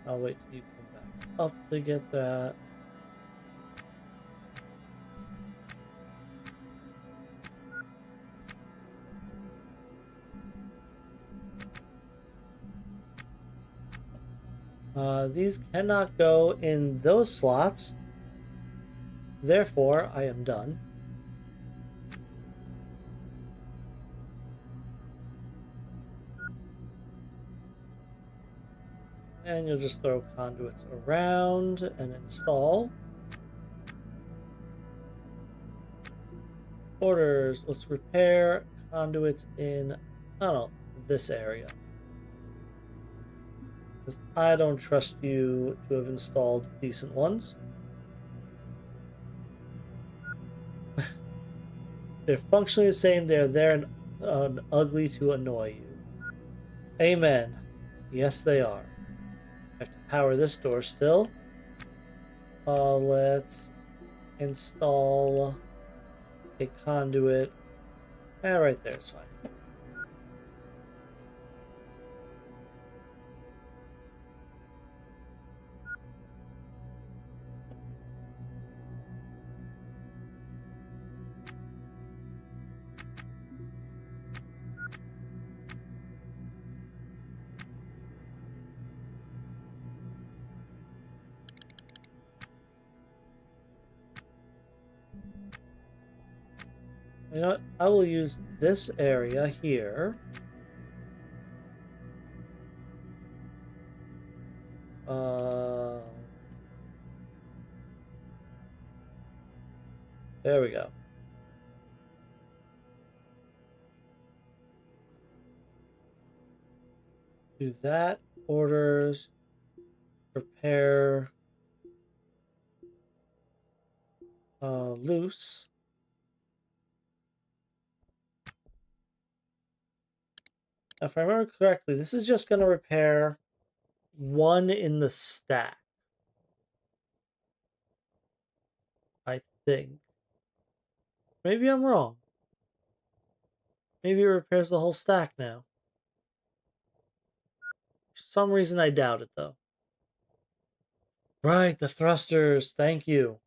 I'll wait till you come back up to get that. These cannot go in those slots. Therefore, I am done. And you'll just throw conduits around and install. Orders. Let's repair conduits in, I don't know, this area. Because I don't trust you to have installed decent ones. They're functionally the same. They're there and ugly to annoy you. Amen. Yes, they are. I have to power this door still. Let's install a conduit. Right there is fine. You know what? I will use this area here. Uh, there we go. Do that. Orders. Prepare. Loose. If I remember correctly, this is just going to repair one in the stack, I think. Maybe I'm wrong. Maybe it repairs the whole stack now. For some reason I doubt it though. Right, the thrusters. Thank you.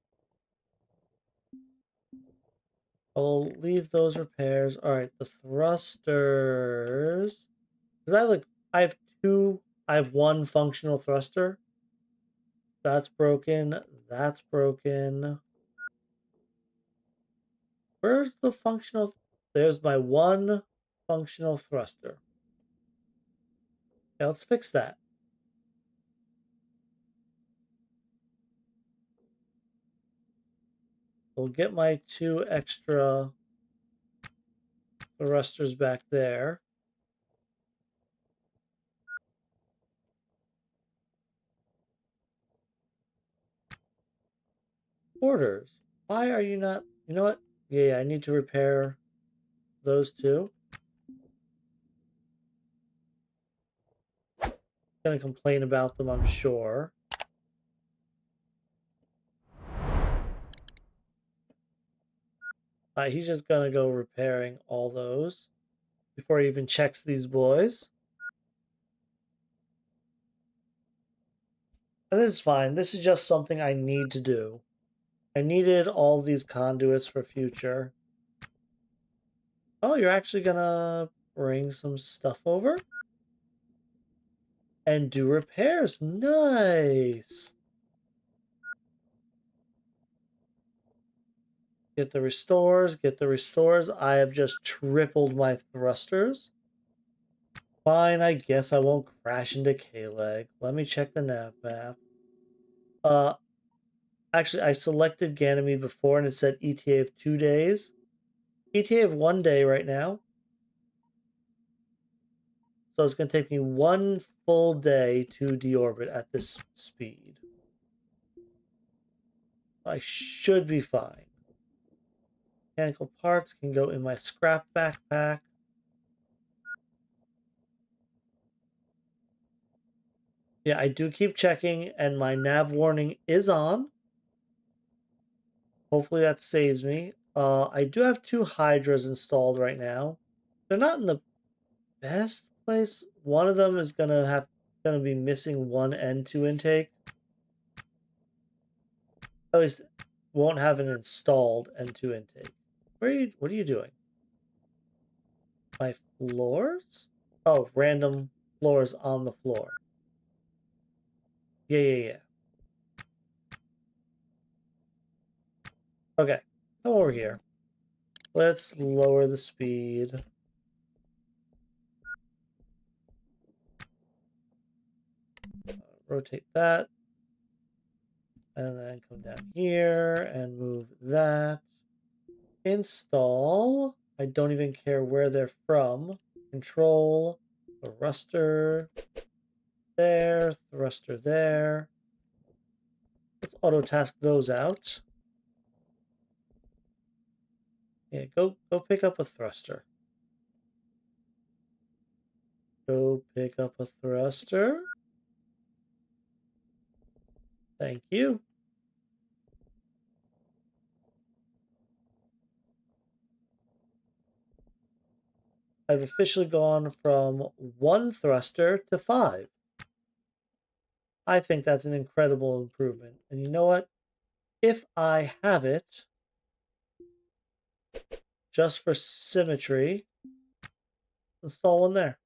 I'll leave those repairs. All right, the thrusters. Cause I have two. I have one functional thruster. That's broken. That's broken. Where's the functional? There's my one functional thruster. Okay, let's fix that. We'll get my two extra thrusters back there. Orders. Why are you not? You know what? Yeah, I need to repair those two. Gonna complain about them, I'm sure. He's just gonna go repairing all those before he even checks these boys. And this is fine. This is just something I need to do. I needed all these conduits for future. Oh, you're actually gonna bring some stuff over? And do repairs. Nice! Get the restores, get the restores. I have just tripled my thrusters. Fine, I guess I won't crash into K-Leg. Let me check the nav map. Actually, I selected Ganymede before and it said ETA of 2 days. ETA of 1 day right now. So it's going to take me 1 full day to deorbit at this speed. I should be fine. Mechanical parts can go in my scrap backpack. Yeah, I do keep checking, and my nav warning is on. Hopefully that saves me. I do have 2 Hydras installed right now. They're not in the best place. One of them is gonna be missing one N2 intake. At least won't have an installed N2 intake. What are you doing? My floors? Oh, random floors on the floor. Yeah. Okay, come over here. Let's lower the speed. Rotate that. And then come down here and move that. Install. I don't even care where they're from. Control. Thruster. There. Thruster there. Let's auto task those out. Yeah, go pick up a thruster. Go pick up a thruster. Thank you. I've officially gone from 1 thruster to 5. I think that's an incredible improvement. And you know what? If I have it, just for symmetry, install one there.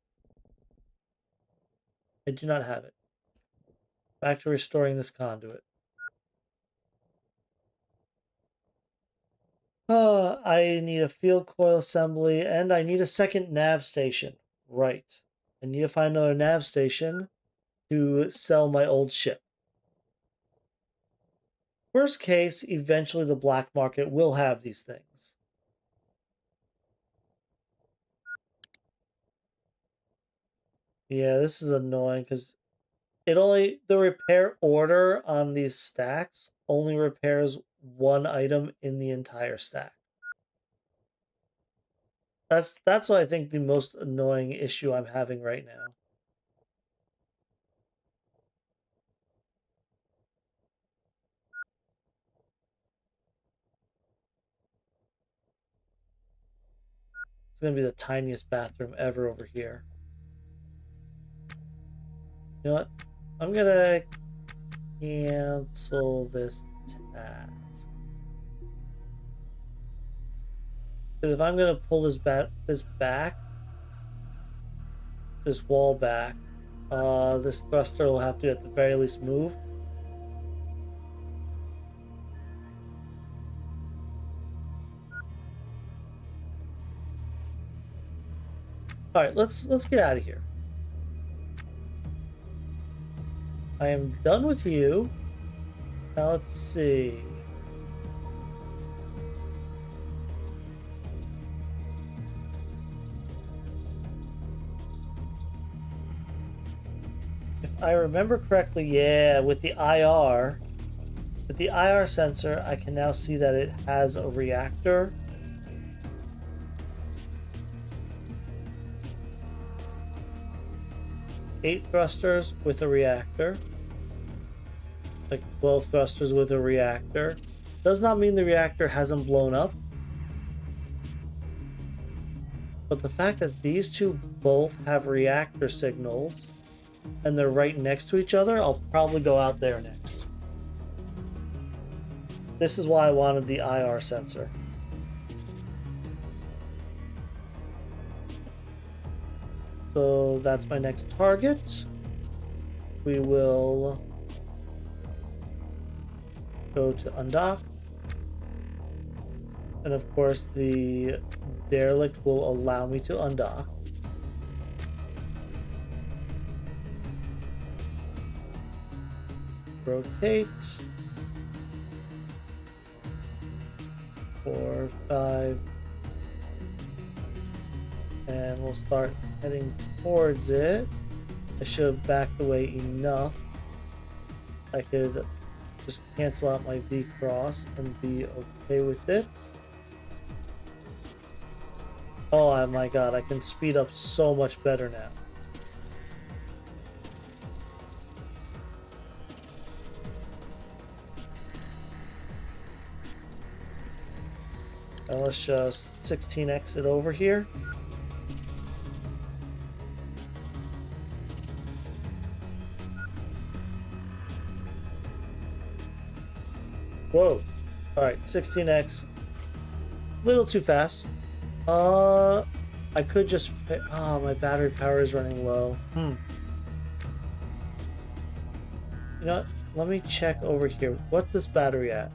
I do not have it. Back to restoring this conduit. I need a field coil assembly, and I need a second nav station. Right. I need to find another nav station to sell my old ship. Worst case, eventually the black market will have these things. Yeah, this is annoying because the repair order on these stacks only repairs one item in the entire stack. That's what I think the most annoying issue I'm having right now. It's gonna be the tiniest bathroom ever over here. You know what? I'm gonna cancel this task. Because if I'm gonna pull this wall back, this thruster will have to at the very least move. All right, let's get out of here. I am done with you. Now let's see. If I remember correctly, yeah, with the IR sensor, I can now see that it has a reactor. 8 thrusters with a reactor. Like 12 thrusters with a reactor. Does not mean the reactor hasn't blown up. But the fact that these two both have reactor signals and they're right next to each other, I'll probably go out there next. This is why I wanted the IR sensor. So that's my next target. We will go to undock. And of course the derelict will allow me to undock. Rotate. 4, 5. And we'll start heading towards it. I should have backed away enough. I could just cancel out my V-cross and be okay with it. Oh my god, I can speed up so much better now. Now let's just 16x it over here. Whoa. Alright, 16x. Little too fast. I could just... Oh, my battery power is running low. You know what? Let me check over here. What's this battery at?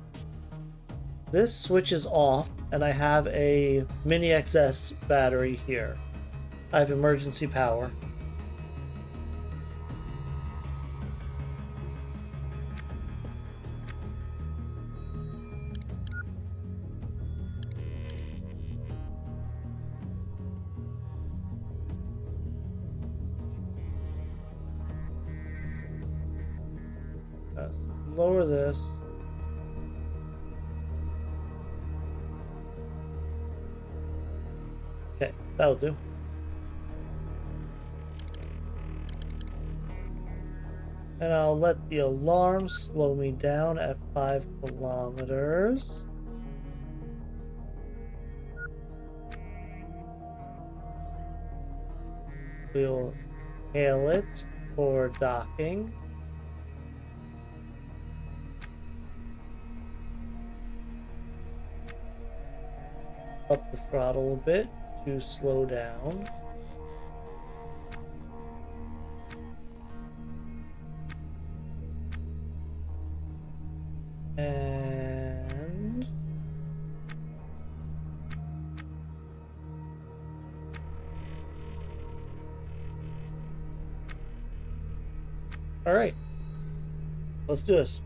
This switch is off, and I have a Mini XS battery here. I have emergency power. Let's lower this. Okay, that'll do. And I'll let the alarm slow me down at 5 kilometers. We'll hail it for docking. Up the throttle a bit to slow down. And all right, let's do this.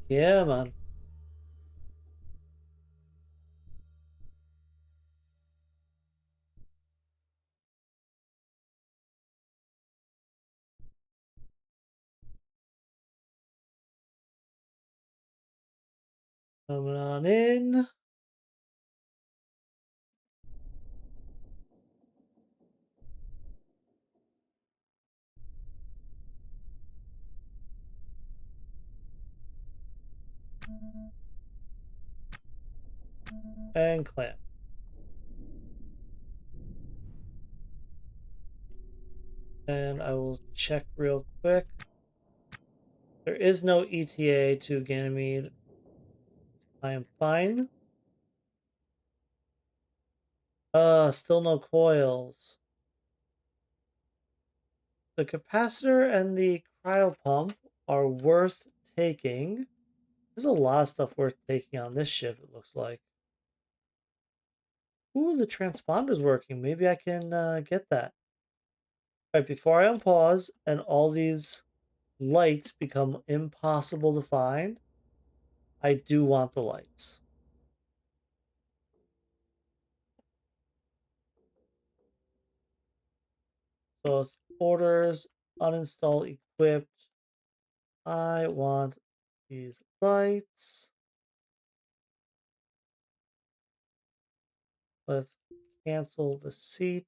Yeah, man. Coming on in. and clamp. And I will check real quick. There is no ETA to Ganymede. I am fine. Still no coils. The capacitor and the cryo pump are worth taking. There's a lot of stuff worth taking on this ship, it looks like. Ooh, the transponder's working. Maybe I can get that. All right, before I unpause and all these lights become impossible to find, I do want the lights. So it's orders, uninstall, equipped. I want these lights. Let's cancel the seat.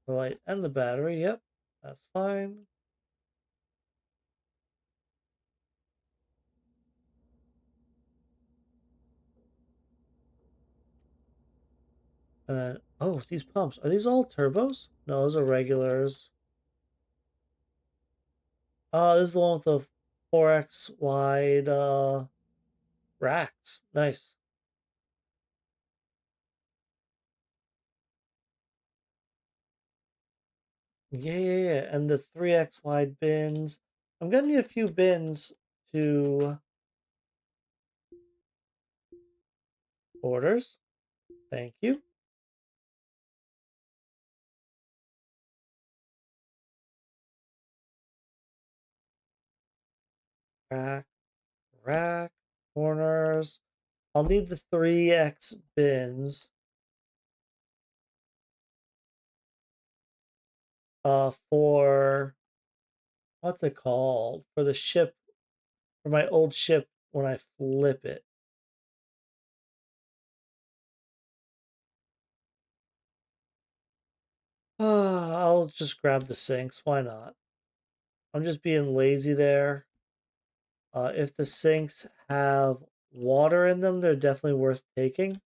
The light and the battery. Yep, that's fine. And then, oh, these pumps. Are these all turbos? No, those are regulars. Oh, this is the one with the 4x wide racks. Nice. Yeah, yeah, yeah. And the 3x wide bins. I'm gonna need a few bins to orders. Thank you. Rack, rack, corners. I'll need the 3x bins for what's it called? For the ship, for my old ship when I flip it. I'll just grab the sinks. Why not? I'm just being lazy there. If the sinks have water in them, they're definitely worth taking.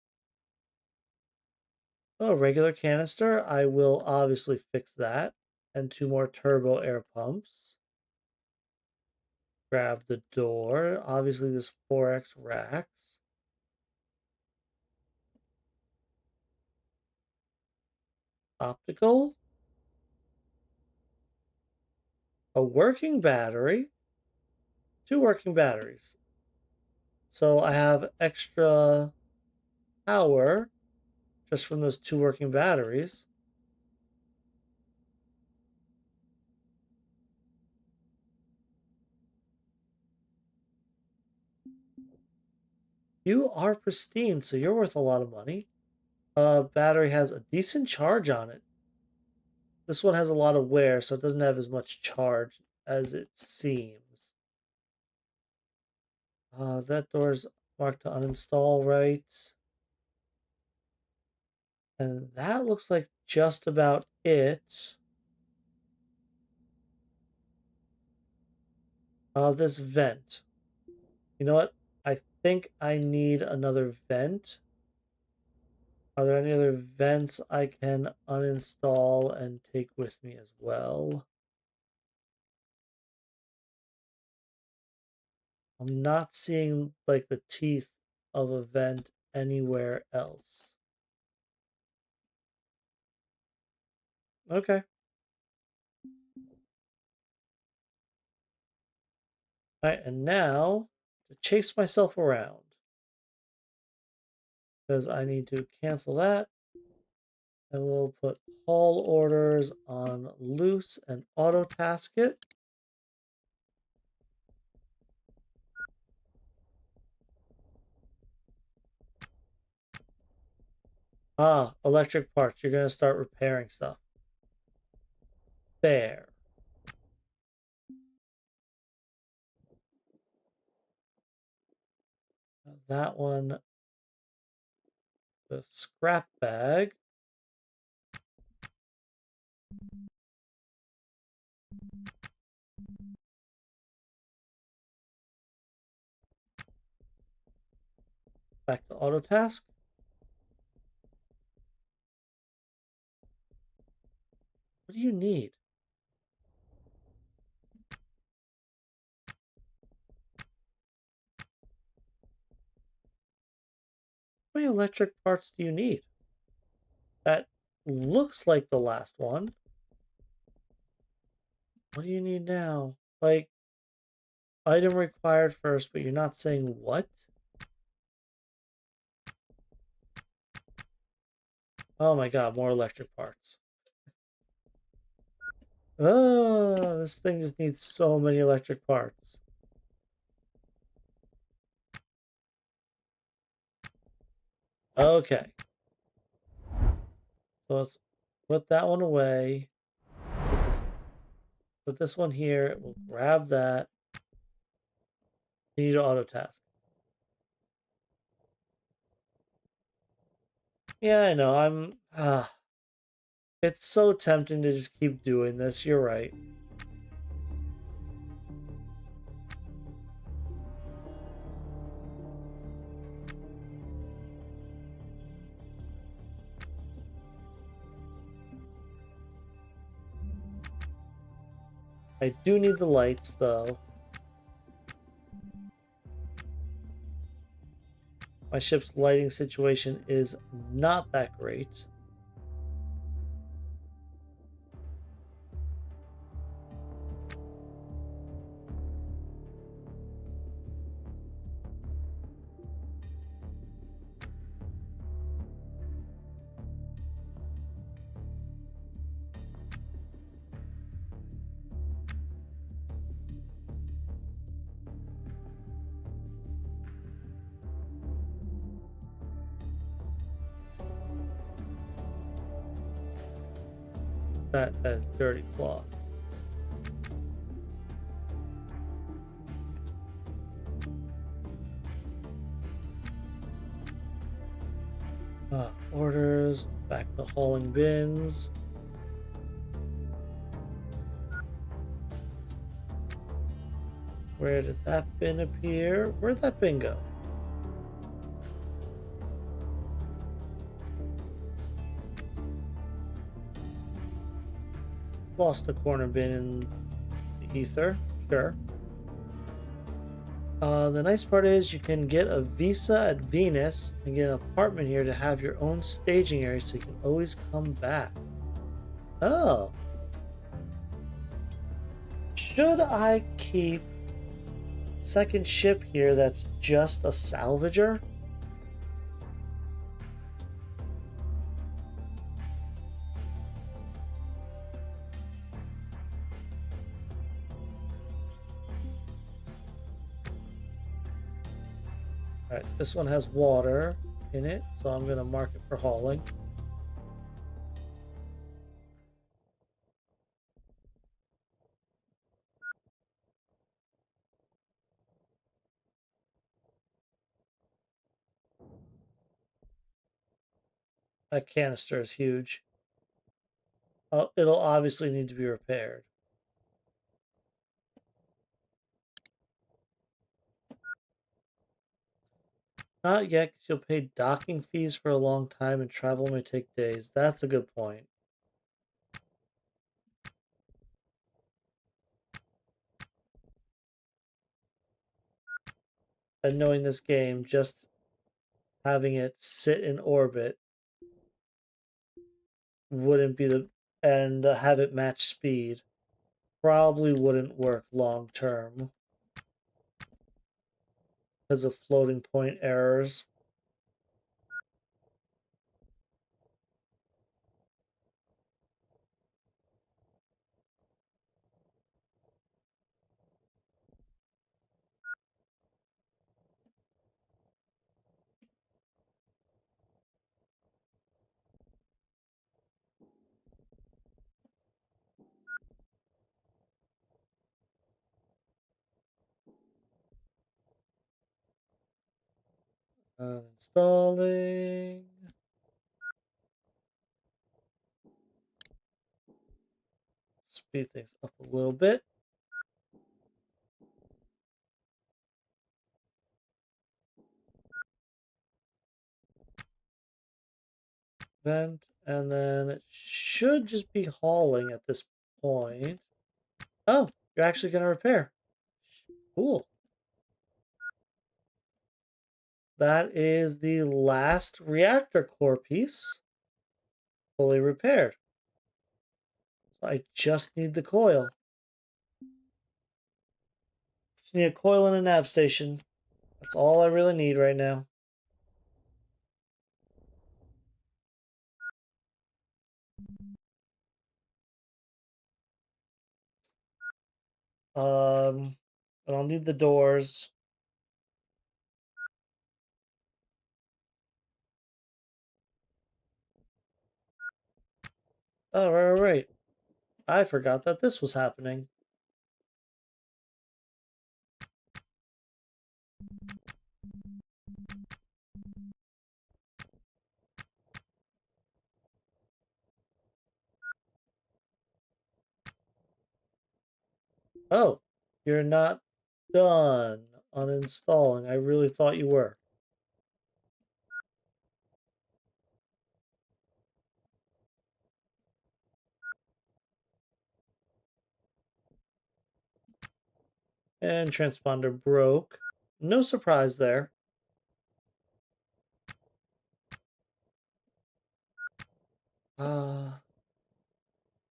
Oh, regular canister. I will obviously fix that. And two more turbo air pumps. Grab the door. Obviously, this 4x racks. Optical. A working battery. Two working batteries. So I have extra power just from those two working batteries. You are pristine, so you're worth a lot of money. Battery has a decent charge on it. This one has a lot of wear, so it doesn't have as much charge as it seems. That door's marked to uninstall, right? And that looks like just about it. This vent. You know what? I think I need another vent. Are there any other vents I can uninstall and take with me as well? I'm not seeing like the teeth of a vent anywhere else. Okay. All right, and now to chase myself around because I need to cancel that and we'll put haul orders on loose and auto task it. Electric parts. You're going to start repairing stuff. There. That one The scrap bag. Back to auto task. What do you need? How many electric parts do you need? That looks like the last one. What do you need now? Like, item required first, but you're not saying what? Oh my god, more electric parts. Oh, this thing just needs so many electric parts. Okay. So let's put that one away. Put this one here. We'll grab that. Continue to auto task. Yeah, I know. It's so tempting to just keep doing this. You're right. I do need the lights, though. My ship's lighting situation is not that great. That is dirty cloth. Orders. Back to hauling bins. Where did that bin appear? Where'd that bin go? Lost the corner bin in the ether. Sure. The nice part is you can get a visa at Venus and get an apartment here to have your own staging area so you can always come back. Oh. Should I keep second ship here that's just a salvager? Alright, this one has water in it, so I'm going to mark it for hauling. That canister is huge. Oh, it'll obviously need to be repaired. Not yet, because you'll pay docking fees for a long time and travel may take days. That's a good point. And knowing this game, just having it sit in orbit wouldn't be the... And have it match speed probably wouldn't work long term because of floating point errors. Installing. speed things up a little bit. Vent, and then it should just be hauling at this point. Oh, you're actually going to repair. Cool. That is the last reactor core piece fully repaired. So I just need the coil. Just need a coil and a nav station. That's all I really need right now. I don't need the doors. Oh, right. I forgot that this was happening. Oh, you're not done uninstalling. I really thought you were. And transponder broke. No surprise there.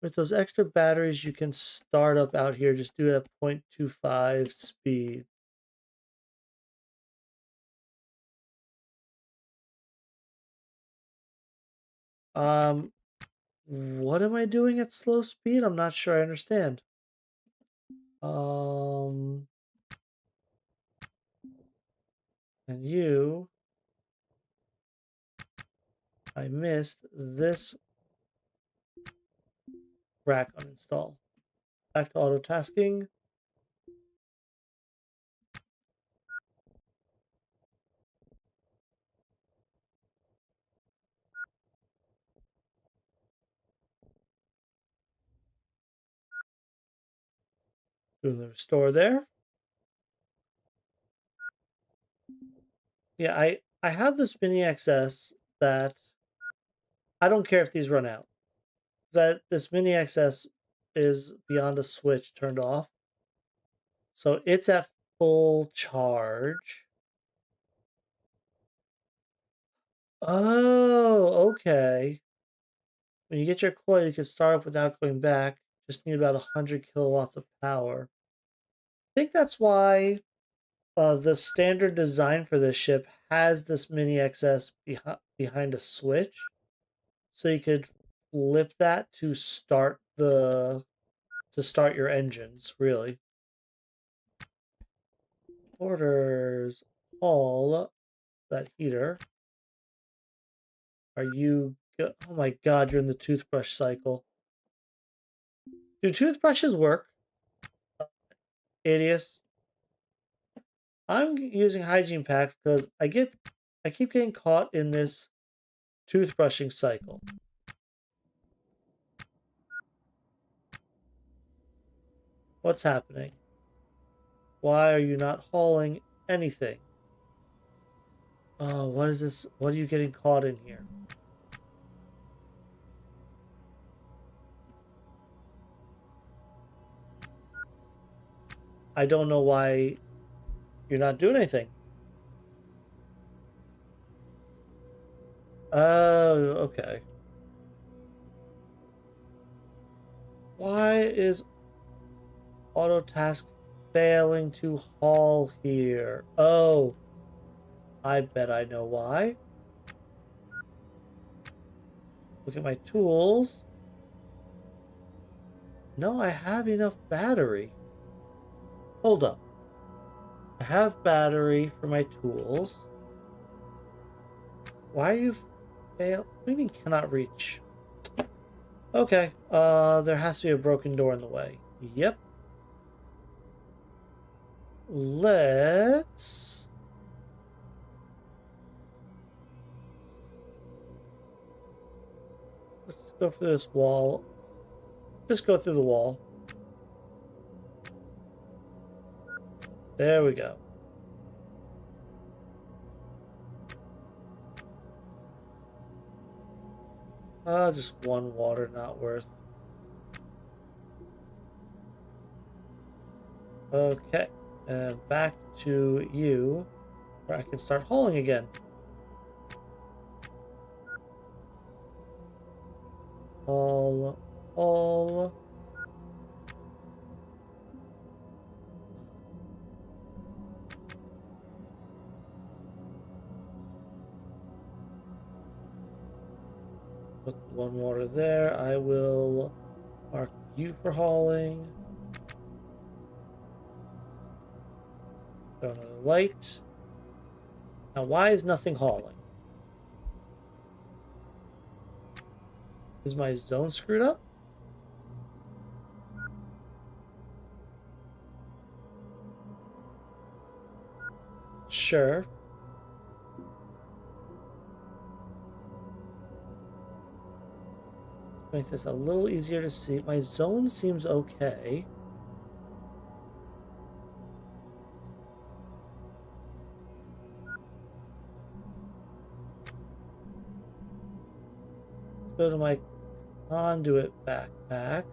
With those extra batteries, you can start up out here. Just do it at 0.25 speed. What am I doing at slow speed? I'm not sure I understand. And I missed this rack uninstall. Back to auto tasking. Doing the restore there. Yeah, I have this mini XS that I don't care if these run out. That this mini XS is beyond a switch turned off. So it's at full charge. Oh, okay. When you get your coil, you can start up without going back. Just need about 100 kilowatts of power. I think that's why the standard design for this ship has this mini XS behind a switch. So you could flip that to start your engines, really. Orders all that heater. Oh my god, you're in the toothbrush cycle. Do toothbrushes work? Idiots. I'm using hygiene packs because I keep getting caught in this toothbrushing cycle. What's happening? Why are you not hauling anything? Oh, what is this? What are you getting caught in here? I don't know why you're not doing anything. Oh, okay. Why is auto task failing to haul here? Oh, I bet I know why. Look at my tools. No, I have enough battery. Hold up. I have battery for my tools. Why are you fail? What do you mean cannot reach? Okay, there has to be a broken door in the way. Yep. Let's go through this wall. Just go through the wall. There we go. Just one water, not worth. Okay, and back to you, where I can start hauling again. Haul, haul. Put one water there. I will mark you for hauling. Throw another light. Now, why is nothing hauling? Is my zone screwed up? Sure. Makes this a little easier to see. My zone seems okay. Let's go to my conduit backpack.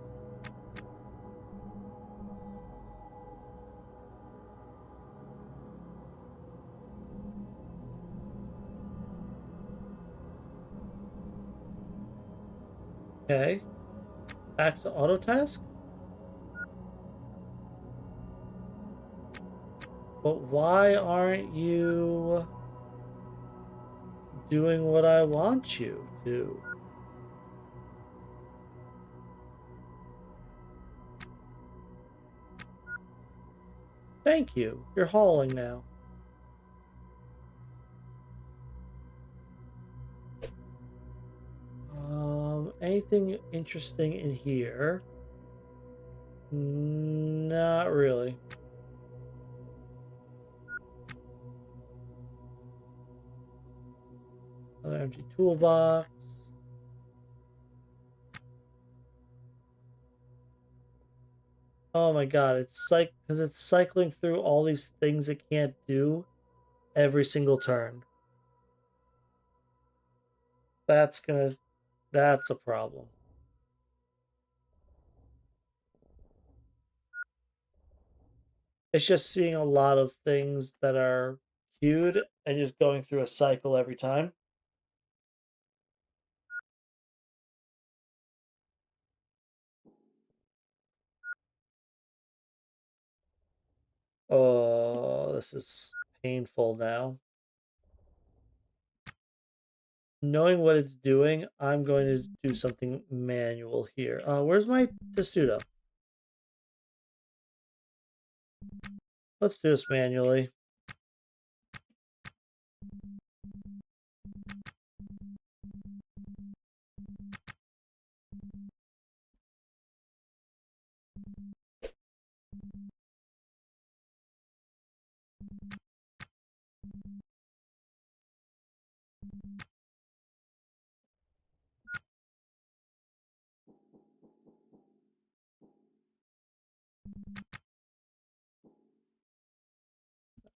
Okay. Back to auto task. But why aren't you doing what I want you to? Thank you. You're hauling now. Anything interesting in here? Not really. Another empty toolbox. Oh my god, it's like because it's cycling through all these things it can't do every single turn. That's gonna that's a problem. It's just seeing a lot of things that are queued and just going through a cycle every time. Oh, this is painful now. Knowing what it's doing, I'm going to do something manual here. Where's my testudo? Let's do this manually.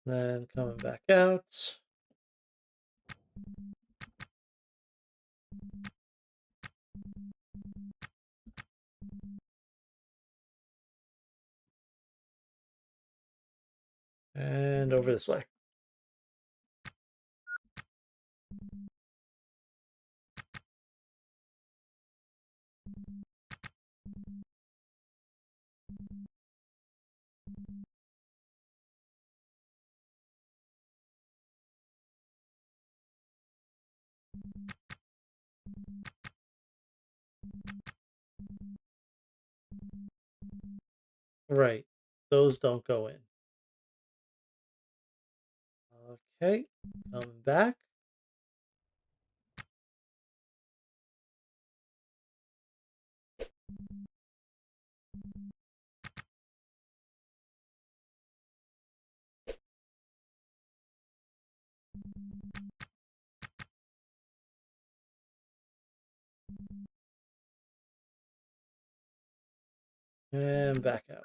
Then coming back out. And over this way. Right. Those don't go in. Okay. Coming back. And back out.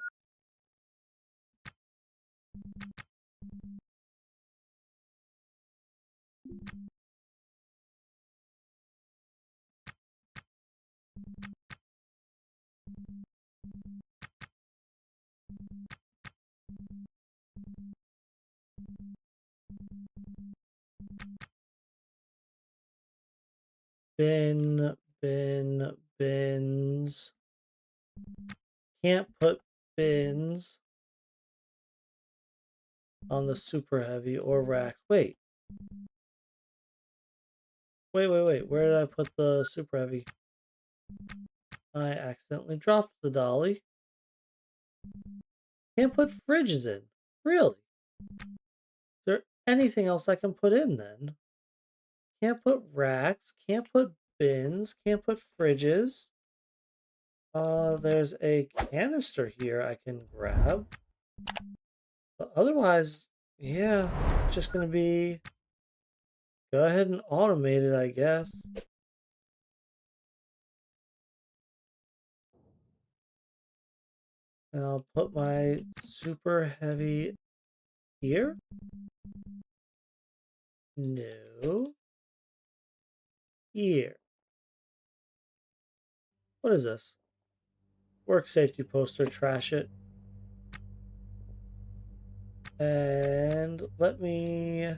Bins. Can't put bins on the super heavy or racks. Wait. Wait. Where did I put the super heavy? I accidentally dropped the dolly. Can't put fridges in. Really? Is there anything else I can put in then? Can't put racks. Can't put bins. Can't put fridges. There's a canister here I can grab. But otherwise, yeah, it's just gonna be go ahead and automate it, I guess. And I'll put my super heavy here. No. Here. What is this? Work safety poster, trash it. And let me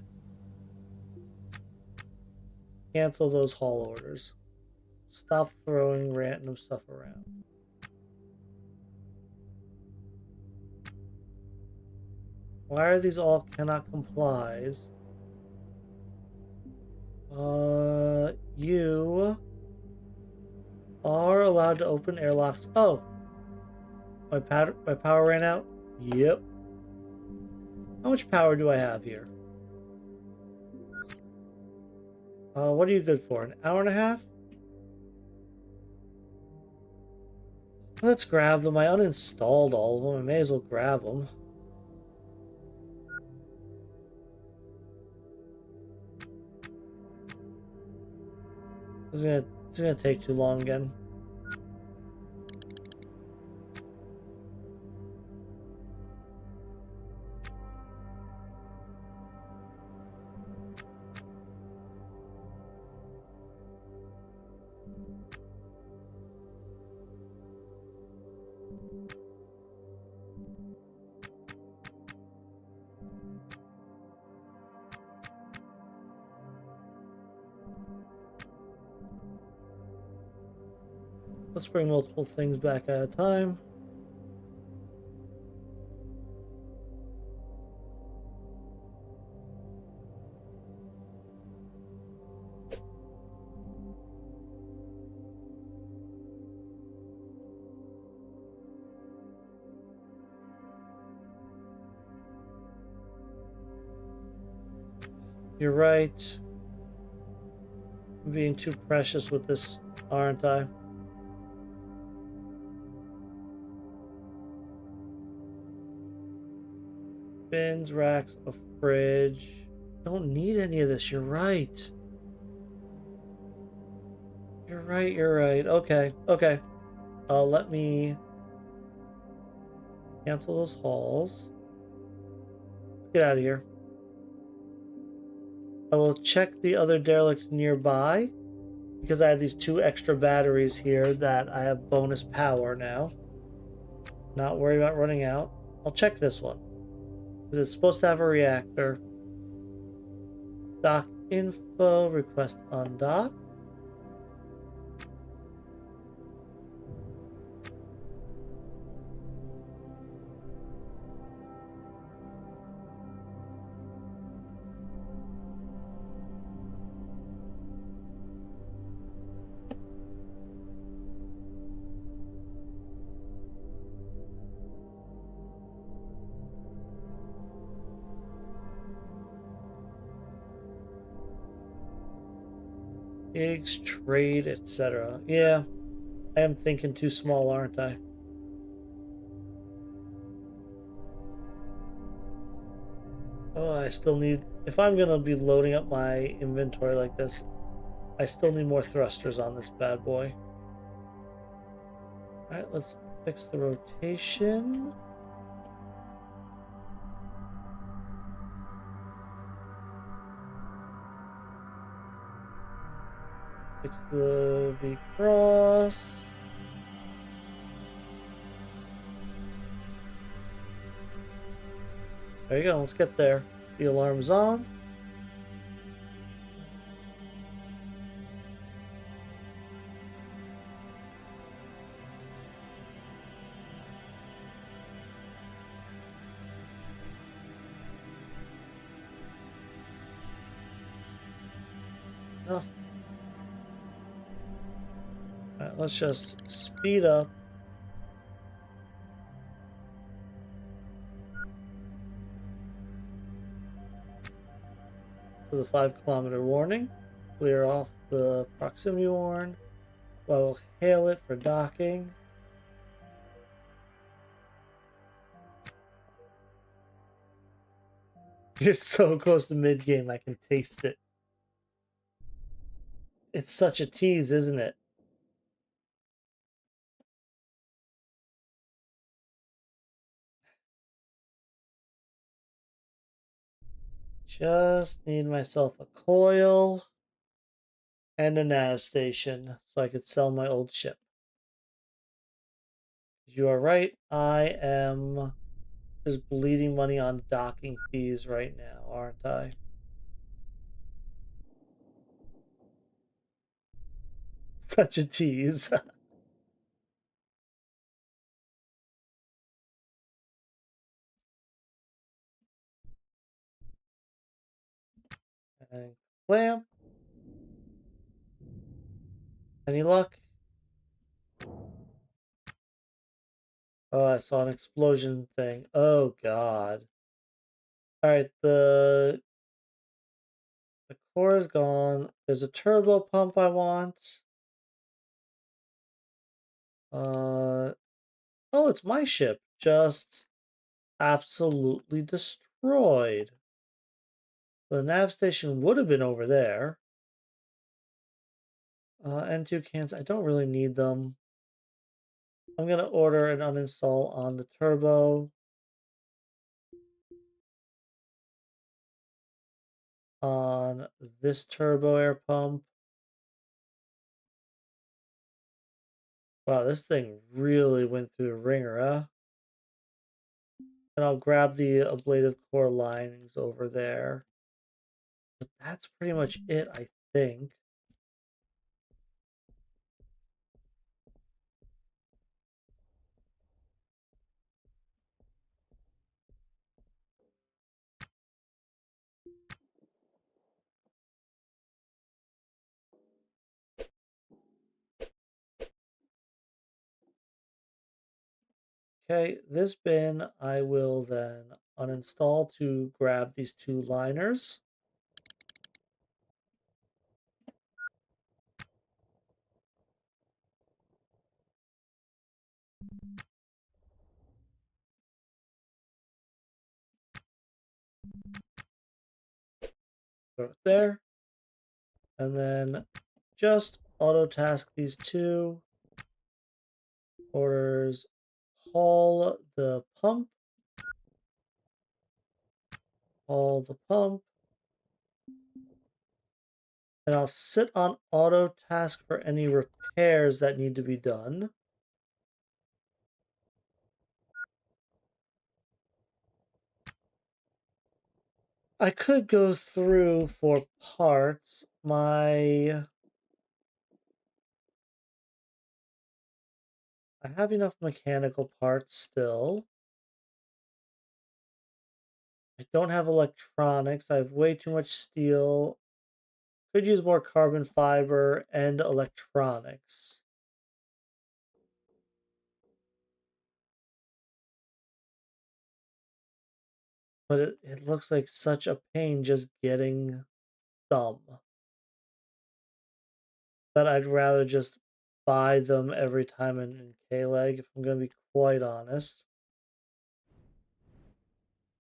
cancel those haul orders. Stop throwing random stuff around. Why are these all cannot complies? You are allowed to open airlocks. Oh, my power ran out? Yep. How much power do I have here? What are you good for? An hour and a half? Let's grab them. I uninstalled all of them. I may as well grab them. It's gonna take too long again. Let's bring multiple things back at a time. You're right. I'm being too precious with this, aren't I? Bins, racks, a fridge. Don't need any of this. You're right. You're right. Okay. Let me cancel those hauls. Let's get out of here. I will check the other derelict nearby because I have these 2 extra batteries here that I have bonus power now. Not worried about running out. I'll check this one. It's supposed to have a reactor. Dock info, request undock. Gigs, trade, etc. Yeah, I am thinking too small, aren't I? Oh, I still need... If I'm going to be loading up my inventory like this, I still need more thrusters on this bad boy. Alright, let's fix the rotation. Fix the V cross. There you go. Let's get there. The alarm's on. Enough. All right, let's just speed up. To the 5 kilometer warning. Clear off the proximity warn. We'll hail it for docking. You're so close to mid game, I can taste it. It's such a tease, isn't it? Just need myself a coil and a nav station so I could sell my old ship. You are right, I am just bleeding money on docking fees right now, aren't I? Such a tease. And clamp. Any luck? Oh, I saw an explosion thing. Oh god. Alright, the core is gone. There's a turbo pump I want. Oh, it's my ship. Just absolutely destroyed. The nav station would have been over there. N2 cans, I don't really need them. I'm going to order an uninstall on the turbo. On this turbo air pump. Wow, this thing really went through the ringer, huh? And I'll grab the ablative core linings over there. But that's pretty much it, I think. Okay, this bin I will then uninstall to grab these 2 liners. Throw it there. And then just auto task these 2 orders. Haul the pump. Haul the pump. And I'll sit on auto task for any repairs that need to be done. I could go through for parts. I have enough mechanical parts still. I don't have electronics. I have way too much steel. Could use more carbon fiber and electronics. But it looks like such a pain just getting some that I'd rather just buy them every time in K-Leg, if I'm going to be quite honest.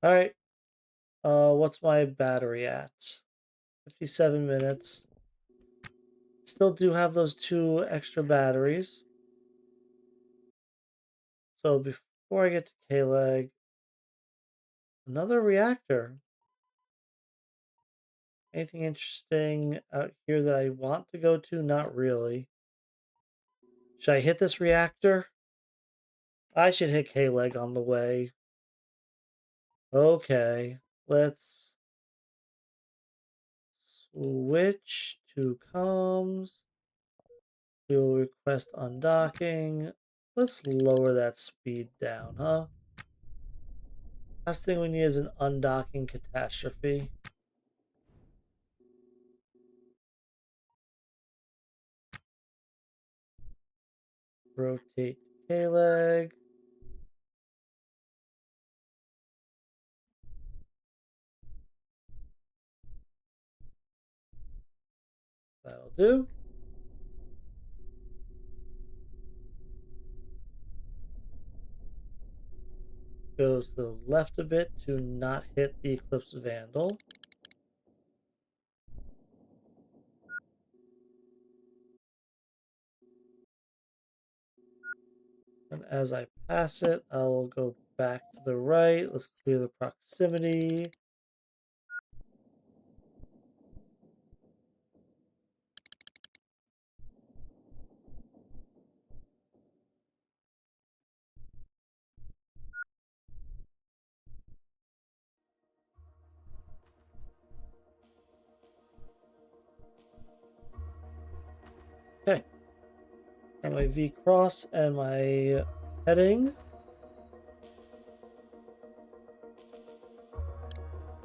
All right. What's my battery at? 57 minutes. Still do have those 2 extra batteries. So before I get to K-Leg, another reactor. Anything interesting out here that I want to go to? Not really. Should I hit this reactor? I should hit K-Leg on the way. Okay, let's switch to comms. We will request undocking. Let's lower that speed down, huh? Last thing we need is an undocking catastrophe. Rotate K-Leg. That'll do. Go to the left a bit to not hit the Eclipse Vandal. And as I pass it, I will go back to the right. Let's clear the proximity. Okay. Got my V cross and my heading.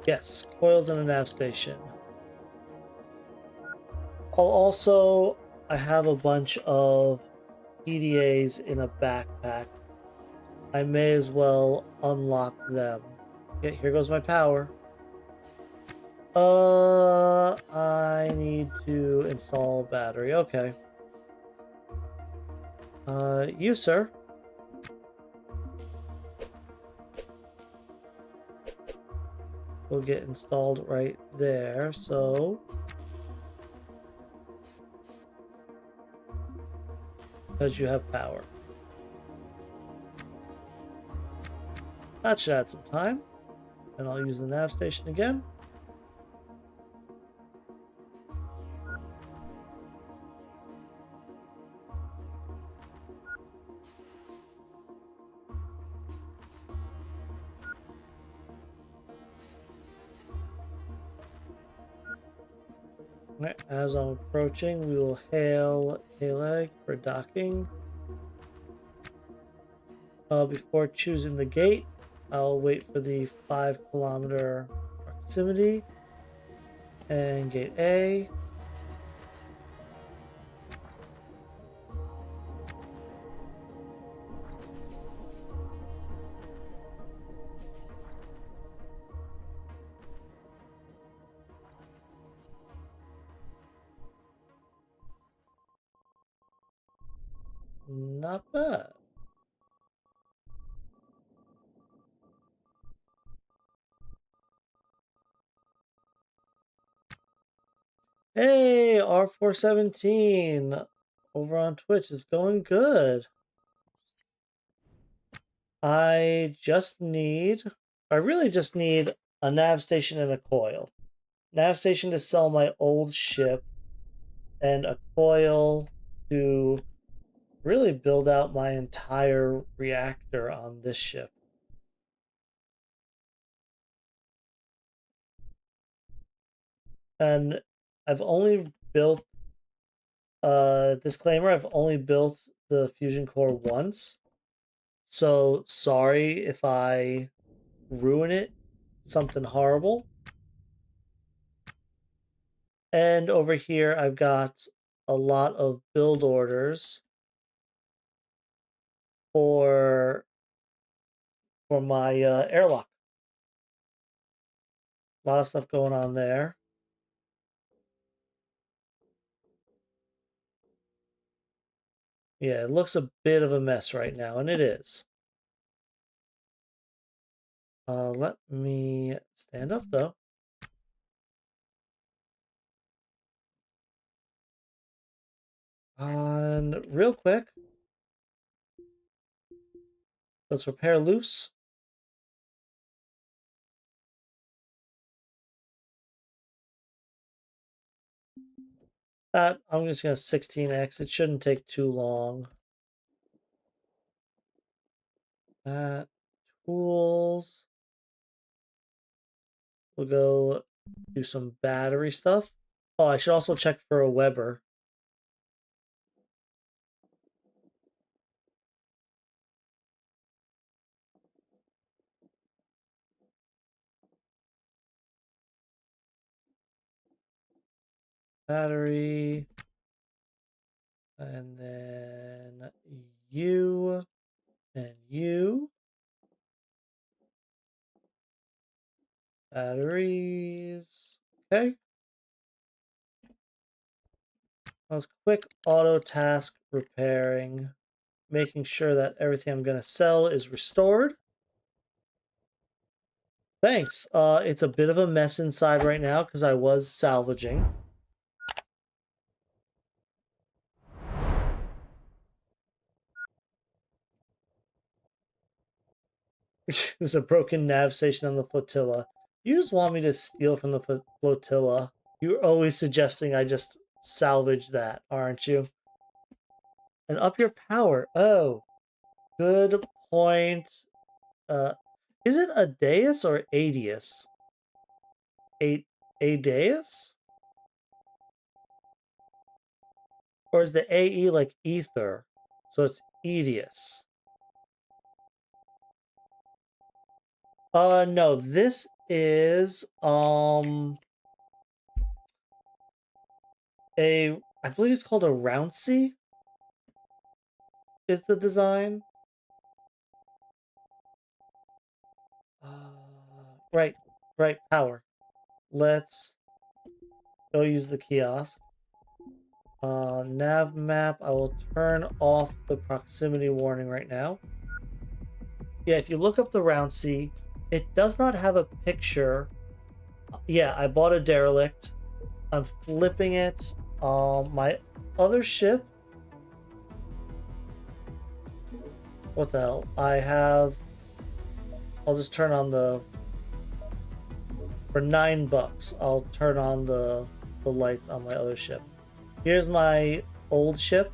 Yes, coils and a nav station. I have a bunch of PDAs in a backpack. I may as well unlock them. Okay, here goes my power. I need to install battery. Okay. You, sir. Will get installed right there, so... Because you have power. That should add some time. And I'll use the nav station again. Right, as I'm approaching, we will hail K-Leg for docking. Before choosing the gate, I'll wait for the 5-kilometer proximity and gate A. Not bad. Hey, R417 over on Twitch is going good. I really just need a nav station and a coil. Nav station to sell my old ship, and a coil to really build out my entire reactor on this ship. And I've only built, disclaimer, I've only built the fusion core once. So sorry if I ruin it, something horrible. And over here, I've got a lot of build orders for my airlock. A lot of stuff going on there. Yeah, it looks a bit of a mess right now, and it is. Let me stand up though. And real quick, let's repair loose. That I'm just gonna 16x. It shouldn't take too long. Tools. We'll go do some battery stuff. Oh, I should also check for a Weber. Battery. And then you and you. Batteries. Okay. That was quick auto task repairing, making sure that everything I'm going to sell is restored. Thanks. It's a bit of a mess inside right now because I was salvaging. There's a broken nav station on the flotilla. You just want me to steal from the flotilla. You're always suggesting I just salvage that, aren't you? And up your power. Oh, good point. Uh, is it Adeus or Adius? Adeus? Or is the AE like ether? So it's Edius. No, this is I believe it's called a Rouncy is the design. Right, power. Let's go use the kiosk. Nav map, I will turn off the proximity warning right now. Yeah, if you look up the Rouncy, it does not have a picture. Yeah, I bought a derelict. I'm flipping it. My other ship. What the hell? I'll just turn on the. For $9, I'll turn on the lights on my other ship. Here's my old ship.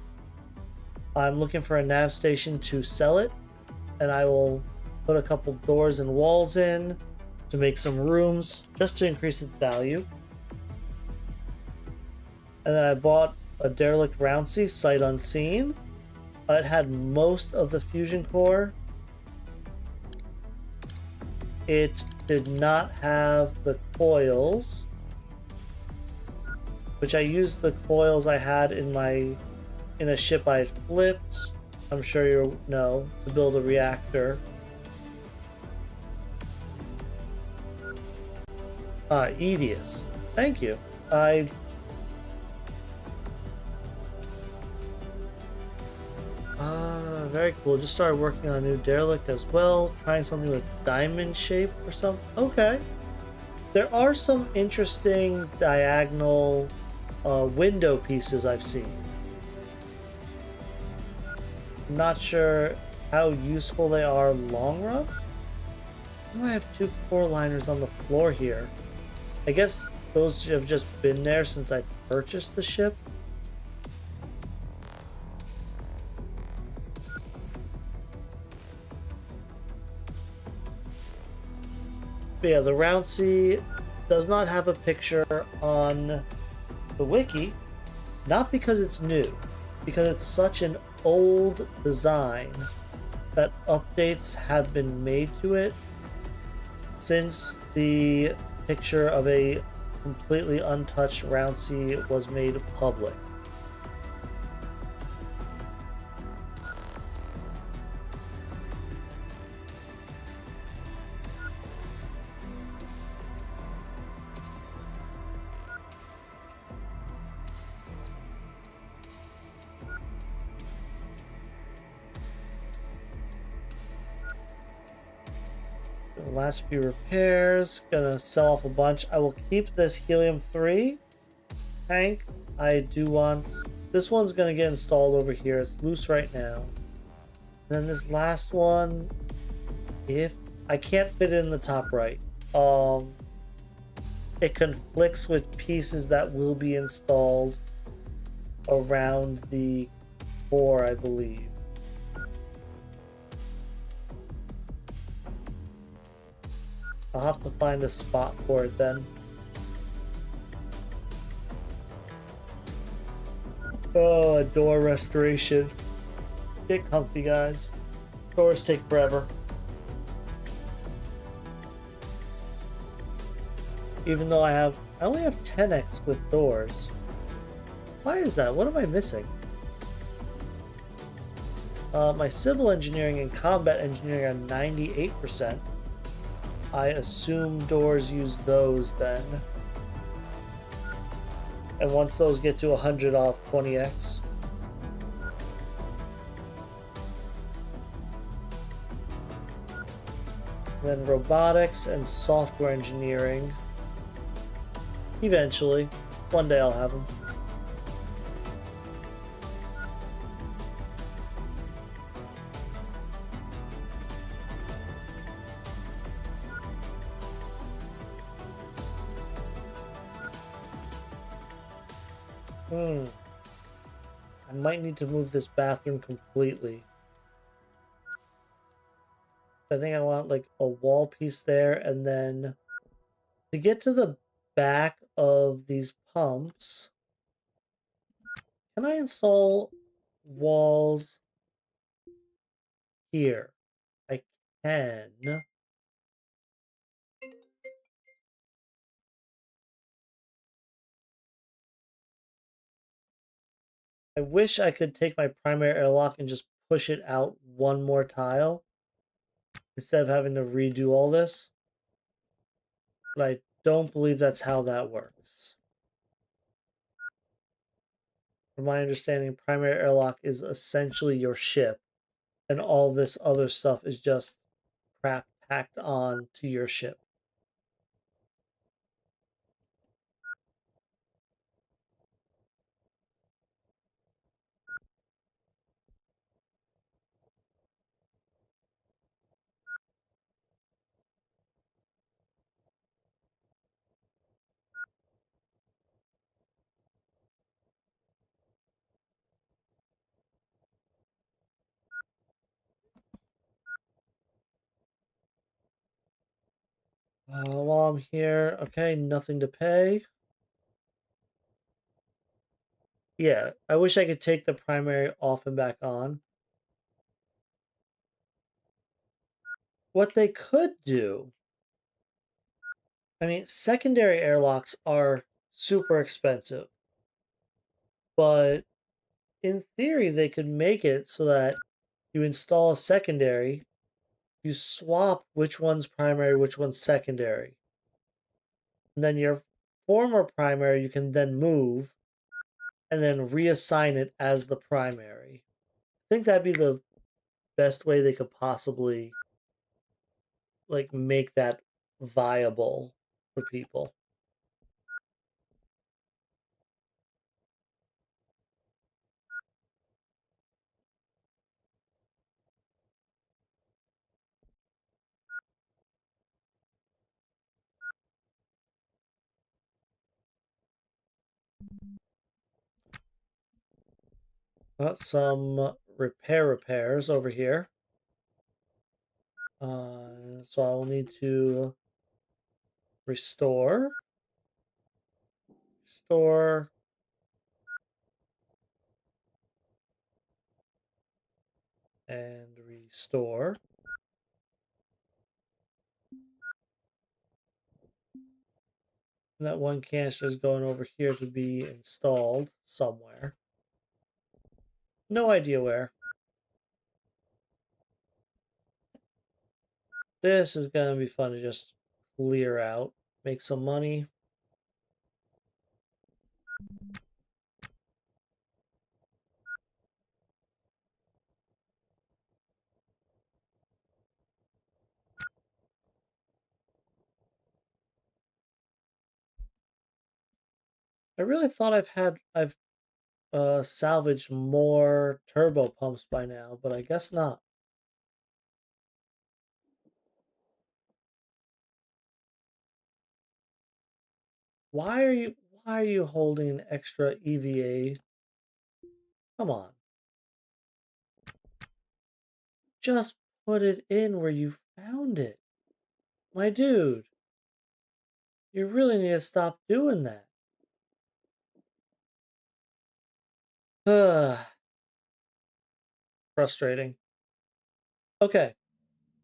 I'm looking for a nav station to sell it, and I will put a couple doors and walls in to make some rooms just to increase its value. And then I bought a derelict Rouncy sight unseen. It had most of the fusion core. It did not have the coils, which I used the coils I had in a ship I had flipped. I'm sure you know, to build a reactor. Edius. Thank you. Very cool. Just started working on a new derelict as well. Trying something with diamond shape or something. Okay. There are some interesting diagonal window pieces I've seen. I'm not sure how useful they are long run. I have 2 core liners on the floor here. I guess those have just been there since I purchased the ship. But yeah, the Rouncy does not have a picture on the wiki, not because it's new, because it's such an old design that updates have been made to it since the picture of a completely untouched Rouncy was made public. Last few repairs, gonna sell off a bunch. I will keep this helium-3 tank. I do want this one's gonna get installed over here. It's loose right now. And then this last one, if I can't fit it in the top right, it conflicts with pieces that will be installed around the core, I believe. I'll have to find a spot for it then. Oh, a door restoration. Get comfy, guys. Doors take forever. Even though I only have 10x with doors. Why is that? What am I missing? My civil engineering and combat engineering are 98%. I assume doors use those then. And once those get to 100, I'll have 20x. Then robotics and software engineering. Eventually. One day I'll have them. I might need to move this bathroom completely. I think I want like a wall piece there, and then to get to the back of these pumps, can I install walls here? I can. I wish I could take my primary airlock and just push it out one more tile instead of having to redo all this. But I don't believe that's how that works. From my understanding, primary airlock is essentially your ship, and all this other stuff is just crap packed on to your ship. While I'm here, okay, nothing to pay. Yeah, I wish I could take the primary off and back on. What they could do, I mean, secondary airlocks are super expensive, but in theory, they could make it so that you install a secondary, you swap which one's primary, which one's secondary. And then your former primary you can then move and then reassign it as the primary. I think that'd be the best way they could possibly like make that viable for people. Got some repairs over here. So I will need to restore, restore, and restore. And that one canister is going over here to be installed somewhere. No idea where. This is going to be fun to just clear out, make some money. I really thought I've salvaged more turbo pumps by now, but I guess not. Why are you holding an extra EVA Come on. Just put it in where you found it. My dude, you really need to stop doing that. Frustrating. Okay,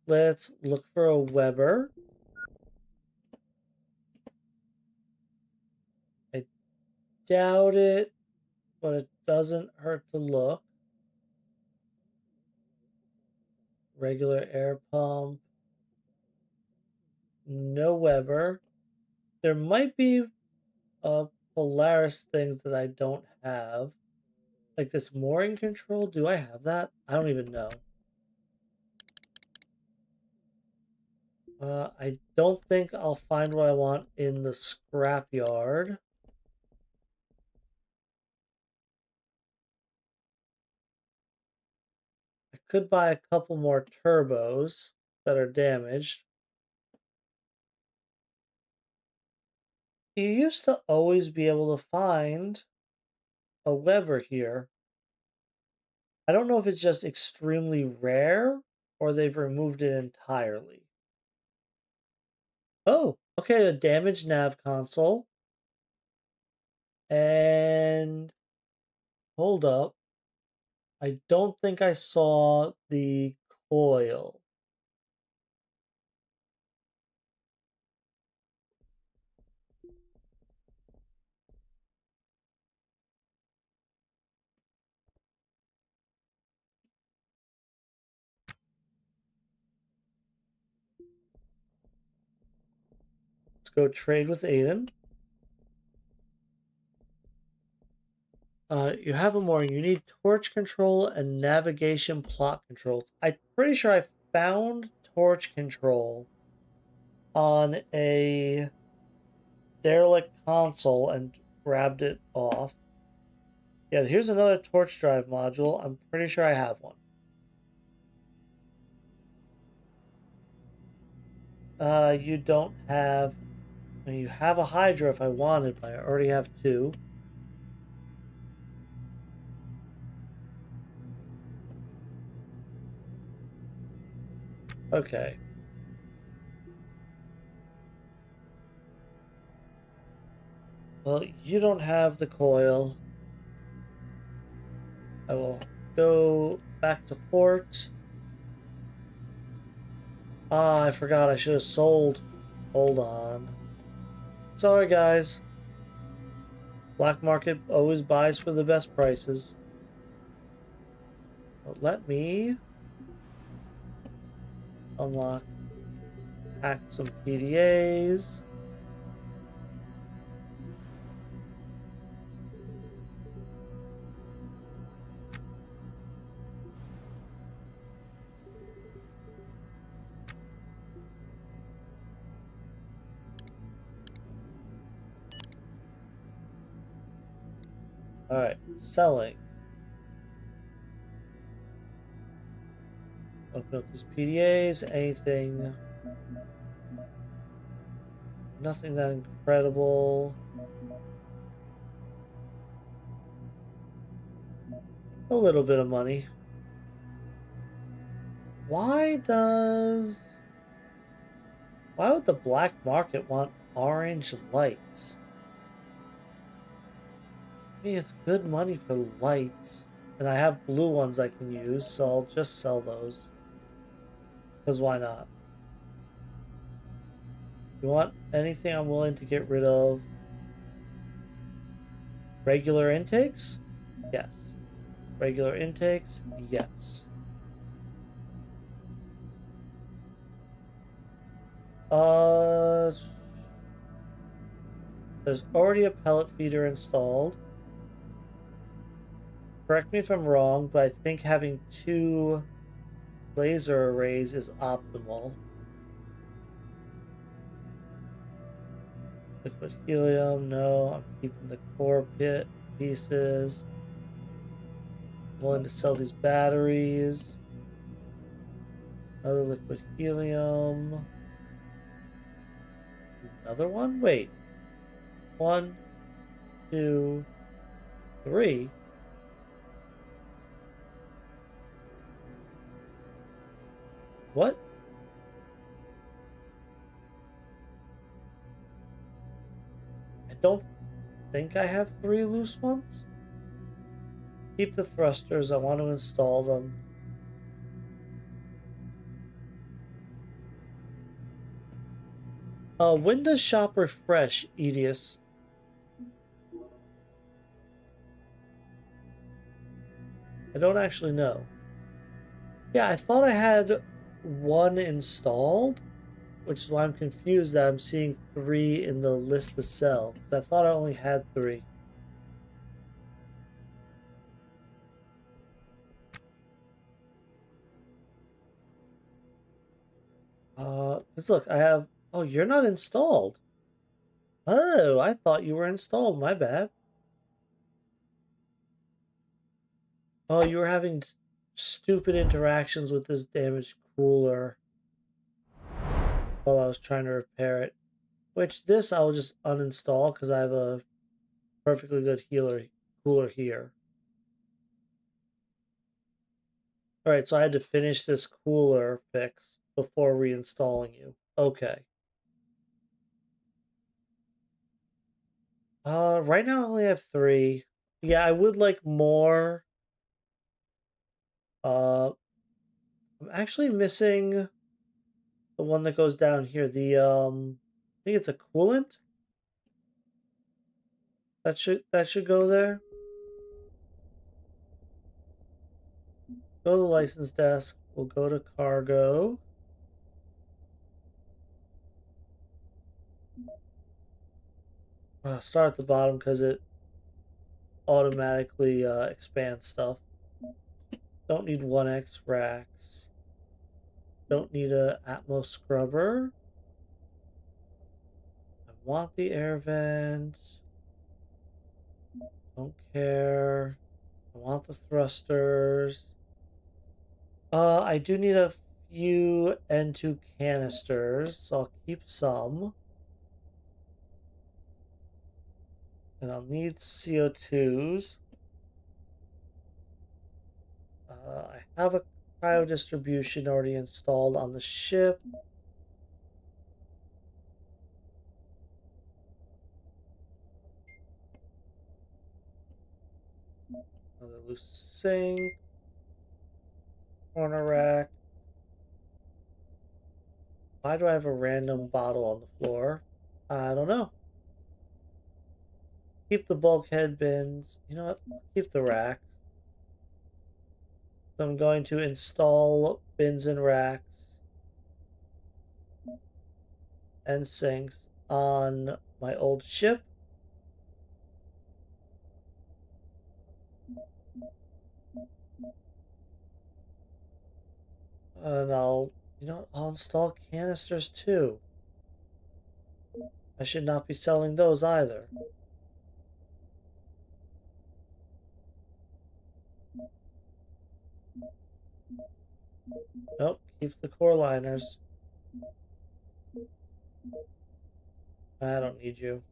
let's look for a Weber. I doubt it, but it doesn't hurt to look. Regular air pump. No Weber. There might be Polaris things that I don't have. Like this mooring control. Do I have that? I don't even know. I don't think I'll find what I want in the scrapyard. I could buy a couple more turbos that are damaged. You used to always be able to find a Weber here. I don't know if it's just extremely rare or they've removed it entirely. Oh, okay, a damaged nav console. And hold up. I don't think I saw the coil. Let's go trade with Aiden. You have a mooring. You need torch control and navigation plot controls. I'm pretty sure I found torch control on a derelict console and grabbed it off. Yeah, here's another torch drive module. I'm pretty sure I have one. You don't have... You have a Hydra if I wanted, but I already have two. Okay. Well, you don't have the coil. I will go back to port. Ah, I forgot I should have sold. Hold on. Sorry, guys. Black market always buys for the best prices. But let me unlock, hack some PDAs. Alright, selling. Open up these PDAs. Anything. Nothing that incredible. A little bit of money. Why would the black market want orange lights? I mean, it's good money for lights. And I have blue ones I can use, so I'll just sell those. Because why not? You want anything I'm willing to get rid of? Regular intakes? Yes. Regular intakes? Yes. There's already a pellet feeder installed. Correct me if I'm wrong, but I think having two laser arrays is optimal. Liquid helium, no. I'm keeping the core pit pieces. I'm willing to sell these batteries. Another liquid helium. Another one? Wait. 1, 2, 3. What? I don't think I have 3 loose ones. Keep the thrusters. I want to install them. When does shop refresh, Edius? I don't actually know. Yeah, I thought I had 1 installed, which is why I'm confused that I'm seeing 3 in the list to sell. Because I thought I only had 3. Because look, I have... Oh, you're not installed. Oh, I thought you were installed. My bad. Oh, you were having stupid interactions with this damaged cooler while I was trying to repair it. Which this I will just uninstall because I have a perfectly good cooler here. Alright, so I had to finish this cooler fix before reinstalling you. Okay. Right now I only have 3. Yeah, I would like more. I'm actually missing the one that goes down here. I think it's a coolant. That should go there. Go to the license desk. We'll go to cargo. Start at the bottom because it automatically expands stuff. Don't need 1x racks. Don't need a Atmos scrubber. I want the air vent. Don't care. I want the thrusters. I do need a few N2 canisters, so I'll keep some. And I'll need CO2s. I have a cryo distribution already installed on the ship. Another loose sink. Corner rack. Why do I have a random bottle on the floor? I don't know. Keep the bulkhead bins. You know what? Keep the rack. So I'm going to install bins and racks and sinks on my old ship. And I'll install canisters too. I should not be selling those either. Nope, keep the core liners. I don't need you.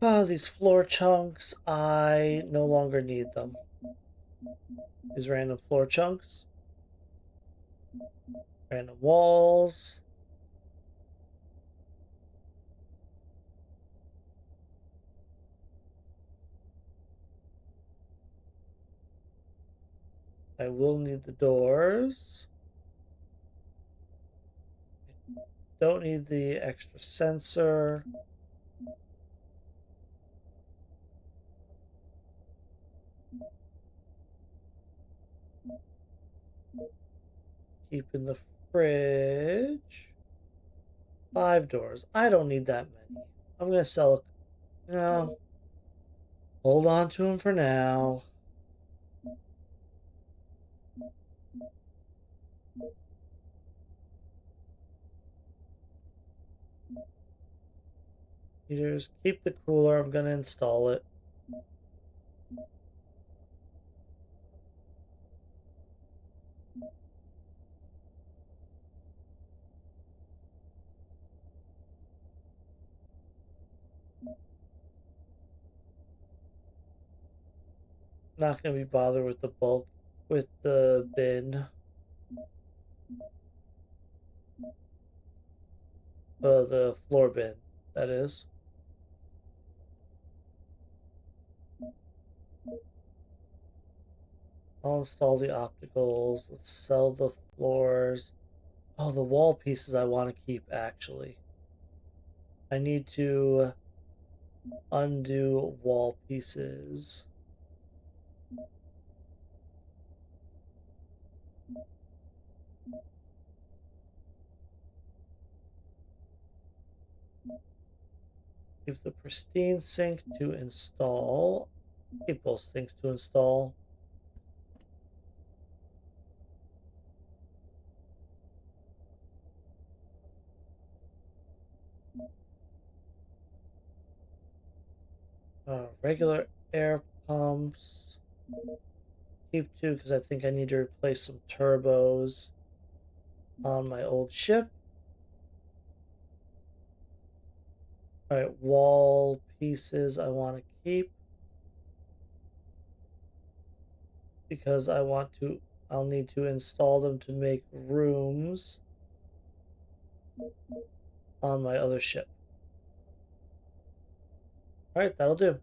Oh, these floor chunks, I no longer need them. These random floor chunks. Random walls. I will need the doors. Don't need the extra sensor. Keep in the fridge. 5 doors. I don't need that many. I'm gonna sell. No, hold on to them for now. Heaters. Keep the cooler. I'm gonna install it. Not gonna be bothered with the bulk, with the bin, the floor bin, that is. I'll install the opticals. Let's sell the floors. Oh, the wall pieces I want to keep, actually. I need to undo wall pieces. Keep the pristine sink to install. Keep both sinks to install. Regular air pumps. Keep two because I think I need to replace some turbos on my old ship. Alright, wall pieces I want to keep because I'll need to install them to make rooms on my other ship. Alright, that'll do.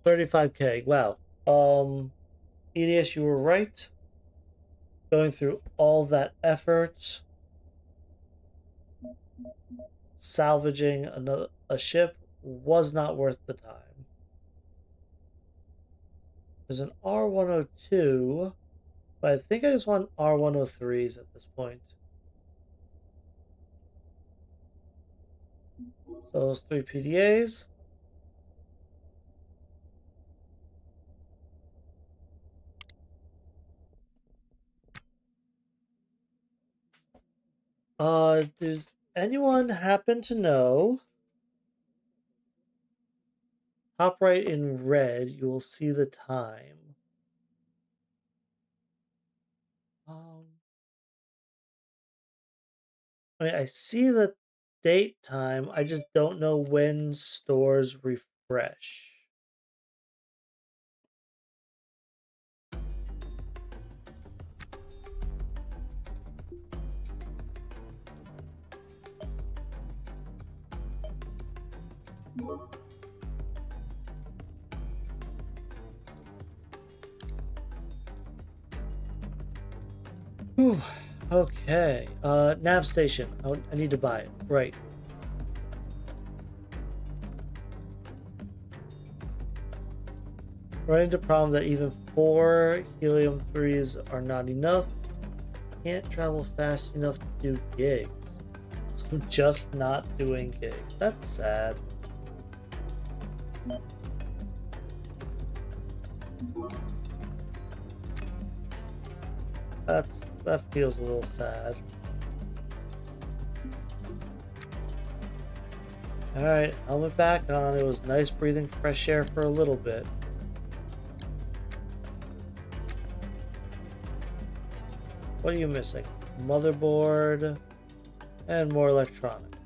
35k, wow. EDS, you were right. Going through all that effort, salvaging a ship was not worth the time. There's an R102, but I think I just want R103s at this point. So those 3 PDAs. Does anyone happen to know? Top right in red, you will see the time. Um, I see the date time. I just don't know when stores refresh. Whew. Okay. Nav station. I need to buy it. Right. Running into problem that even 4 helium-3s are not enough. Can't travel fast enough to do gigs. So I'm just not doing gigs. That's sad. That feels a little sad. Alright, helmet back on. It was nice breathing fresh air for a little bit. What are you missing? Motherboard and more electronics.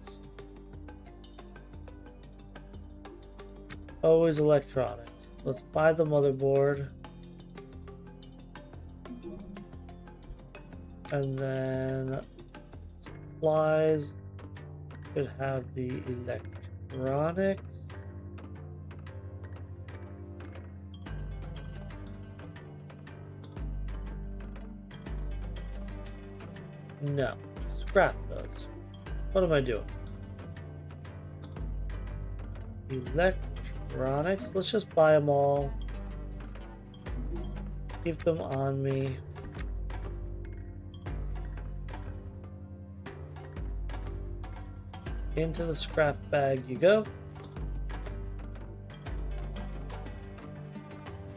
Always electronics. Let's buy the motherboard. And then supplies could have the electronics. No, scrap those. What am I doing? Electronics. Let's just buy them all. Keep them on me. Into the scrap bag you go.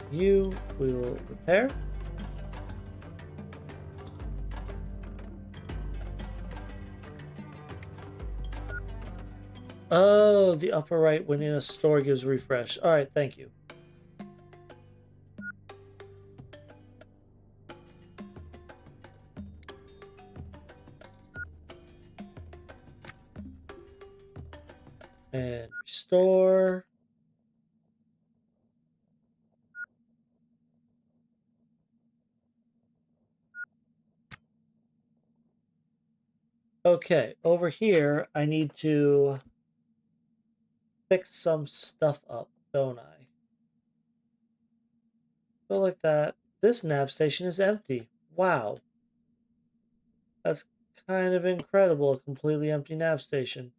You we will repair. Oh, the upper right when in a store gives refresh. All right, thank you. And restore. Okay, over here, I need to fix some stuff up, don't I? Go like that. This nav station is empty. Wow, that's kind of incredible, a completely empty nav station.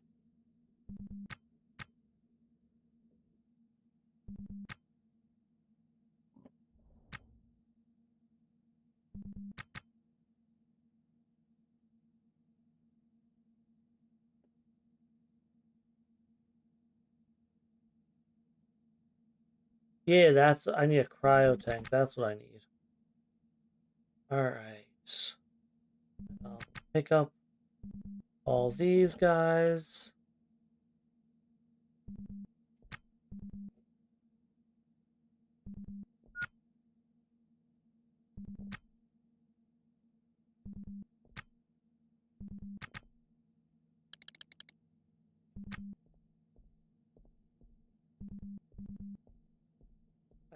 Yeah, I need a cryo tank. That's what I need. All right. Pick up all these guys.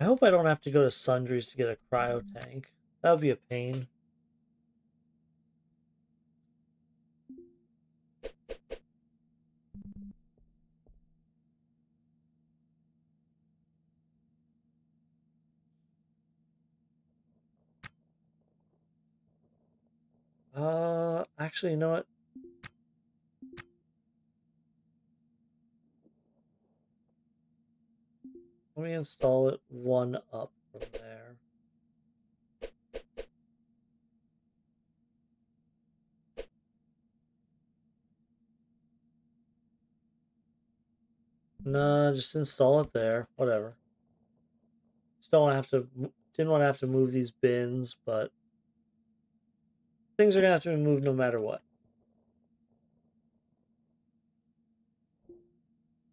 I hope I don't have to go to Sundries to get a cryo tank. That would be a pain. Actually, you know what? Let me install it one up from there. No, just install it there. Whatever. Just don't have to. Didn't want to have to move these bins, but things are gonna have to be moved no matter what.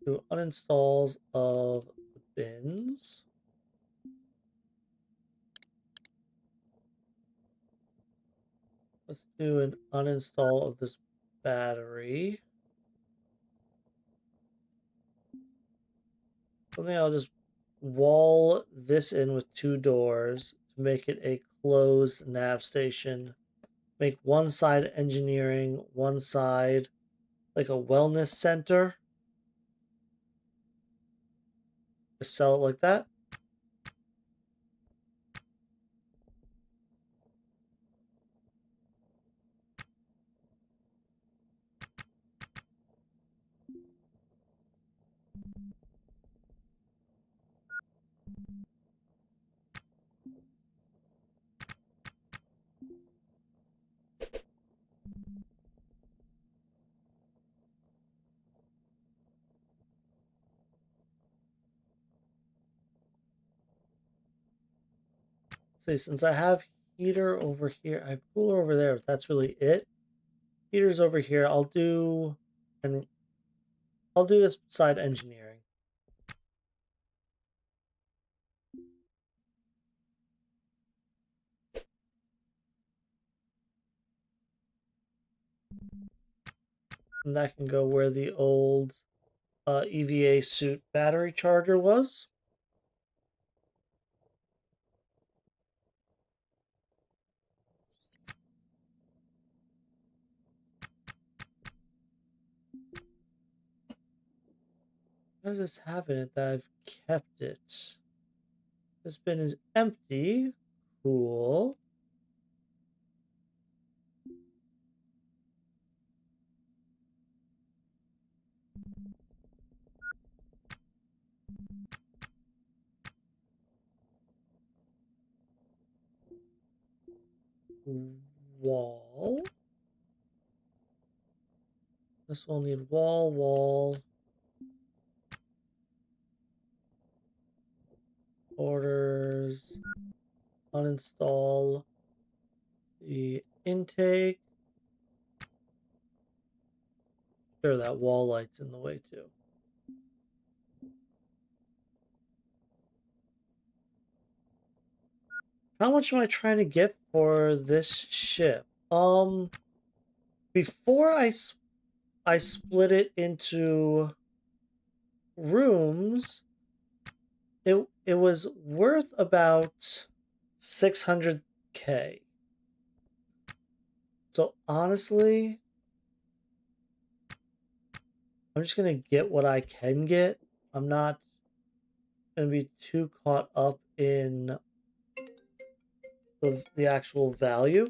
Do uninstalls of the bins. Let's do an uninstall of this battery. I think I'll just wall this in with 2 doors to make it a closed nav station. Make one side engineering, one side like a wellness center. Just sell it like that. See, since I have heater over here, I have cooler over there, but that's really it. Heater's over here. And I'll do this side engineering. And that can go where the old EVA suit battery charger was. What does this have in it that I've kept it? This bin is empty. Cool. Wall. This will need wall. Orders. Uninstall the intake. Sure, that wall light's in the way too. How much am I trying to get for this ship? Before I split it into rooms, it was worth about 600K. So honestly, I'm just gonna get what I can get. I'm not gonna be too caught up in the actual value.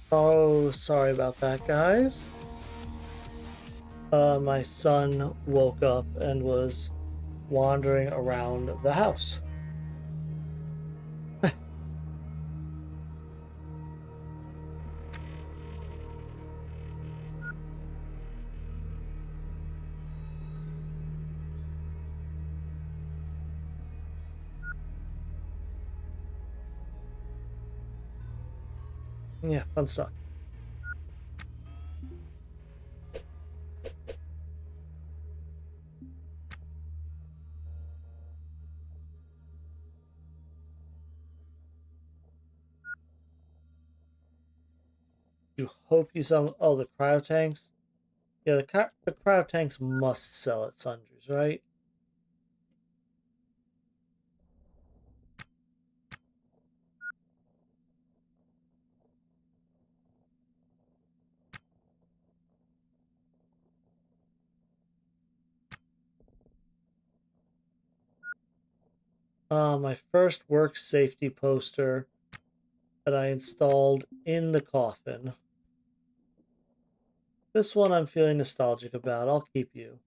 Oh, sorry about that, guys. My son woke up and was wandering around the house. Yeah, fun stuff. You hope you sell. Oh, the cryo tanks. Yeah, the cryo tanks must sell at Sundries, right? My first work safety poster that I installed in the coffin. This one I'm feeling nostalgic about. I'll keep you.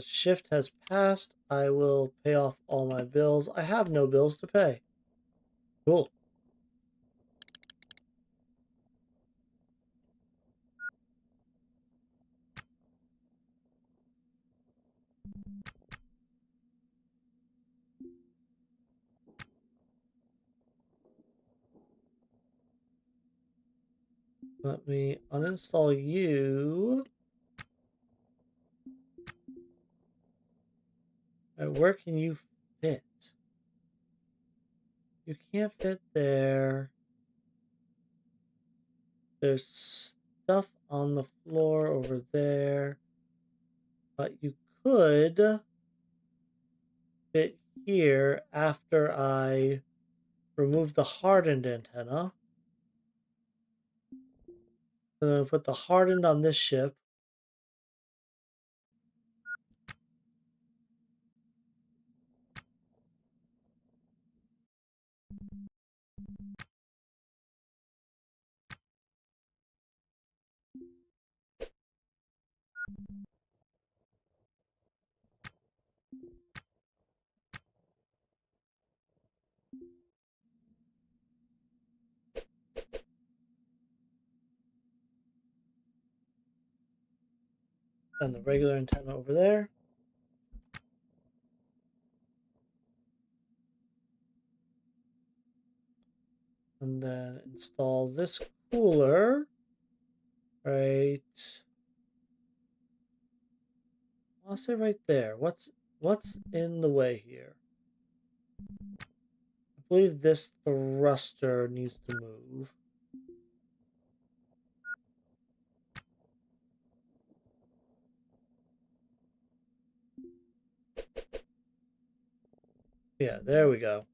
Shift has passed. I will pay off all my bills. I have no bills to pay. Cool. Let me uninstall you. Where can you fit? You can't fit there. There's stuff on the floor over there. But you could fit here after I remove the hardened antenna. I'm going to put the hardened on this ship. And the regular antenna over there. And then install this cooler right. I'll say right there. What's in the way here? I believe this thruster needs to move. Yeah, there we go.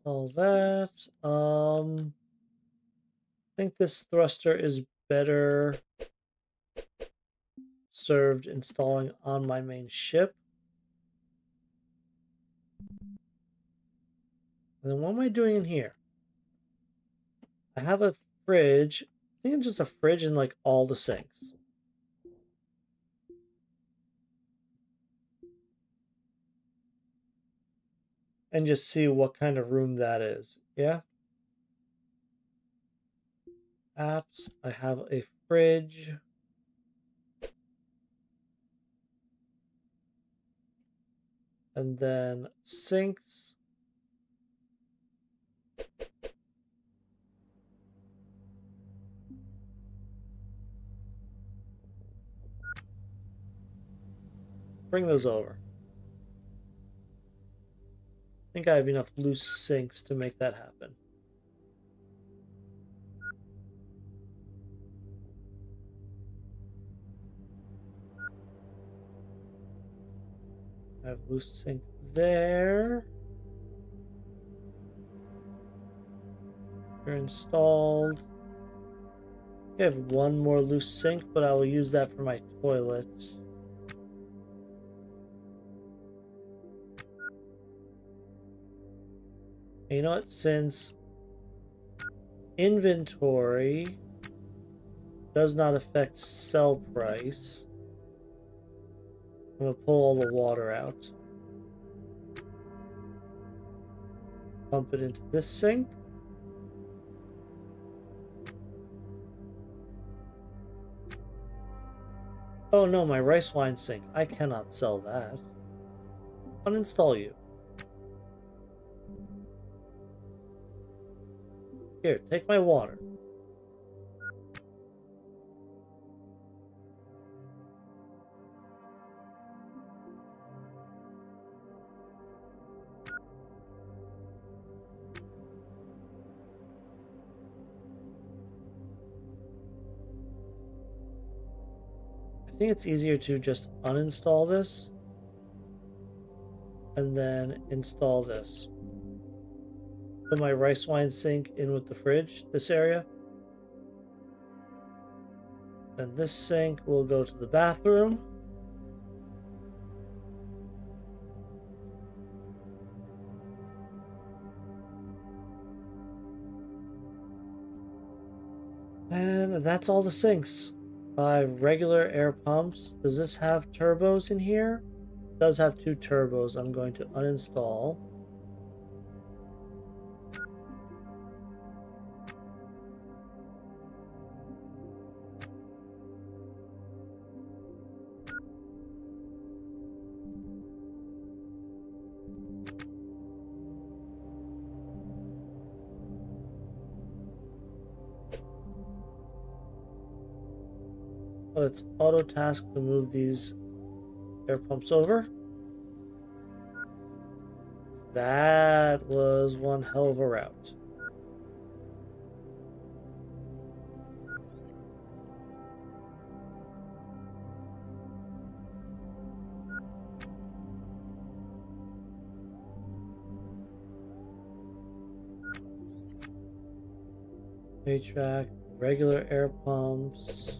All that. I think this thruster is better served installing on my main ship. And then what am I doing in here? I have a fridge. I think it's just a fridge and like all the sinks. And just see what kind of room that is. Yeah. Apps. I have a fridge. And then sinks. Bring those over. I think I have enough loose sinks to make that happen. I have loose sink there. They're installed. I have one more loose sink, but I will use that for my toilet. And you know what? Since Inventory does not affect sell price. I'm gonna pull all the water out. Pump it into this sink. Oh no, my rice wine sink. I cannot sell that. Uninstall you. Here, take my water. I think it's easier to just uninstall this and then install this. Put my rice wine sink in with the fridge, this area. And this sink will go to the bathroom. And that's all the sinks. 5 regular air pumps. Does this have turbos in here? It does have 2 turbos. I'm going to uninstall. Let's auto task to move these air pumps over. That was one hell of a route. HVAC, regular air pumps.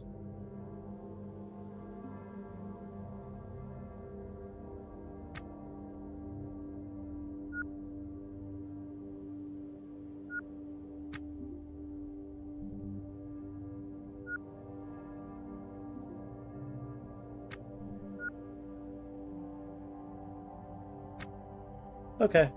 Okay.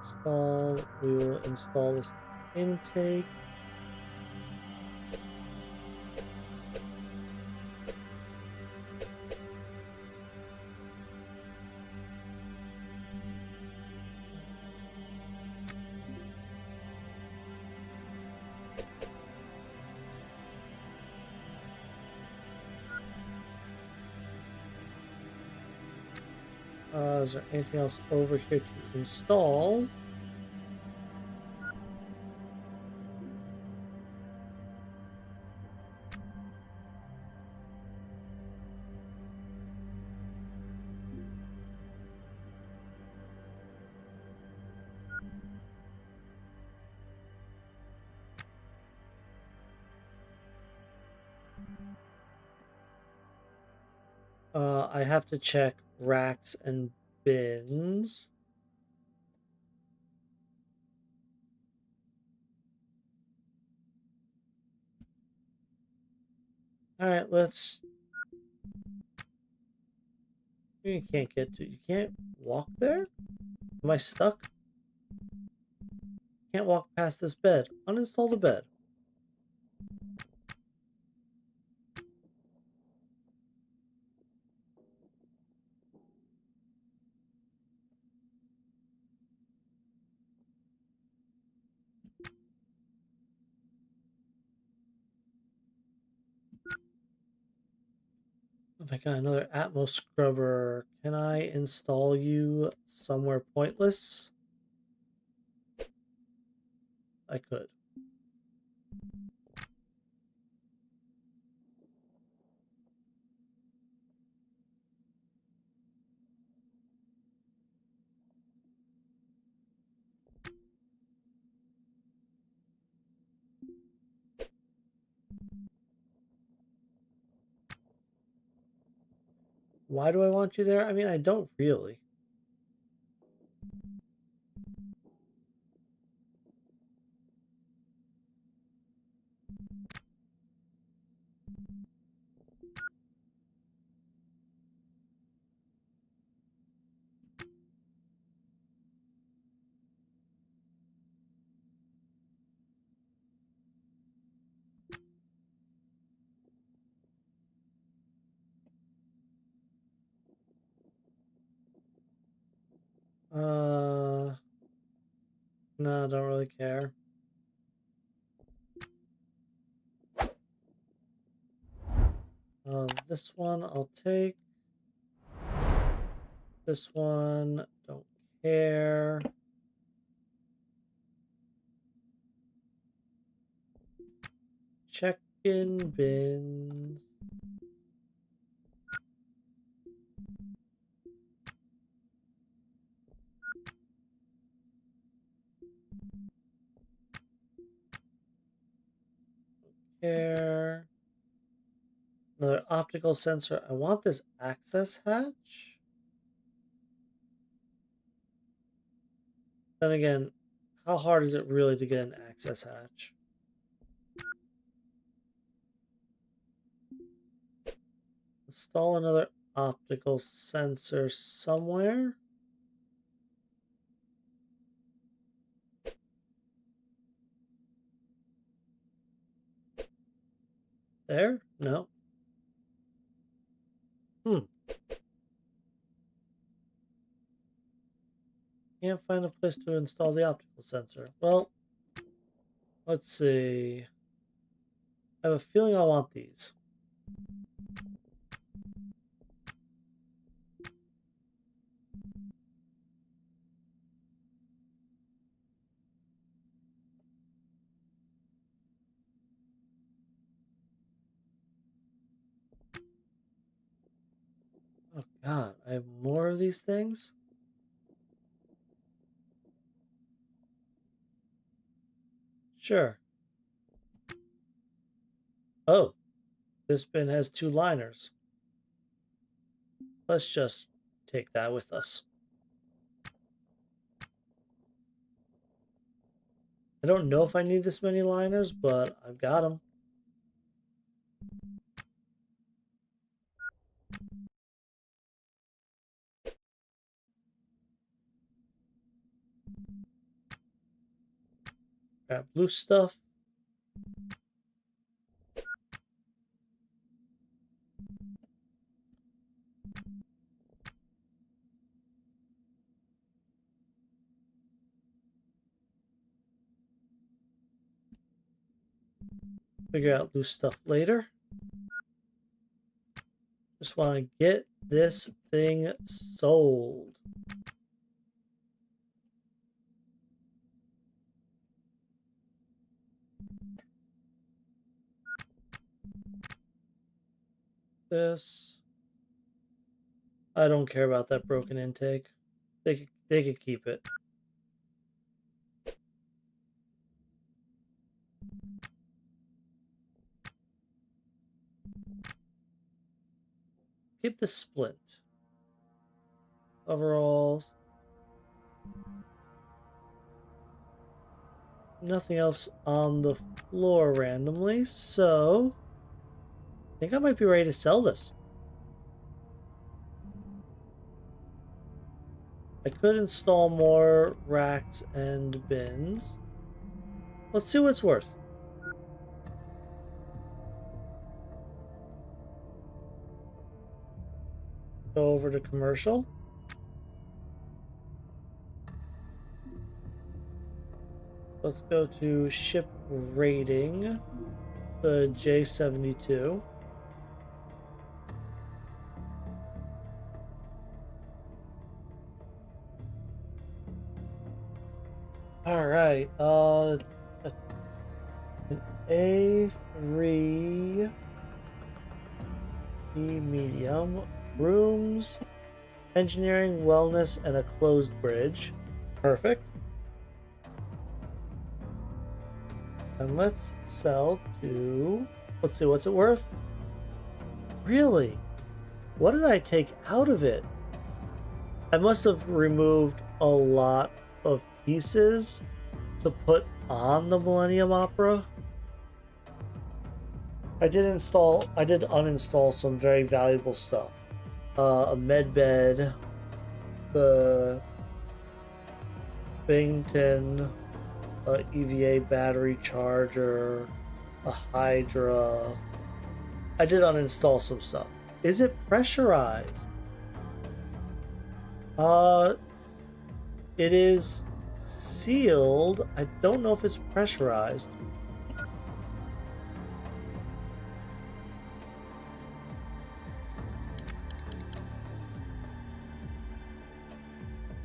Install. We will install this intake. Is there anything else over here to install? I have to check racks and bins. All right, let's. You can't get to. You can't walk there. Am I stuck? Can't walk past this bed. Uninstall the bed. If I got another Atmos scrubber, can I install you somewhere pointless? I could. Why do I want you there? I mean, I don't really. No, I don't really care. This one I'll take. This one, don't care. Check-in bins. Care. Another optical sensor. I want this access hatch. Then again, how hard is it really to get an access hatch? Install another optical sensor somewhere. There? No. Can't find a place to install the optical sensor. Well, let's see. I have a feeling I want these. Oh god, I have more of these things? Sure. Oh, this bin has 2 liners. Let's just take that with us. I don't know if I need this many liners, but I've got them. Grab blue stuff. Figure out loose stuff later. Just want to get this thing sold. This. I don't care about that broken intake. They could keep it. Keep the splint. Overalls. Nothing else on the floor randomly, so I think I might be ready to sell this. I could install more racks and bins. Let's see what it's worth. Go over to commercial. Let's go to ship rating, the J72. All right, an A3 B medium, rooms, engineering, wellness, and a closed bridge. Perfect. And let's sell to, let's see, what's it worth? Really? What did I take out of it? I must have removed a lot of pieces to put on the Millennium Opera. I did uninstall some very valuable stuff. A med bed, the Bington EVA battery charger, a Hydra. I did uninstall some stuff. Is it pressurized? Uh, it is sealed. I don't know if it's pressurized.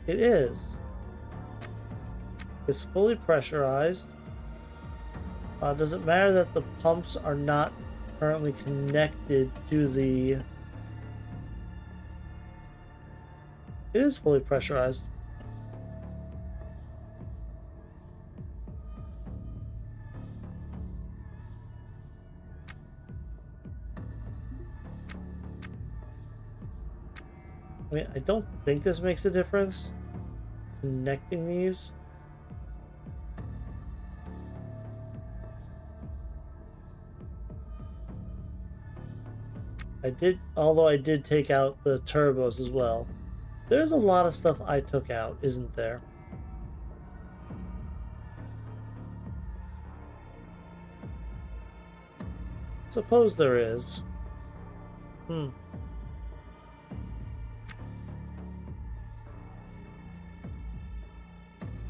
It is. It's fully pressurized. Does it matter that the pumps are not currently connected to the... It is fully pressurized. I mean, I don't think this makes a difference. Connecting these. Although I did take out the turbos as well. There's a lot of stuff I took out, isn't there? Suppose there is.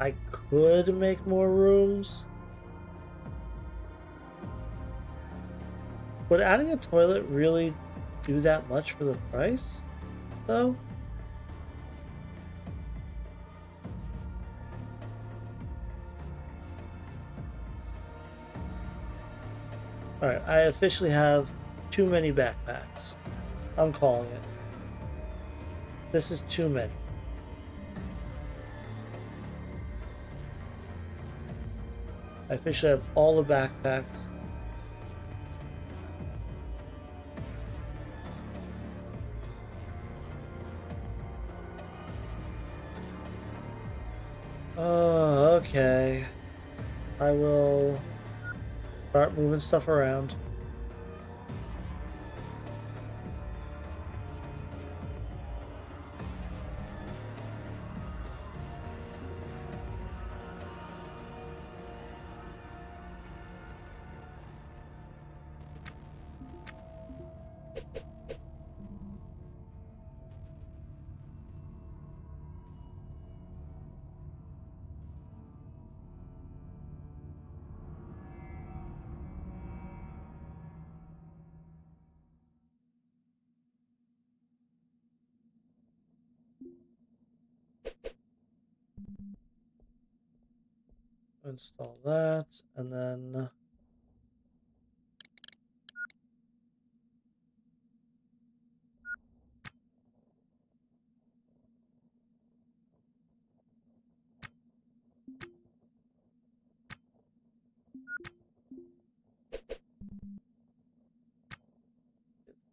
I could make more rooms. Would adding a toilet really do that much for the price, though? Alright, I officially have too many backpacks. I'm calling it. This is too many. I officially have all the backpacks. Oh, okay. I will start moving stuff around. Install that, and then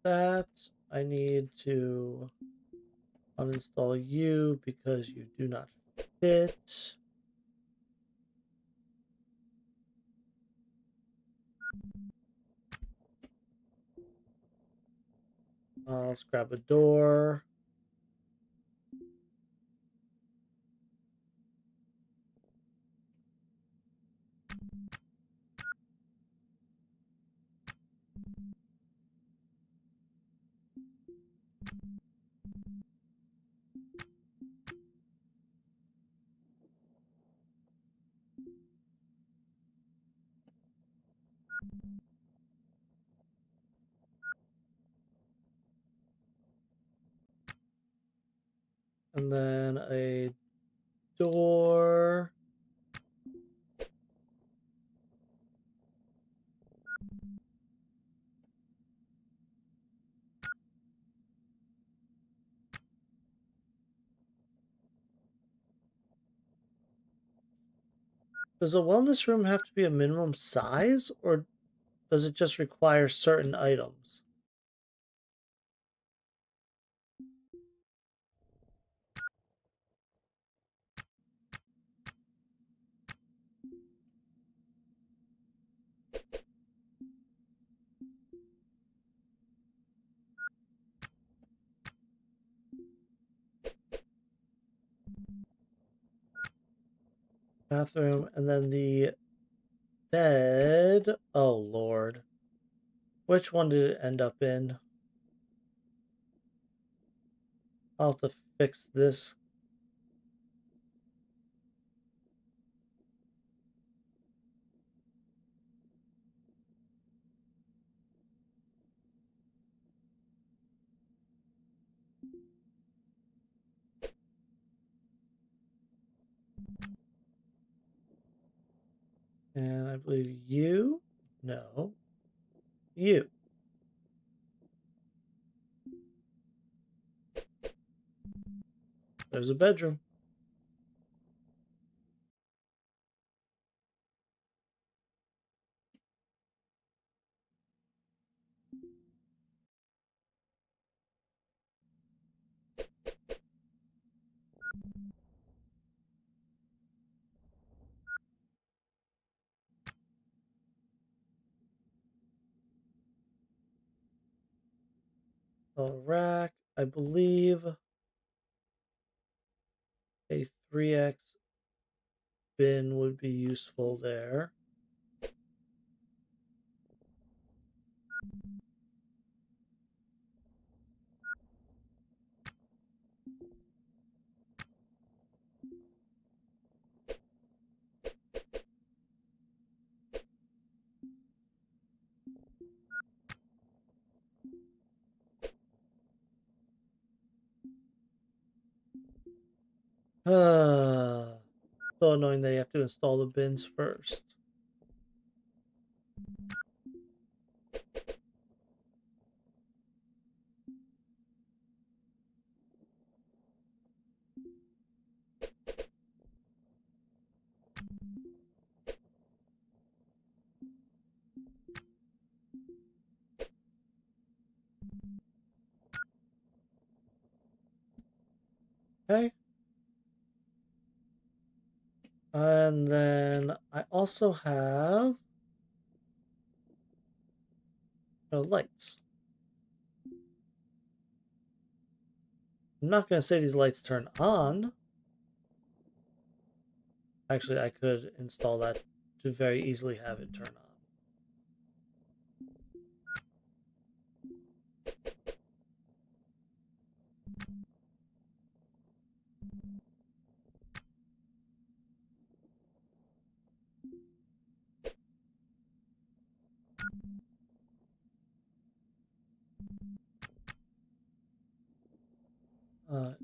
that. I need to uninstall you because you do not fit. Let's grab a door. And then a door. Does a wellness room have to be a minimum size, or does it just require certain items? bathroom, and then the bed. Oh, Lord. Which one did it end up in? I'll have to fix this. And I believe you. No. You. There's a bedroom. A rack. I believe a 3x bin would be useful there. So annoying that you have to install the bins first. Okay. And then I also have lights. I'm not going to say these lights turn on. Actually, I could install that to very easily have it turn on.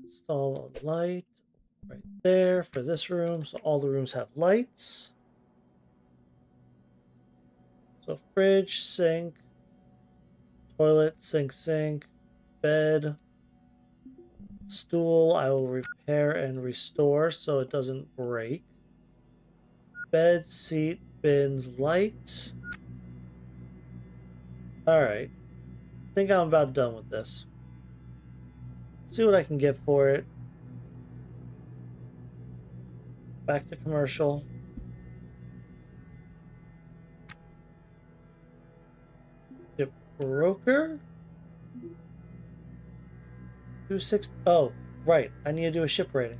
Install a light right there for this room. So all the rooms have lights. So fridge, sink, toilet, sink, bed, stool. I will repair and restore so it doesn't break. Bed, seat, bins, light. Alright. I think I'm about done with this. See what I can get for it. Back to commercial. Ship broker? 26. Oh, right. I need to do a ship rating.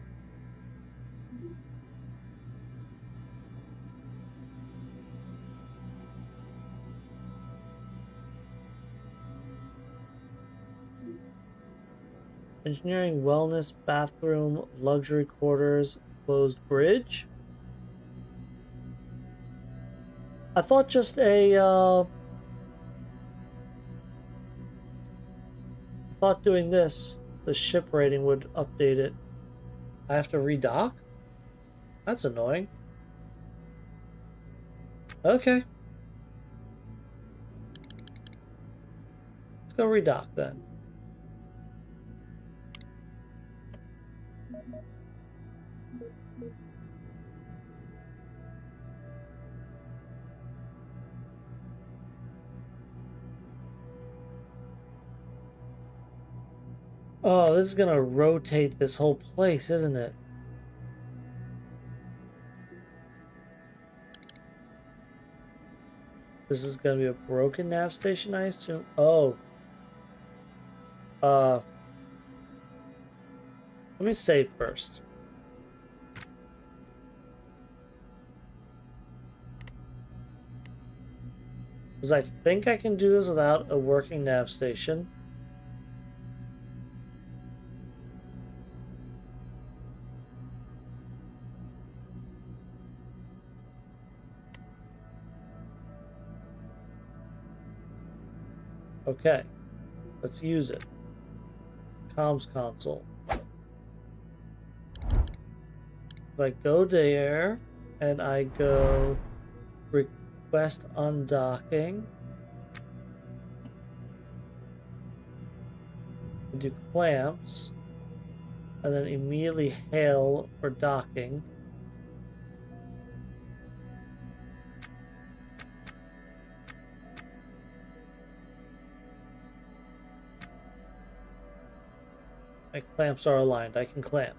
Engineering, wellness, bathroom, luxury quarters, closed bridge. I thought just I thought doing this, the ship rating would update it. I have to redock? That's annoying. Okay. Let's go redock then. Oh, this is gonna rotate this whole place, isn't it? This is gonna be a broken nav station, I assume. Oh. Let me save first. Because I think I can do this without a working nav station. Okay, let's use it. Comms console. If I go there and I go request undocking, I do clamps, and then immediately hail for docking. My clamps are aligned. I can clamp.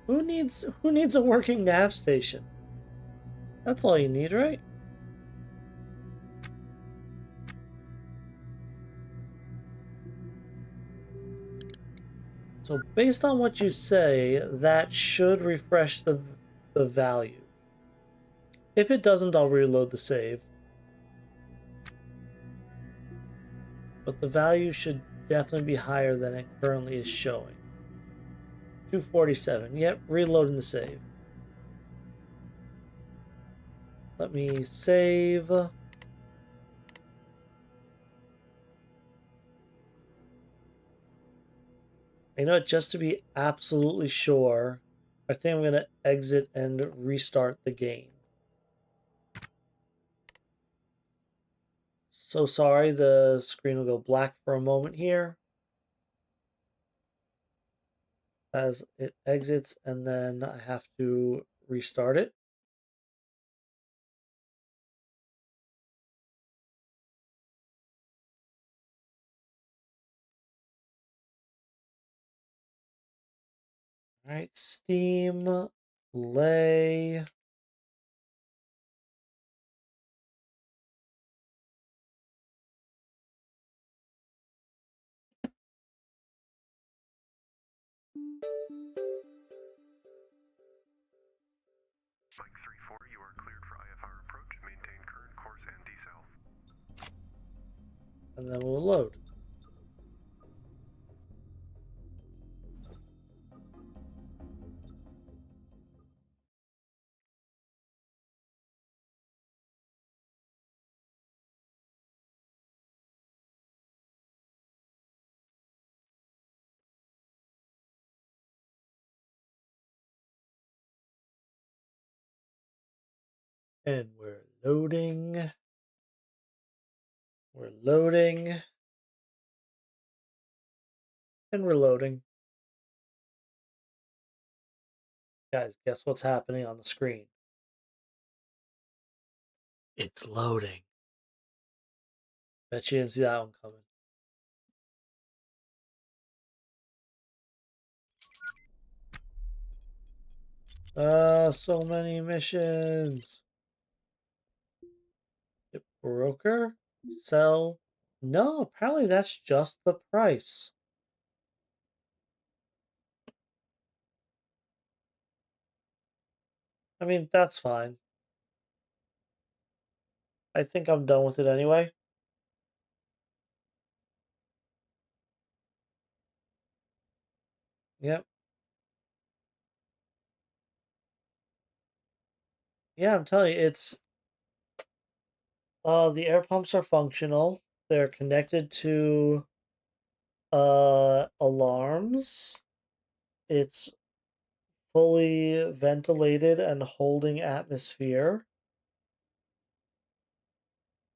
Who needs a working nav station? That's all you need, right? So based on what you say, that should refresh the value. If it doesn't, I'll reload the save. But the value should definitely be higher than it currently is showing. 247. Yep, reloading the save. Let me save. You know what? Just to be absolutely sure, I think I'm going to exit and restart the game. So sorry, the screen will go black for a moment here as it exits, and then I have to restart it. All right, Steam, play. Mike 3-4, you are cleared for IFR approach. Maintain current course and decel. And then we'll load. And we're loading. We're loading. And we're loading. Guys, guess what's happening on the screen? It's loading. Bet you didn't see that one coming. So many missions. Broker? Sell? No, apparently that's just the price. I mean, that's fine. I think I'm done with it anyway. Yep. Yeah, I'm telling you, it's the air pumps are functional. They're connected to alarms. It's fully ventilated and holding atmosphere.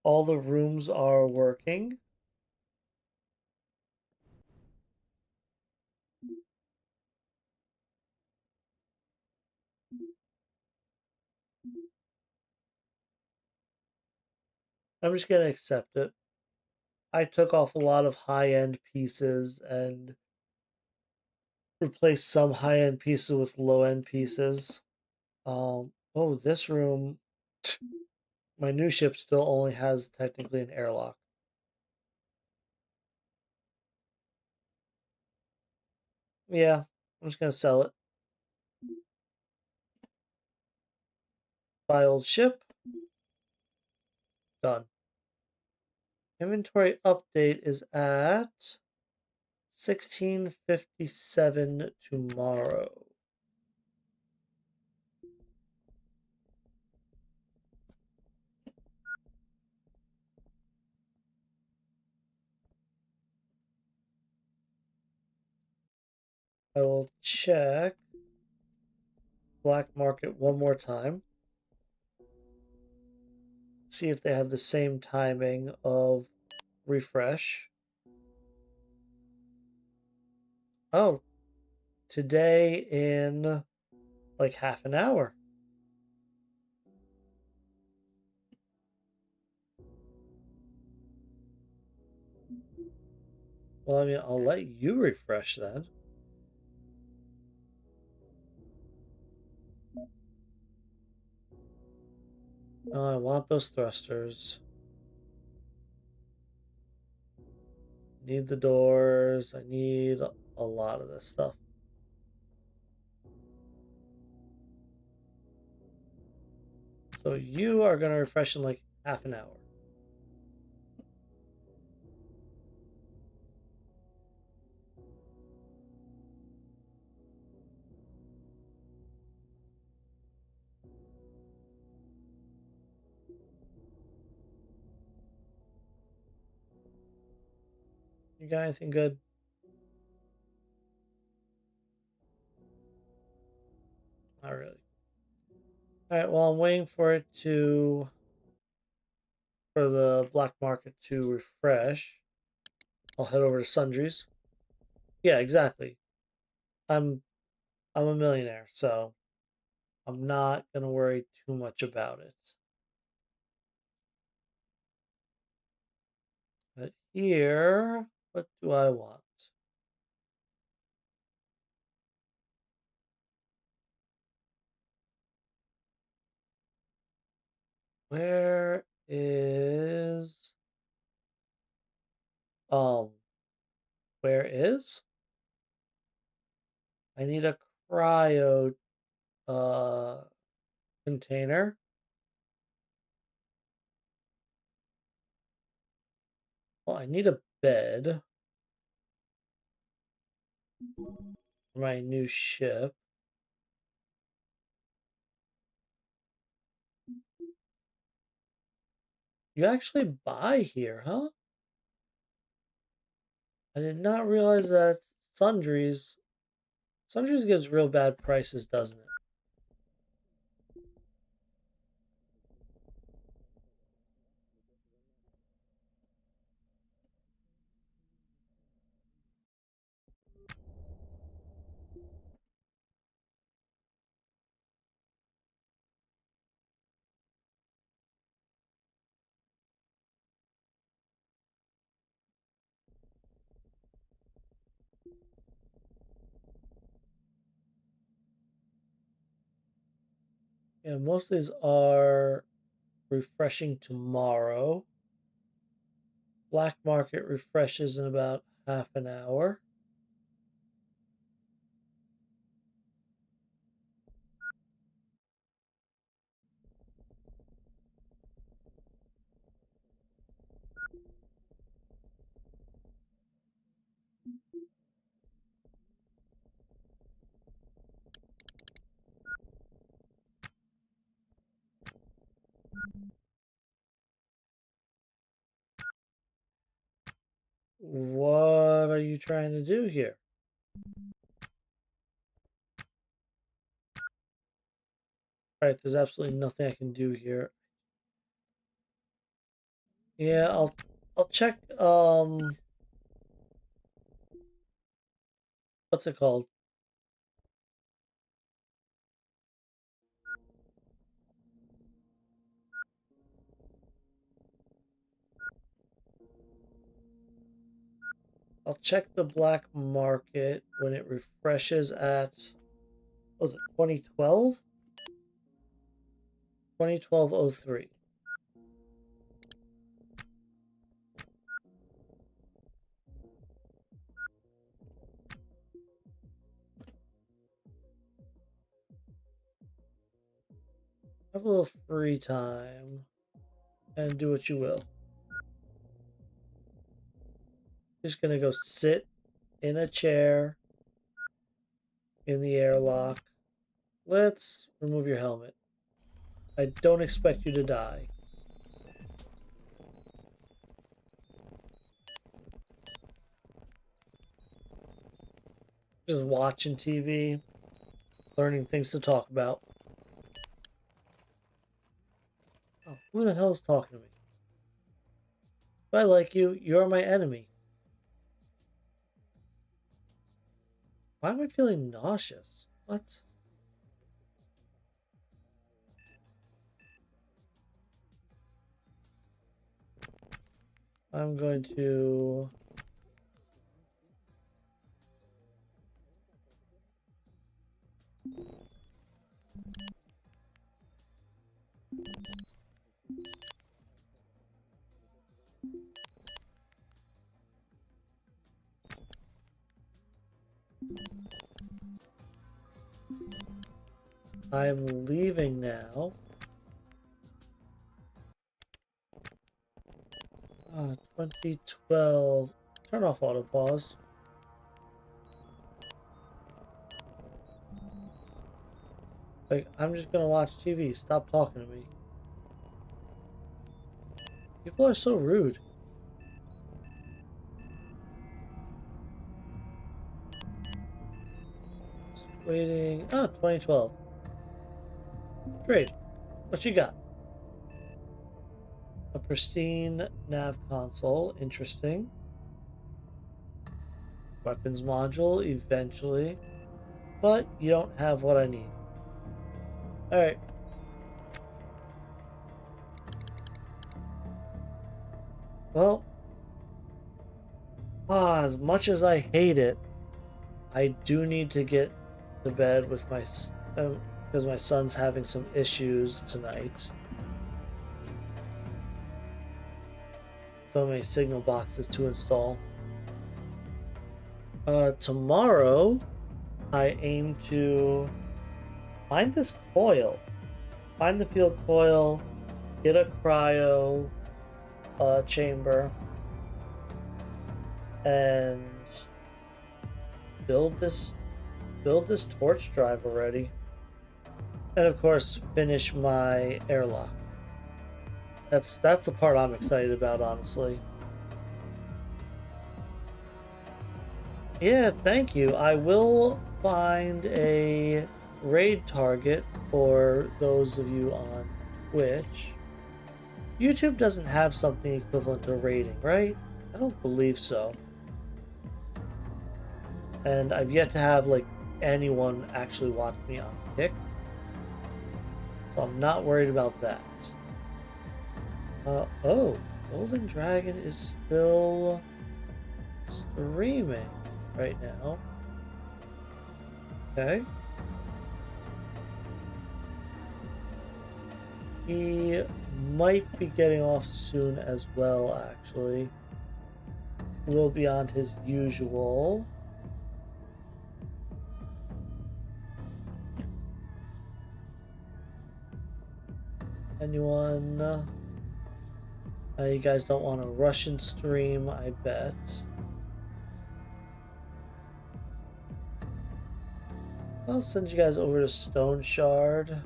All the rooms are working. I'm just gonna accept it. I took off a lot of high-end pieces and replaced some high-end pieces with low-end pieces. Oh, this room, my new ship still only has technically an airlock. Yeah, I'm just gonna sell it. Buy old ship. Done. Inventory update is at 16:57 tomorrow. I will check black market one more time. See if they have the same timing of refresh. Oh, today in like half an hour. Well, I mean, I'll let you refresh then. Oh, I want those thrusters. Need the doors. I need a lot of this stuff. So you are going to refresh in like half an hour. You got anything good? Not really. All right, well, I'm waiting for it to, for the black market to refresh. I'll head over to Sundries. Yeah, exactly. I'm I'm a millionaire, so I'm not gonna worry too much about it. But here, what do I want? Where is um where is? I need a cryo uh container. Well, I need a bed for my new ship. You actually buy here, huh? I did not realize that Sundries Sundries gives real bad prices, doesn't it? Yeah, most of these are refreshing tomorrow. Black market refreshes in about half an hour. What are you trying to do here? All right, there's absolutely nothing I can do here. Yeah, I'll check what's it called? I'll check the black market when it refreshes at, what was it, 2012? 2012-03. Have a little free time and do what you will. Just gonna go sit in a chair in the airlock. Let's remove your helmet. I don't expect you to die. Just watching TV, learning things to talk about. Oh, who the hell is talking to me? If I like you, you're my enemy. Why am I feeling nauseous? What? I'm going to... I'm leaving now. 2012. Turn off auto pause. Like, I'm just gonna watch TV. Stop talking to me. People are so rude. Just waiting. 2012. Trade. What you got? A pristine nav console. Interesting. Weapons module, eventually. But you don't have what I need. Alright. Well, as much as I hate it, I do need to get to bed with my... because my son's having some issues tonight. So many signal boxes to install. Tomorrow, I aim to find this coil. Find the field coil, get a cryo chamber, and build this torch drive already. And of course, finish my airlock. That's the part I'm excited about, honestly. Yeah, thank you. I will find a raid target for those of you on Twitch. YouTube doesn't have something equivalent to raiding, right? I don't believe so. And I've yet to have like anyone actually watch me on Kick. So I'm not worried about that. Oh, Golden Dragon is still streaming right now. Okay. He might be getting off soon as well, actually. A little beyond his usual. Anyone? You guys don't want a Russian stream, I bet. I'll send you guys over to Stone Shard.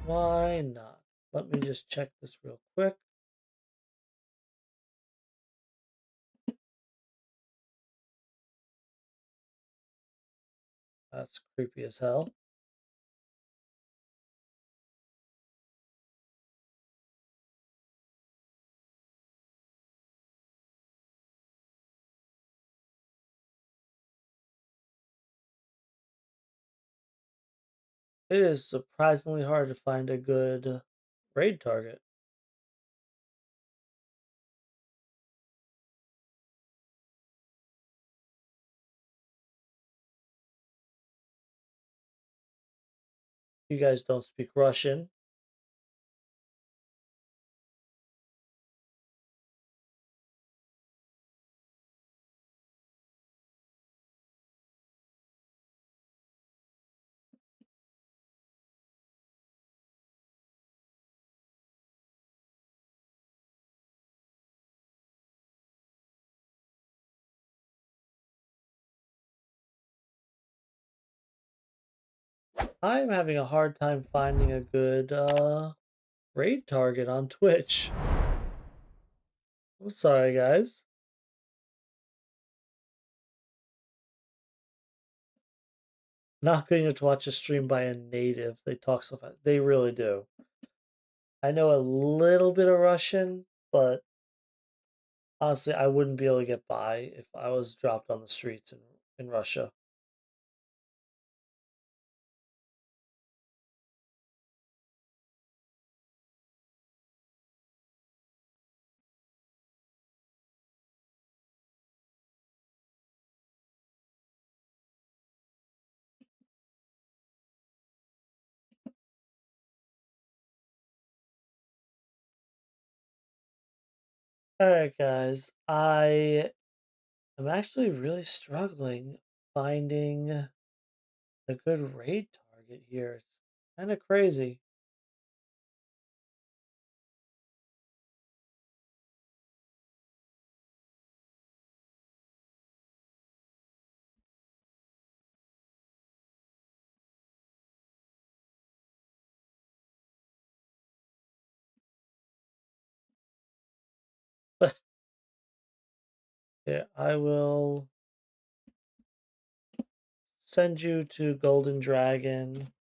Why not? Let me just check this real quick. That's creepy as hell. It is surprisingly hard to find a good raid target. You guys don't speak Russian. I'm having a hard time finding a good raid target on Twitch. I'm sorry, guys. Not good enough to watch a stream by a native. They talk so fast. They really do. I know a little bit of Russian, but honestly, I wouldn't be able to get by if I was dropped on the streets in Russia. Alright, guys. I am actually really struggling finding a good raid target here. It's kind of crazy. But yeah, I will send you to Golden Dragon.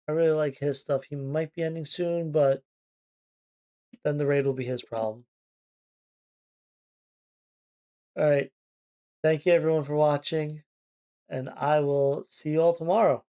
I really like his stuff. He might be ending soon, but then the raid will be his problem. All right. Thank you everyone for watching, and I will see you all tomorrow.